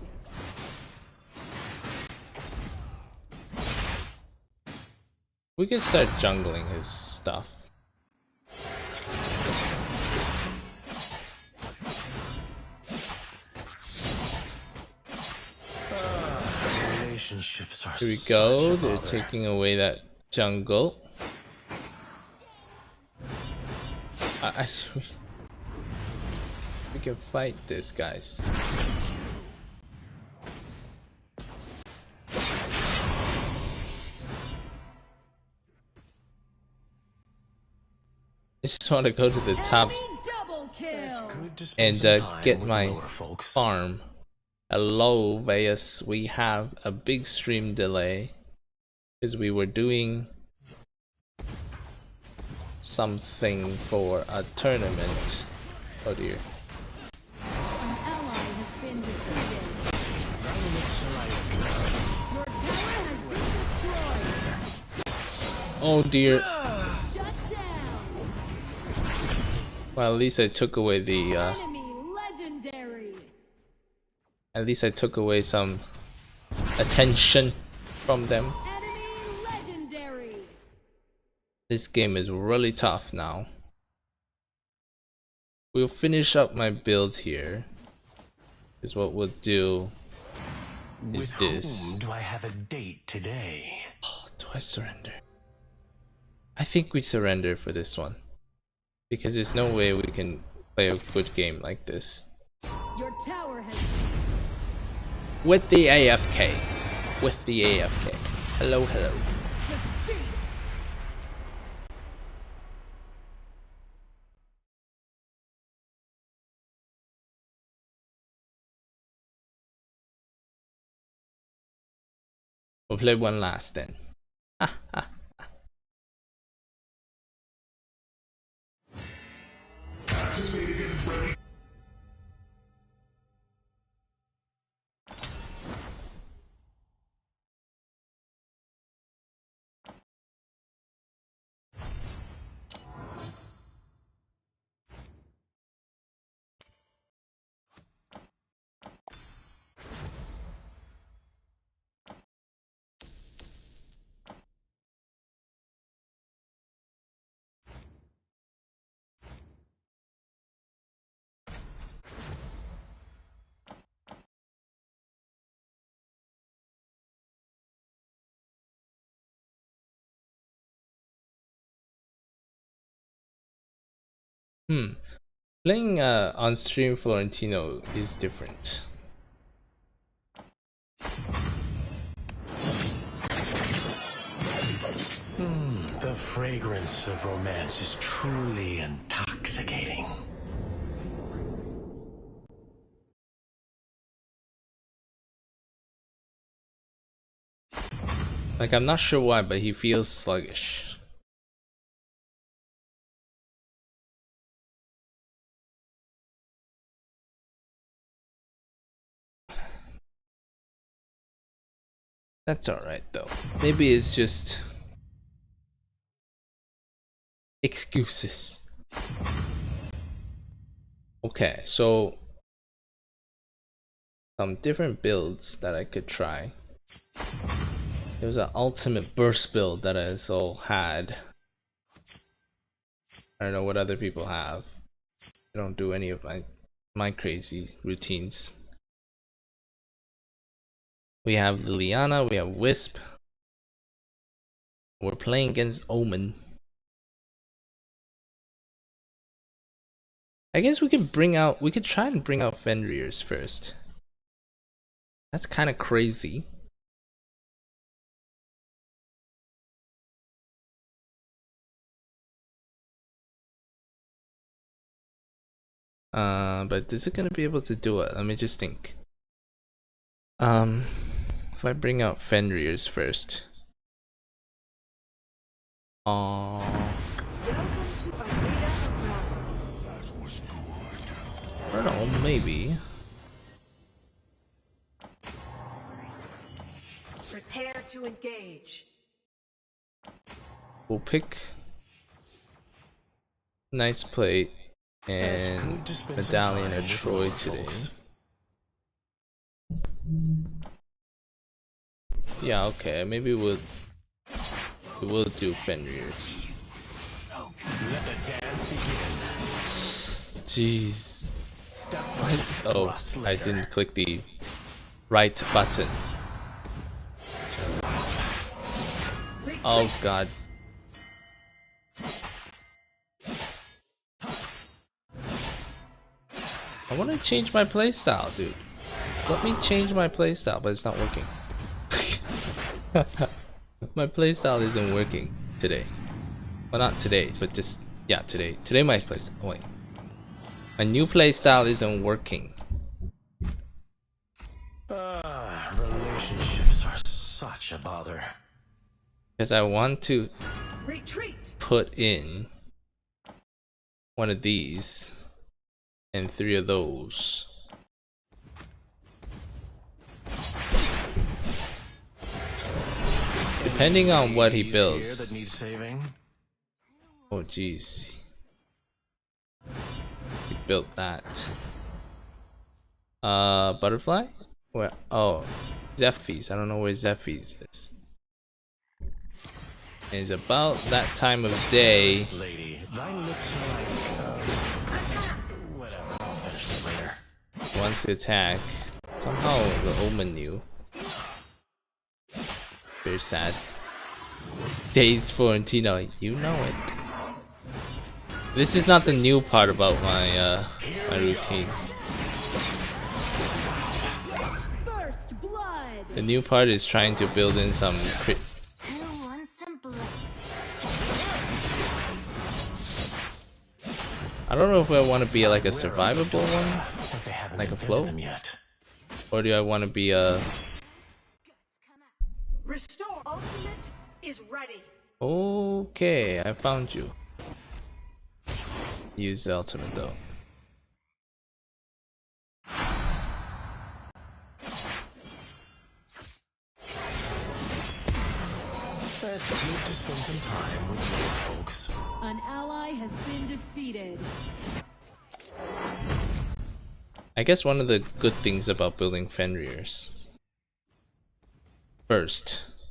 Speaker 1: We can start jungling his stuff.
Speaker 4: Relationships are
Speaker 1: Here we go,
Speaker 4: such a
Speaker 1: they're
Speaker 4: bother.
Speaker 1: taking away that jungle. We can fight this, guys. I just want to go to the top
Speaker 2: Enemy double kill.
Speaker 4: Good to spend
Speaker 1: and
Speaker 4: some time
Speaker 1: get
Speaker 4: with
Speaker 1: my
Speaker 4: lower folks.
Speaker 1: farm. Hello, Veus. We have a big stream delay because we were doing something for a tournament. Oh dear.
Speaker 2: An ally has been defeated. Your tower has been destroyed.
Speaker 1: Oh dear.
Speaker 2: Shut down.
Speaker 1: Well, at least I took away the.
Speaker 2: Enemy legendary.
Speaker 1: At least I took away some attention from them.
Speaker 2: Enemy legendary.
Speaker 1: This game is really tough now. We'll finish up my build here. Is what we'll do. Is
Speaker 4: With
Speaker 1: this?
Speaker 4: whom do I have a date today?
Speaker 1: Oh, do I surrender? I think we surrender for this one. Because there's no way we can play a good game like this.
Speaker 2: Your tower has
Speaker 1: With the AFK. With the AFK. Hello, hello.
Speaker 2: defeat.
Speaker 1: We'll play one last then. Playing on stream Florentino is different.
Speaker 4: The fragrance of romance is truly intoxicating.
Speaker 1: Like, I'm not sure why, but he feels sluggish. That's alright though. Maybe it's just excuses. Okay, so some different builds that I could try. There's an ultimate burst build that I also had. I don't know what other people have. I don't do any of my crazy routines. We have Liliana, we have Wisp. We're playing against Omen. I guess we could try and bring out Fenrir's first. That's kind of crazy. But is it gonna be able to do it? Let me just think. If I bring out Fenrir's first.
Speaker 5: Welcome to Arena of Valor.
Speaker 1: I don't know, maybe.
Speaker 5: Prepare to engage.
Speaker 1: We'll pick Nice Plate and Medallion or Troy today. Yeah, okay, maybe we will do Fenrir's. Jeez. Oh, I didn't click the right button. Oh god. I want to change my playstyle, dude. Let me change my playstyle, but it's not working. My playstyle isn't working today. Well, not today, but just yeah, today. Today my playstyle. Oh, wait, my new playstyle isn't working.
Speaker 4: Relationships are such a bother.
Speaker 1: Because I want to
Speaker 5: Retreat.
Speaker 1: put in one of these and 3 of those. Depending on what he builds. Oh jeez. He built that. Butterfly? Where? Oh, Zephyrs. I don't know where Zephyrs is. And it's about that time of day. Wants to attack. Somehow the Omen knew. Very sad. Dazed Florentino, you know it. This is not the new part about my my routine.
Speaker 2: First blood.
Speaker 1: The new part is trying to build in some crit. I don't know if I want to be like a survivable one, like a flow, or do I want to be a...
Speaker 5: Restore. Ultimate is ready.
Speaker 1: Okay, I found you. Use the ultimate though.
Speaker 4: It's good to spend some time with you folks.
Speaker 2: An ally has been defeated.
Speaker 1: I guess one of the good things about building Fenrir's first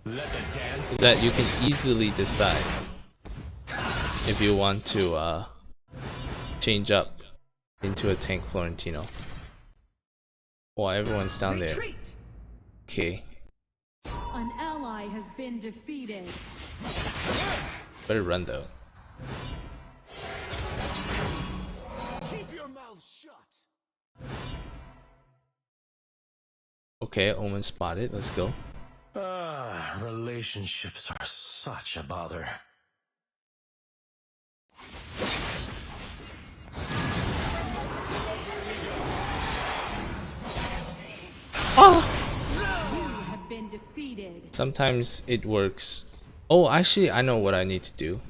Speaker 1: is that you can easily decide if you want to change up into a tank Florentino. Oh, everyone's down there. Okay.
Speaker 2: An ally has been defeated.
Speaker 1: Better run though.
Speaker 4: Keep your mouth shut.
Speaker 1: Okay, Omen spotted. Let's go.
Speaker 4: Relationships are such a bother.
Speaker 2: Have been defeated.
Speaker 1: Sometimes it works. Oh, actually, I know what I need to do.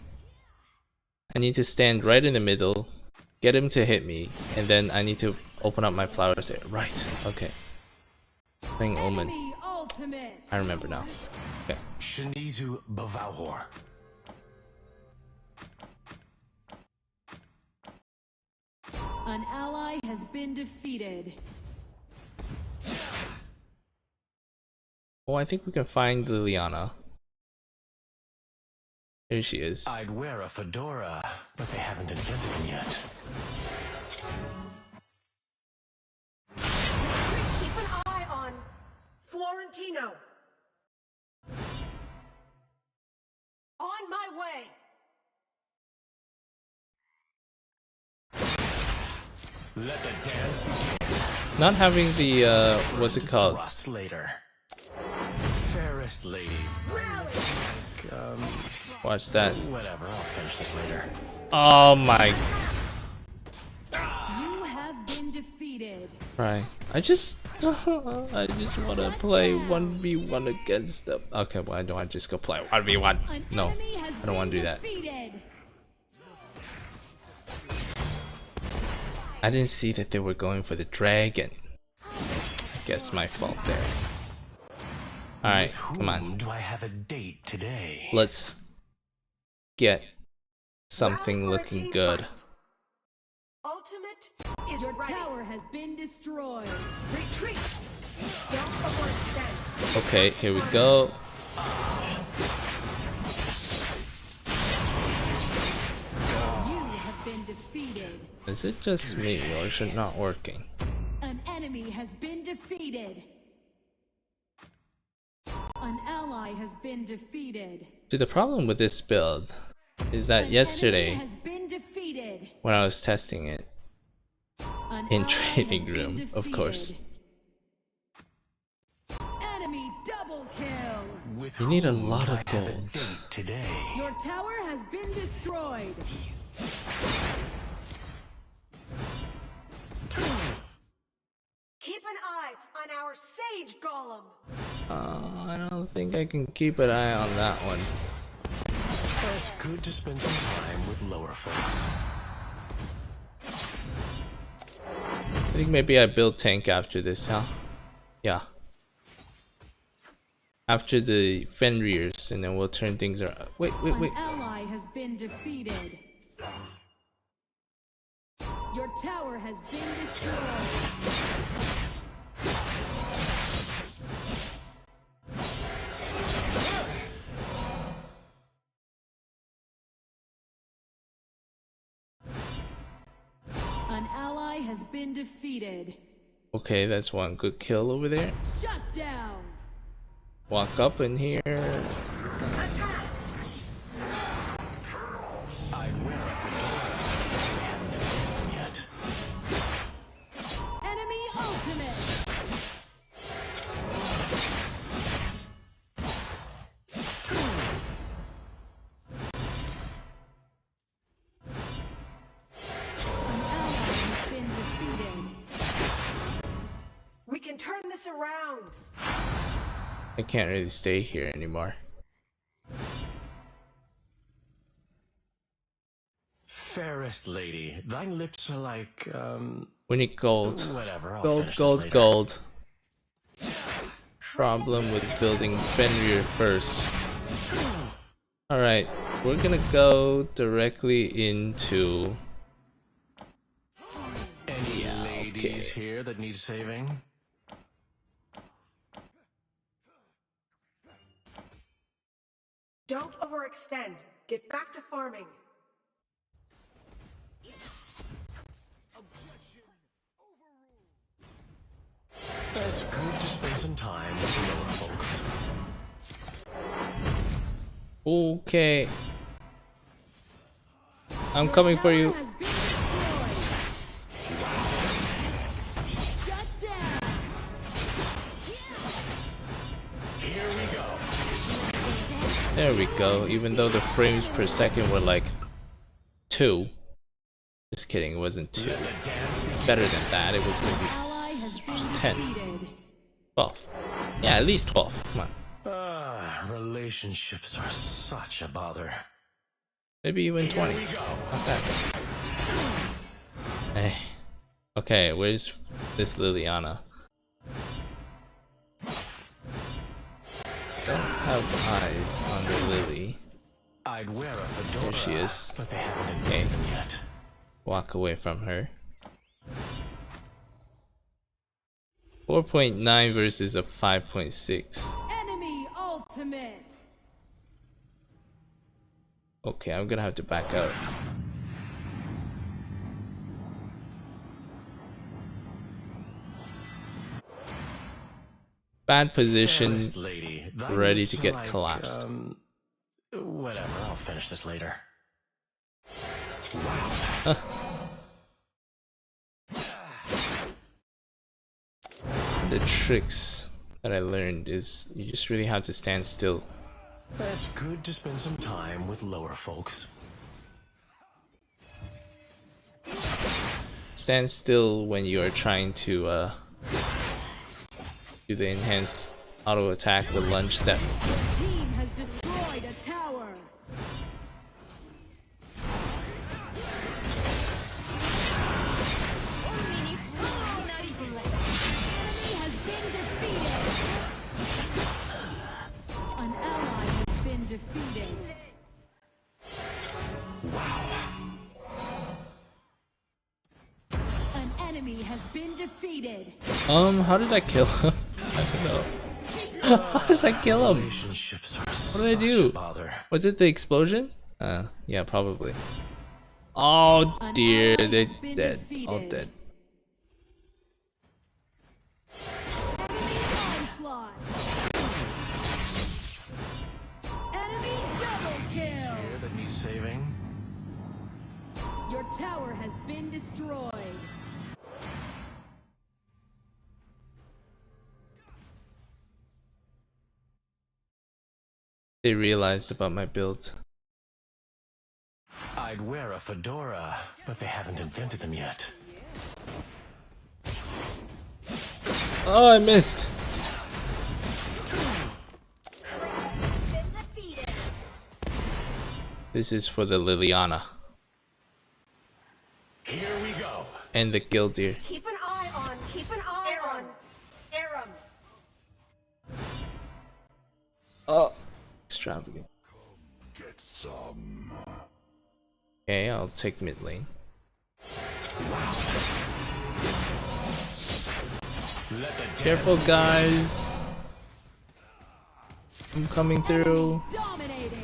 Speaker 1: I need to stand right in the middle, get him to hit me, and then I need to open up my flowers there. Right, okay. Playing Omen.
Speaker 2: Enemy ultimate.
Speaker 1: I remember now. Okay.
Speaker 4: Shinizu Bavaur.
Speaker 2: An ally has been defeated.
Speaker 1: Oh, I think we can find Liliana. Here she is.
Speaker 4: I'd wear a fedora, but they haven't invented them yet.
Speaker 5: Keep an eye on Florentino. On my way.
Speaker 4: Let the dance begin.
Speaker 1: Not having the what's it called?
Speaker 4: Rust later. Fairest lady.
Speaker 1: Watch that.
Speaker 4: Whatever, I'll finish this later.
Speaker 1: Oh my.
Speaker 2: You have been defeated.
Speaker 1: Right. I just want to play 1v1 against them. Okay, why don't I just go play 1v1?
Speaker 2: An
Speaker 1: No,
Speaker 2: enemy has
Speaker 1: I don't want to do
Speaker 2: been
Speaker 1: that.
Speaker 2: defeated.
Speaker 1: I didn't see that they were going for the dragon. Guess my fault there. Alright, come on.
Speaker 4: Do I have a date today?
Speaker 1: Let's get something
Speaker 5: Round for a
Speaker 1: looking
Speaker 5: team
Speaker 1: good.
Speaker 5: fight. Ultimate is
Speaker 2: Your
Speaker 5: ready.
Speaker 2: tower has been destroyed.
Speaker 5: Retreat. Don't overextend.
Speaker 1: Okay, here we go.
Speaker 2: You have been defeated.
Speaker 1: Is it just me or is it not working?
Speaker 2: An enemy has been defeated. An ally has been defeated.
Speaker 1: See, the problem with this build is that
Speaker 2: An
Speaker 1: yesterday
Speaker 2: enemy has been defeated.
Speaker 1: when I was testing it
Speaker 2: An
Speaker 1: in
Speaker 2: ally
Speaker 1: training
Speaker 2: has been
Speaker 1: room, of course,
Speaker 2: defeated. Enemy double kill.
Speaker 4: With
Speaker 1: you need a
Speaker 4: whom
Speaker 1: lot
Speaker 4: do
Speaker 1: of
Speaker 4: I have a
Speaker 1: gold.
Speaker 4: date today?
Speaker 2: Your tower has been destroyed.
Speaker 5: Keep an eye on our sage golem.
Speaker 1: I don't think I can keep an eye on that one.
Speaker 4: It's good to spend some time with lower folks.
Speaker 1: I think maybe I build tank after this, huh? Yeah. After the Fenrir's, and then we'll turn things around. Wait.
Speaker 2: An ally has been defeated. Your tower has been destroyed. An ally has been defeated.
Speaker 1: Okay, that's one good kill over there.
Speaker 2: Shut down.
Speaker 1: Walk up in here.
Speaker 4: I'd wear a fedora, but they haven't invented them yet.
Speaker 2: Enemy ultimate. An ally has been defeated.
Speaker 5: We can turn this around.
Speaker 1: I can't really stay here anymore.
Speaker 4: Fairest lady, thy lips are like,
Speaker 1: We need gold.
Speaker 4: whatever, I'll
Speaker 1: Gold,
Speaker 4: finish this
Speaker 1: gold,
Speaker 4: later.
Speaker 1: gold. Problem with building Fenrir first. Alright, we're gonna go directly into...
Speaker 4: Any
Speaker 1: Yeah,
Speaker 4: ladies
Speaker 1: okay.
Speaker 4: here that need saving?
Speaker 5: Don't overextend. Get back to farming.
Speaker 4: It's good to spend some time with lower folks.
Speaker 1: Okay. I'm coming for you.
Speaker 2: Tower has been destroyed. Shut down.
Speaker 4: Here we go.
Speaker 1: There we go. Even though the frames per second were like 2. Just kidding, it wasn't 2.
Speaker 4: Let the dance begin.
Speaker 1: Better than that, it was
Speaker 2: Ally has
Speaker 1: maybe
Speaker 2: been
Speaker 1: 10.
Speaker 2: defeated.
Speaker 1: 12. Yeah, at least 12. Come on.
Speaker 4: Relationships are such a bother.
Speaker 1: Maybe even 20.
Speaker 4: Here we go.
Speaker 1: Not bad. Hey. Okay, where's this Liliana? don't have eyes on the Lily.
Speaker 4: I'd wear a fedora,
Speaker 1: There she is.
Speaker 4: but they haven't invented them yet.
Speaker 1: Walk away from her. 4.9 versus a 5.6.
Speaker 2: Enemy ultimate.
Speaker 1: Okay, I'm gonna have to back out. Bad position,
Speaker 4: Fairest lady, thy
Speaker 1: ready
Speaker 4: lips
Speaker 1: to
Speaker 4: are
Speaker 1: get
Speaker 4: like,
Speaker 1: collapsed.
Speaker 4: Whatever, I'll finish this later.
Speaker 1: The tricks that I learned is you just really have to stand still.
Speaker 4: It's good to spend some time with lower folks.
Speaker 1: Stand still when you are trying to do the enhanced auto attack, the lunge step.
Speaker 2: Your team has destroyed a tower. Enemy has been defeated. An ally has been defeated. An enemy has been defeated.
Speaker 1: How did I kill him? I don't know. How did I kill him?
Speaker 4: Relationships are
Speaker 1: What did I do?
Speaker 4: bother.
Speaker 1: Was it the explosion? Yeah, probably. Oh
Speaker 2: An
Speaker 1: dear,
Speaker 2: ally
Speaker 1: they're
Speaker 2: has been
Speaker 1: dead. All
Speaker 2: defeated.
Speaker 1: dead.
Speaker 2: Enemy onslaught. Enemy double kill.
Speaker 4: Here that needs saving.
Speaker 2: Your tower has been destroyed.
Speaker 1: They realized about my build.
Speaker 4: I'd wear a fedora, but they haven't invented them yet.
Speaker 1: Oh, I missed. This is for the Liliana
Speaker 4: Here we go.
Speaker 1: and the Gildir.
Speaker 5: Keep an eye on Aram.
Speaker 1: Oh, extravagant.
Speaker 4: Get some.
Speaker 1: Okay, I'll take mid lane. Careful, guys. I'm coming through.
Speaker 2: Dominating.